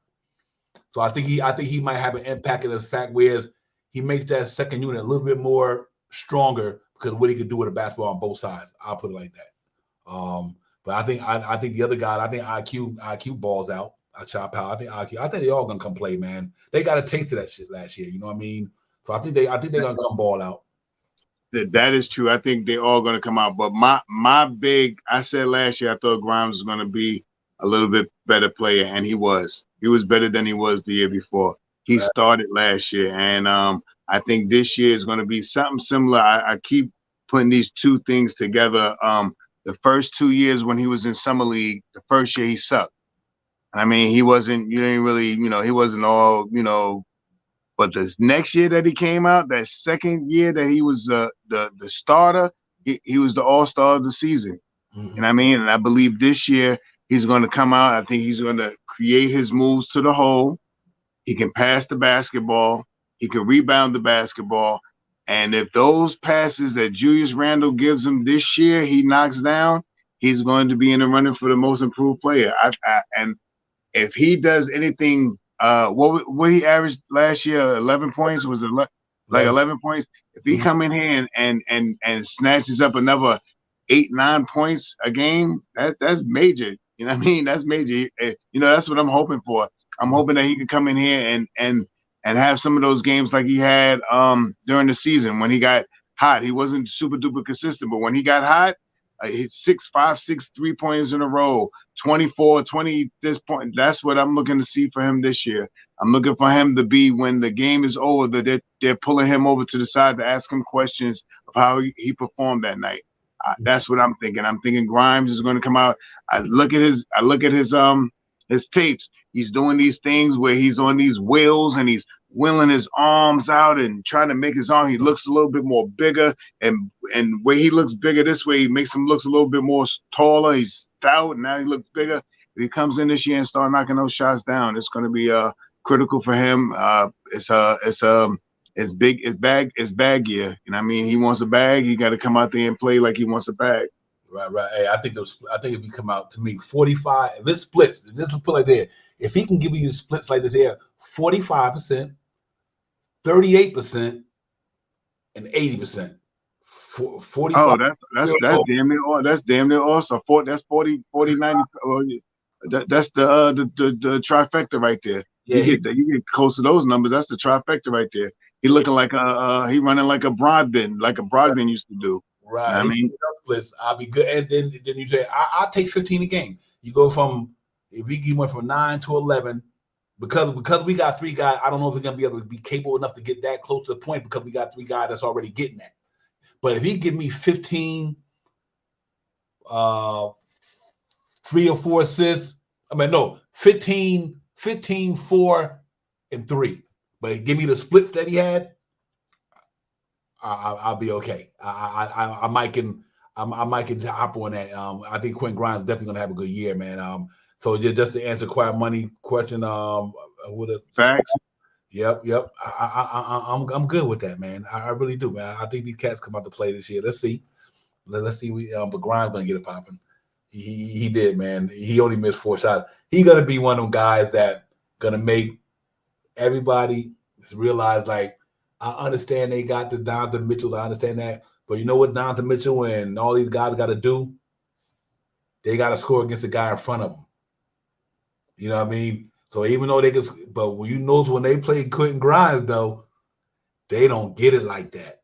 So I think he might have an impact in the fact whereas he makes that second unit a little bit more stronger because of what he can do with a basketball on both sides. I'll put it like that. But I think the other guy, I think IQ balls out. I think they all gonna come play, man. They got a taste of that shit last year. You know what I mean? So I think they're gonna come ball out. That is true. I think they're all going to come out. But I said last year I thought Grimes was going to be a little bit better player, and he was. He was better than he was the year before. He started last year, and I think this year is going to be something similar. I keep putting these two things together. The first 2 years when he was in summer league, the first year he sucked. I mean, he wasn't. You didn't really, he wasn't all, But this next year that he came out, that second year that he was the starter, he was the all-star of the season. Mm-hmm. And I mean, and I believe this year he's going to come out. I think he's going to create his moves to the hole. He can pass the basketball. He can rebound the basketball. And if those passes that Julius Randle gives him this year, he knocks down, he's going to be in the running for the most improved player. And if he does anything. What he averaged last year, 11 points, was it like 11 points? If he come in here and snatches up another 8-9 points a game, that's major. You know what I mean? That's major. That's what I'm hoping for. I'm hoping that he can come in here and have some of those games like he had during the season when he got hot. He wasn't super duper consistent, but when he got hot, he hit 6 3-pointers in a row. 24, 20 this point. That's what I'm looking to see for him this year. I'm looking for him to be, when the game is over, that they're pulling him over to the side to ask him questions of how he performed that night. That's what I'm thinking. I'm thinking Grimes is going to come out. I look at his tapes. He's doing these things where he's on these wheels and he's wheeling his arms out and trying to make his arm. He looks a little bit more bigger, and where he looks bigger this way, he makes him look a little bit more taller. He's stout, and now he looks bigger. If he comes in this year and start knocking those shots down, it's going to be critical for him. It's bag year. You know what I mean? He wants a bag. He got to come out there and play like he wants a bag. Right. Hey, I think if he come out, to me, 45. If it splits, this is put like there. If he can give you splits like this here, 45%, 38%, and 80%. 45. Oh, that's damn near all. That's damn near also. That's 40, 90. That's the trifecta right there. Yeah, you get close to those numbers. That's the trifecta right there. He looking like he running like a Brogdon used to do. Right. I mean, splits. I'll be good. And then you say, I'll take 15 a game. You go if we went from 9 to 11, because we got three guys. I don't know if we're gonna be able to be capable enough to get that close to the point because we got three guys that's already getting that. But if he give me 15, 3 or 4 assists, 15, 4, and 3. But give me the splits that he had, I'll be okay. I might can hop on that. I think Quentin Grimes is definitely gonna have a good year, man. So just to answer Quiet Money question, facts. Yep. I'm good with that, man. I really do, man. I think these cats come out to play this year. Let's see. But Grimes gonna get it popping. He did, man. He only missed 4 shots. He's gonna be one of them guys that gonna make everybody realize, like, I understand they got the Donovan Mitchell. I understand that, but you know what Donovan Mitchell and all these guys got to do? They got to score against the guy in front of them. You know what I mean? So even though when they play Quentin Grimes, though, they don't get it like that.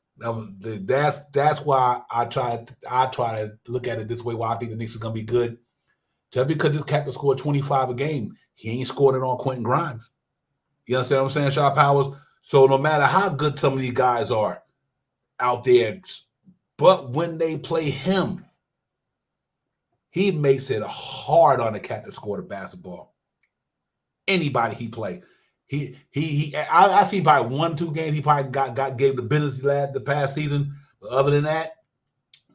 That's why I try to look at it this way. Why I think the Knicks is gonna be good. Just because this cat can score 25 a game, he ain't scoring it on Quentin Grimes. You understand what I'm saying, Shaw Powers? So no matter how good some of these guys are out there, but when they play him, he makes it hard on the cat to score the basketball. Anybody he play. I think probably 1-2 games he probably gave the business the past season. But other than that,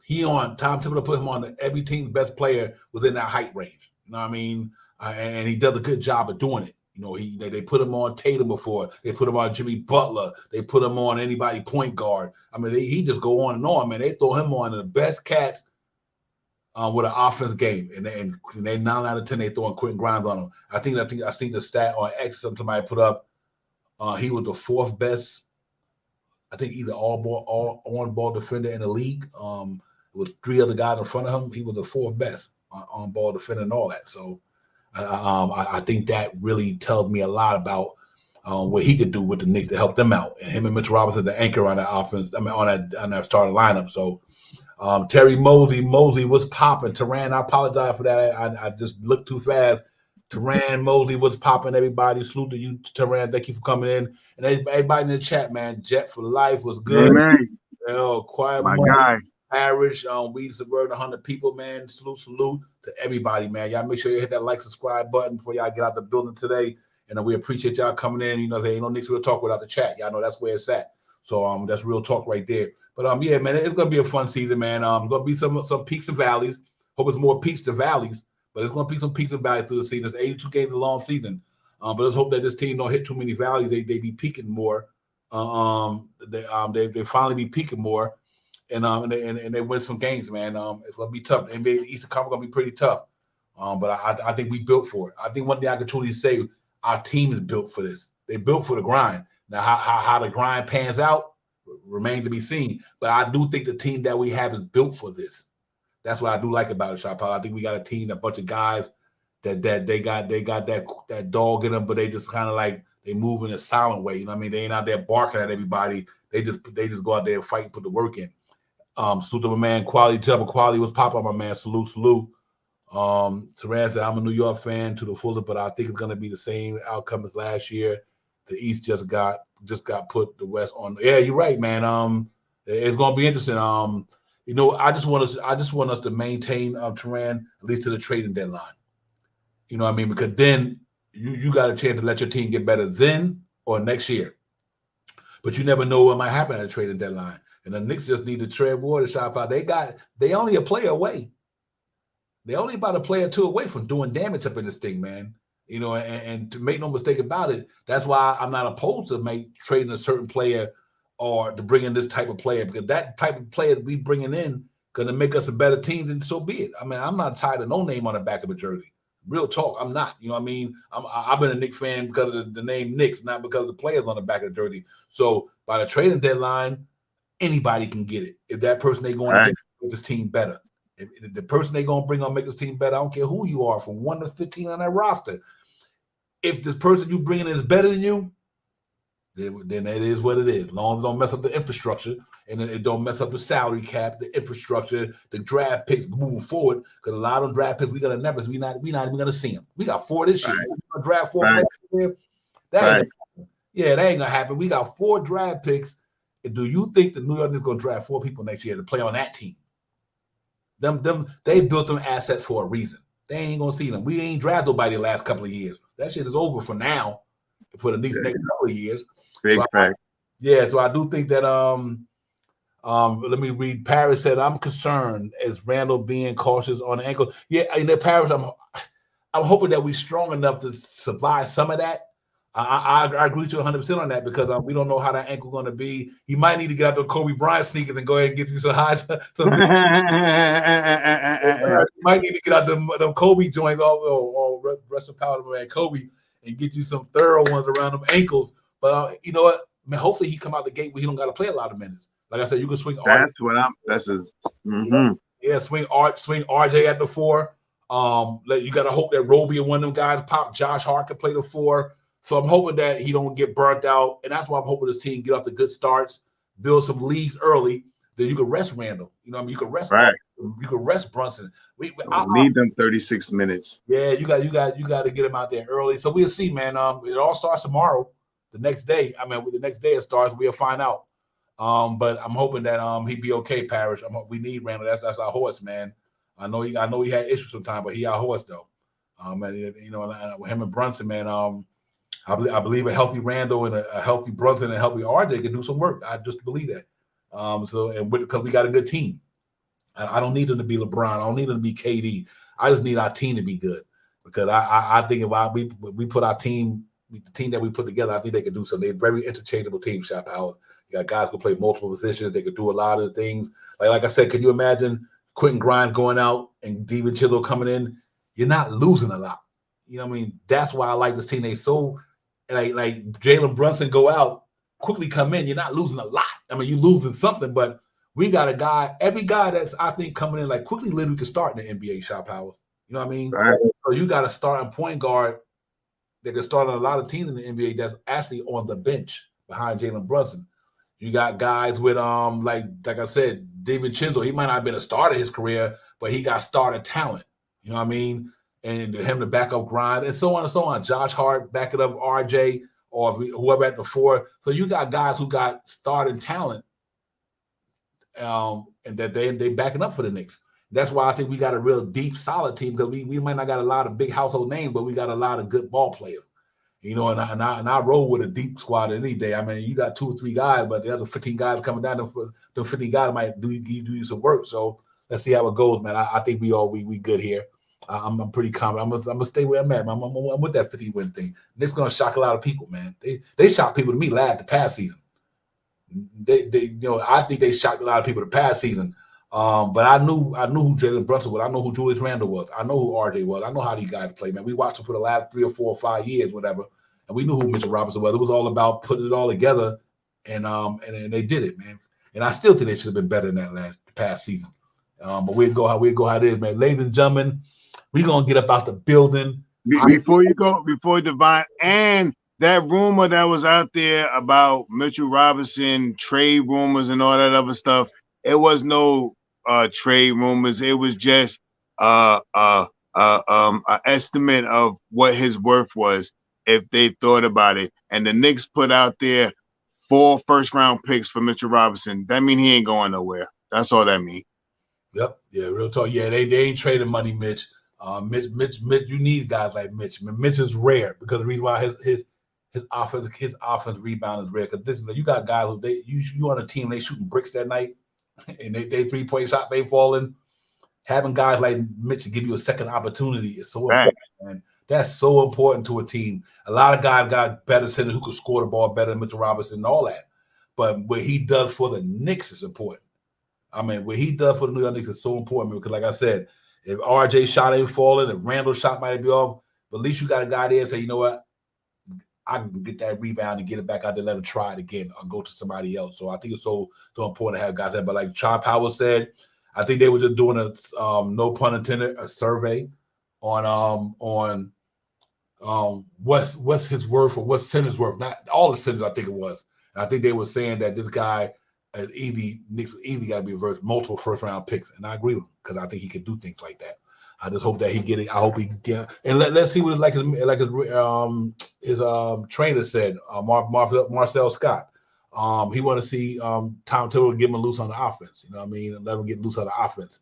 Tom Thibodeau put him on every team's best player within that height range. You know what I mean? And he does a good job of doing it. You know, they put him on Tatum before. They put him on Jimmy Butler. They put him on anybody point guard. I mean, he just go on and on, man. They throw him on the best cats with an offense game, and they 9 out of 10 they throwing Quentin Grimes on him. I seen the stat on X somebody put up. He was the 4th best. I think either all on ball defender in the league. With 3 other guys in front of him, he was the 4th best on ball defender and all that. So. I think that really tells me a lot about what he could do with the Knicks to help them out. And him and Mitchell Robinson, the anchor on that offense, on that starting lineup. So Terry Mosey was popping. Teran, I apologize for that. I just looked too fast. Teran Mosey was popping. Everybody, salute to you, Teran. Thank you for coming in. And everybody in the chat, man. Jet for life was good. Amen. Quiet my money. guy. Parish, we subvert 100 people, man. Salute to everybody, man. Y'all make sure you hit that like, subscribe button before y'all get out the building today. And we appreciate y'all coming in. You know, there ain't no Knicks Real Talk without the chat. Y'all know that's where it's at. So that's real talk right there. But yeah, man, it's gonna be a fun season, man. Gonna be some peaks and valleys. Hope it's more peaks than valleys, but it's gonna be some peaks and valleys through the season. It's 82 games a long season. But let's hope that this team don't hit too many valleys. They be peaking more. They finally be peaking more. And they win some games, man. It's gonna be tough. NBA Eastern Conference gonna be pretty tough. But I think we built for it. I think one thing I can truly say, our team is built for this. They built for the grind. Now, how the grind pans out remains to be seen. But I do think the team that we have is built for this. That's what I do like about it, Shot Paul. I think we got a team, a bunch of guys that they got that dog in them, but they just kind of like they move in a silent way. You know what I mean? They ain't out there barking at everybody. They just go out there and fight and put the work in. Salute to my man, Quality Trouble. Quality was pop up, my man. Salute. Teran said, I'm a New York fan to the fullest, but I think it's going to be the same outcome as last year. The East just got put the West on. Yeah, you're right, man. It's going to be interesting. You know, I just want us to maintain Teran at least to the trading deadline. You know what I mean? Because then you got a chance to let your team get better then or next year. But you never know what might happen at a trading deadline. And the Knicks just need to tread water, Shop out. They only a player away. They only about a player or two away from doing damage up in this thing, man. You know, and to make no mistake about it, that's why I'm not opposed to trading a certain player or to bring in this type of player, because that type of player we bringing in going to make us a better team, then so be it. I mean, I'm not tied to no name on the back of a jersey. Real talk, I'm not. You know what I mean? I've been a Knicks fan because of the name Knicks, not because of the players on the back of the jersey. So by the trading deadline, anybody can get it. If that person they going to make this team better. If the person they going to bring on make this team better, I don't care who you are, from 1 to 15 on that roster. If this person you bring in is better than you, then it is what it is. As long as it don't mess up the infrastructure and it don't mess up the salary cap, the infrastructure, the draft picks moving forward. Because a lot of them draft picks we're not even gonna see them. We got 4 this year. We're gonna draft 4 players. That ain't gonna happen. We got 4 draft picks. And do you think the New York is gonna draft 4 people next year to play on that team? They built them assets for a reason. They ain't gonna see them. We ain't drafted nobody the last couple of years. That shit is over for now. For the next couple of years. Big fact. So I do think that let me read. Paris said, I'm concerned as Randall being cautious on the ankle. Yeah, in the Paris, I'm hoping that we're strong enough to survive some of that. I agree with you 100% on that, because we don't know how that ankle going to be. He might need to get out the Kobe Bryant sneakers and go ahead and get you some high. You might need to get out the Kobe joints, all rest of power, man, Kobe, and get you some thorough ones around them ankles. But you know what? Man, hopefully he come out the gate where he don't got to play a lot of minutes. Like I said, you can swing. Swing RJ at the 4. You got to hope that Roby and one of them guys pop. Josh Hart can play the 4. So I'm hoping that he don't get burnt out, and that's why I'm hoping this team get off the good starts, build some leads early. Then you can rest Randall. You know what I mean? You can rest. Right. You can rest Brunson. We need them 36 minutes. Yeah, you got to get him out there early. So we'll see, man. It all starts tomorrow. The next day, the next day it starts, we'll find out. But I'm hoping that he'd be okay, Parrish. We need Randall. That's our horse, man. I know he had issues sometimes, but he our horse though. And you know, him and Brunson, man. I believe a healthy Randall and a healthy Brunson and a healthy RJ can do some work. I just believe that. Because we got a good team. I don't need them to be LeBron. I don't need them to be KD. I just need our team to be good. because I think if we put our team, the team that we put together, I think they can do something. They're very interchangeable team, Shop Howard. You got guys who play multiple positions. They could do a lot of things. Like I said, can you imagine Quentin Grimes going out and Steven Chisel coming in? You're not losing a lot. You know what I mean? That's why I like this team. They so like Jalen Brunson go out, quickly come in. You're not losing a lot. I mean, you're losing something, but we got a guy, every guy that's I think coming in like quickly literally can start in the NBA, Shop Howard. You know what I mean? Right. So you got a starting point guard that can start on a lot of teams in the NBA that's actually on the bench behind Jalen Brunson. You got guys with like I said, David Chisel. He might not have been a starter in his career, but he got starter talent. You know what I mean? And him to back up Grind and so on and so on. Josh Hart backing up RJ or whoever at the four. So you got guys who got starting talent, and that they backing up for the Knicks. That's why I think we got a real deep, solid team because we might not got a lot of big household names, but we got a lot of good ball players. You know, and I roll with a deep squad any day. I mean, you got 2 or 3 guys, but the other 15 guys coming down, the 15 guys might do you some work. So let's see how it goes, man. I think we good here. I'm pretty confident. I'm gonna stay where I'm at. I'm with that 50-win thing. And it's gonna shock a lot of people, man. They shocked people to me the past season. I think they shocked a lot of people the past season. But I knew who Jalen Brunson was. I know who Julius Randle was. I know who RJ was. I know how these guys play, man. We watched them for the last 3 or 4 or 5 years, whatever, and we knew who Mitchell Robinson was. It was all about putting it all together, and they did it, man. And I still think they should have been better than that past season. But we'll go how it is, man. Ladies and gentlemen, we're gonna get up out the building. Before Divine, and that rumor that was out there about Mitchell Robinson, trade rumors and all that other stuff, it was no trade rumors. It was just an estimate of what his worth was if they thought about it. And the Knicks put out there 4 first-round picks for Mitchell Robinson. That mean he ain't going nowhere. That's all that mean. Yep. Yeah, real talk. Yeah, they ain't trading money, Mitch. Mitch, you need guys like Mitch. Mitch is rare because the reason why his offense rebound is rare. Because you got guys who you on a team, they shooting bricks that night, and they 3-point shot they falling. Having guys like Mitch give you a second opportunity is so important, man. That's so important to a team. A lot of guys got better centers who could score the ball better than Mitchell Robinson and all that. But what he does for the Knicks is important. I mean, what he does for the New York Knicks is so important because, like I said, if RJ shot ain't falling, if Randall's shot might be off, but at least you got a guy there and say, you know what, I can get that rebound and get it back out there, let him try it again or go to somebody else. So I think it's so important to have guys there. But like Chop Howard said, I think they were just doing a no pun intended, a survey on what's his worth or what's Simmons' worth. Not all the Simmons, I think it was. And I think they were saying that this guy Knicks got to be multiple first-round picks, and I agree with him because I think he can do things like that. I just hope that he get it. I hope he get it. And let's see what his trainer said, Marcel Scott. He want to see Tom Thibodeau give him loose on the offense. You know what I mean? And let him get loose on the offense.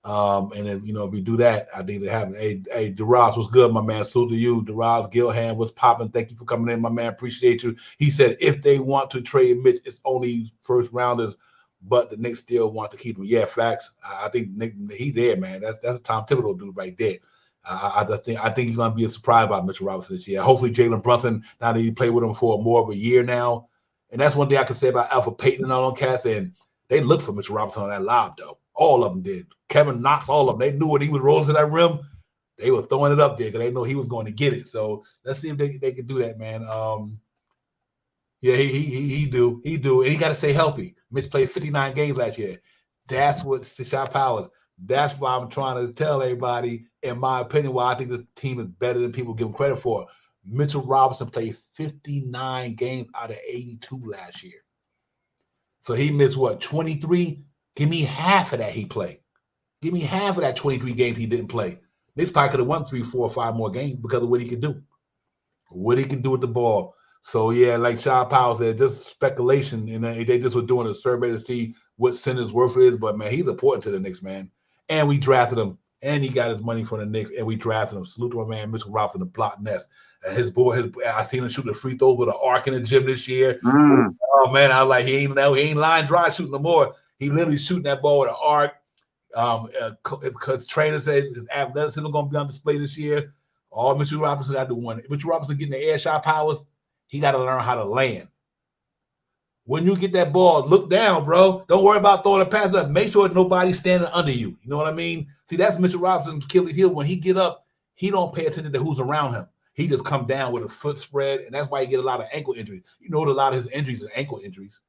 And then, if we do that, I think they happen. Hey, DeRoz, what's good, my man? Salute to you. DeRoz Gilham, what's popping? Thank you for coming in, my man. Appreciate you. He said if they want to trade Mitch, it's only first rounders, but the Knicks still want to keep him. Yeah, facts. I think he's there, man. That's a Tom Thibodeau dude right there. I think he's gonna be surprised about Mitchell Robinson this year. Hopefully, Jalen Brunson, now that he played with him for more of a year now. And that's one thing I can say about Alpha Payton and all them cats. And they looked for Mitchell Robinson on that lob, though. All of them did. Kevin Knox, all of them. They knew when he was rolling to that rim, they were throwing it up there because they know he was going to get it. So let's see if they can do that, man. Yeah, he do. And he got to stay healthy. Mitch played 59 games last year. That's what Shot Powers. That's why I'm trying to tell everybody, in my opinion, why I think the team is better than people give him credit for. Mitchell Robinson played 59 games out of 82 last year. So he missed what, 23? Give me half of that he played. Give me half of that 23 games he didn't play. This probably could have won 3, 4, or 5 more games because of what he can do. What he can do with the ball. So, yeah, like Shaw Powell said, just speculation. And they just were doing a survey to see what Center's worth is. But, man, he's important to the Knicks, man. And we drafted him. And he got his money from the Knicks. And we drafted him. Salute to my man, Mitchell Robinson, the block nest. And his boy, I seen him shooting a free throw with an arc in the gym this year. Oh, man, I was like, he ain't line drive shooting no more. He literally shooting that ball with an arc. Because trainer says his athleticism is going to be on display this year. All Mitchell Robinson got to do one. Mitchell Robinson getting the air shot powers, he got to learn how to land. When you get that ball, look down, bro. Don't worry about throwing a pass up. Make sure nobody's standing under you. You know what I mean? See, that's Mitchell Robinson's Achilles heel. When he get up, he don't pay attention to who's around him. He just come down with a foot spread, and that's why he get a lot of ankle injuries. You know, a lot of his injuries are ankle injuries.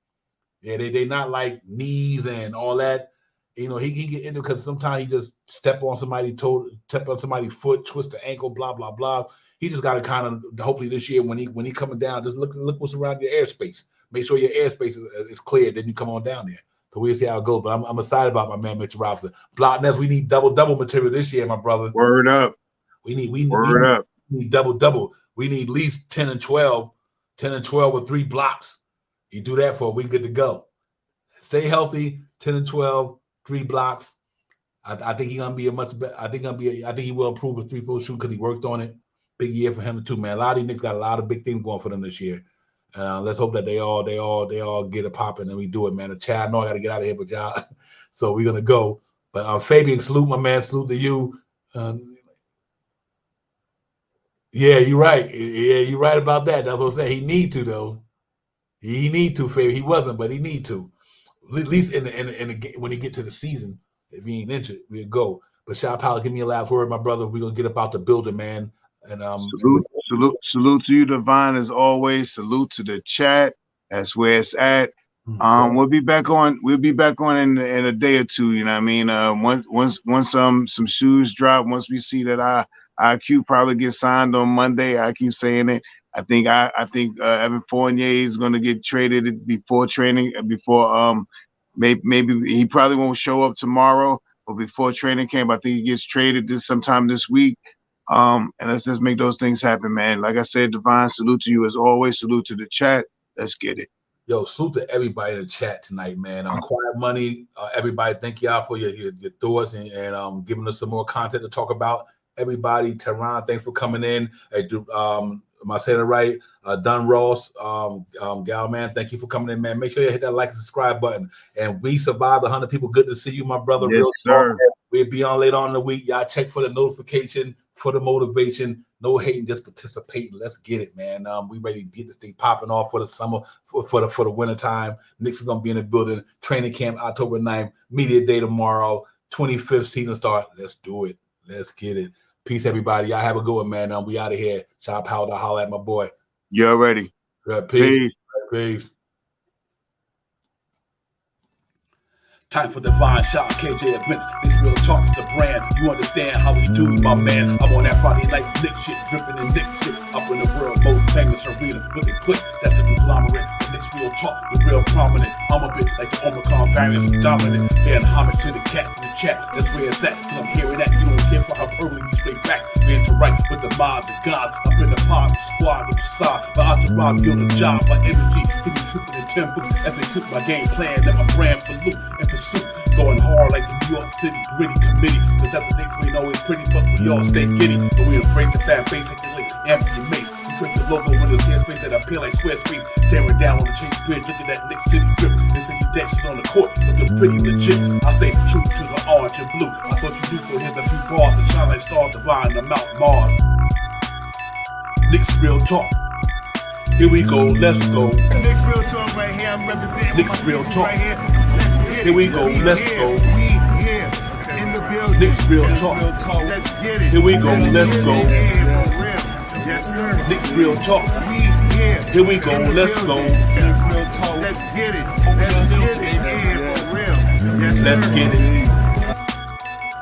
Yeah, they not like knees and all that. You know, he get injured because sometimes he just step on somebody's toe, step on somebody's foot, twist the ankle, blah, blah, blah. He just got to kind of, hopefully this year when he coming down, just look what's around your airspace. Make sure your airspace is clear. Then you come on down there. So we'll see how it goes. But I'm excited about my man Mitchell Robinson. Block Ness, we need double material this year, my brother. Word up. We need double. We need at least 10 and 12 with 3 blocks. You do that for a week, good to go. Stay healthy, 10 and 12, 3 blocks. I think he's gonna be a much better. I think he will improve his 3-4 shoot because he worked on it. Big year for him too, man. A lot of these Knicks got a lot of big things going for them this year. Let's hope that they all get it popping and we do it, man. And Chad, I know I got to get out of here, but y'all, so we're gonna go. But Fabian, salute my man, salute to you. Yeah, you're right. Yeah, you're right about that. That's what I'm saying. He need to though. He need to, Fabian. He wasn't, but he need to. At least in the when he get to the season, if he ain't injured, we'll go. But Shop Powell, give me a last word, my brother. We're gonna get up out the building, man. And salute to you, Divine, as always. Salute to the chat. That's where it's at. We'll be back on in a day or two. You know what I mean? Once some shoes drop, once we see that IQ probably gets signed on Monday. I keep saying it. I think Evan Fournier is going to get traded before training. Maybe he probably won't show up tomorrow, but before training camp, I think he gets traded sometime this week. And let's just make those things happen, man. Like I said, Divine, salute to you as always. Salute to the chat. Let's get it. Yo, salute to everybody in the chat tonight, man. Quiet Money, everybody, thank y'all for your thoughts and giving us some more content to talk about. Everybody, Tehran, thanks for coming in. Hey, am I saying it right? Dunn Ross, Gal, man, thank you for coming in, man. Make sure you hit that like and subscribe button. And we survived 100 people. Good to see you, my brother. Yes, real sir. We'll be on later on in the week. Y'all check for the notification, for the motivation. No hating, just participating. Let's get it, man. We ready to get this thing popping off for the summer, for the winter time. Knicks is gonna be in the building. Training camp October 9th. Media day tomorrow. 25th season start. Let's do it. Let's get it. Peace, everybody. Y'all have a good one, man. We out of here. Shop Powell to holler at my boy. You already. Peace. Peace. Time for Divine Shot, KJ events. This real talks the brand. You understand how we do, my man. I'm on that Friday night Nick shit, dripping in Nick shit. Up in the world, most famous arena with the click. That's the conglomerate. Nick's real talk, the real prominent. I'm a bit like the Omicron variant, dominant. Paying homage to the cat in the chat. That's where it's at. Cause I'm hearing that you don't care for hyperbole, you straight fact. We interact with the mob, the gods. Up in the pod, the squad, with the side. But I just rob you on the job, my energy. Feeling tripping in 10 books. As they cook my game plan, and my brand for loot and pursuit. Going hard like the New York City gritty committee. Cause that the Knicks ain't always pretty, but we all stay giddy. And we embrace the fan base, like the links, Anthony Mace. We create the logo when there's airspace that appear like Squarespace. Staring down on the Chase Bridge, look at that Knicks City drip. There's 50 decks on the court, looking pretty legit. I stay true to the orange and blue. I thought you knew for him a few bars to shine like Star Divine to Mount Mars. Knicks real talk. Here we go, let's go. Knicks real talk right here. I'm representing Knicks real talk. right here. Let's get it. Here we go, let's go. We here in the building. Knicks real talk. Let's get it. Here we go, let's go. Yeah, for real. Yes, sir. Knicks real talk. We here. Here we go, let's go. Let's get it. Let's get it. Yeah, for real. Yes, sir. Let's get it.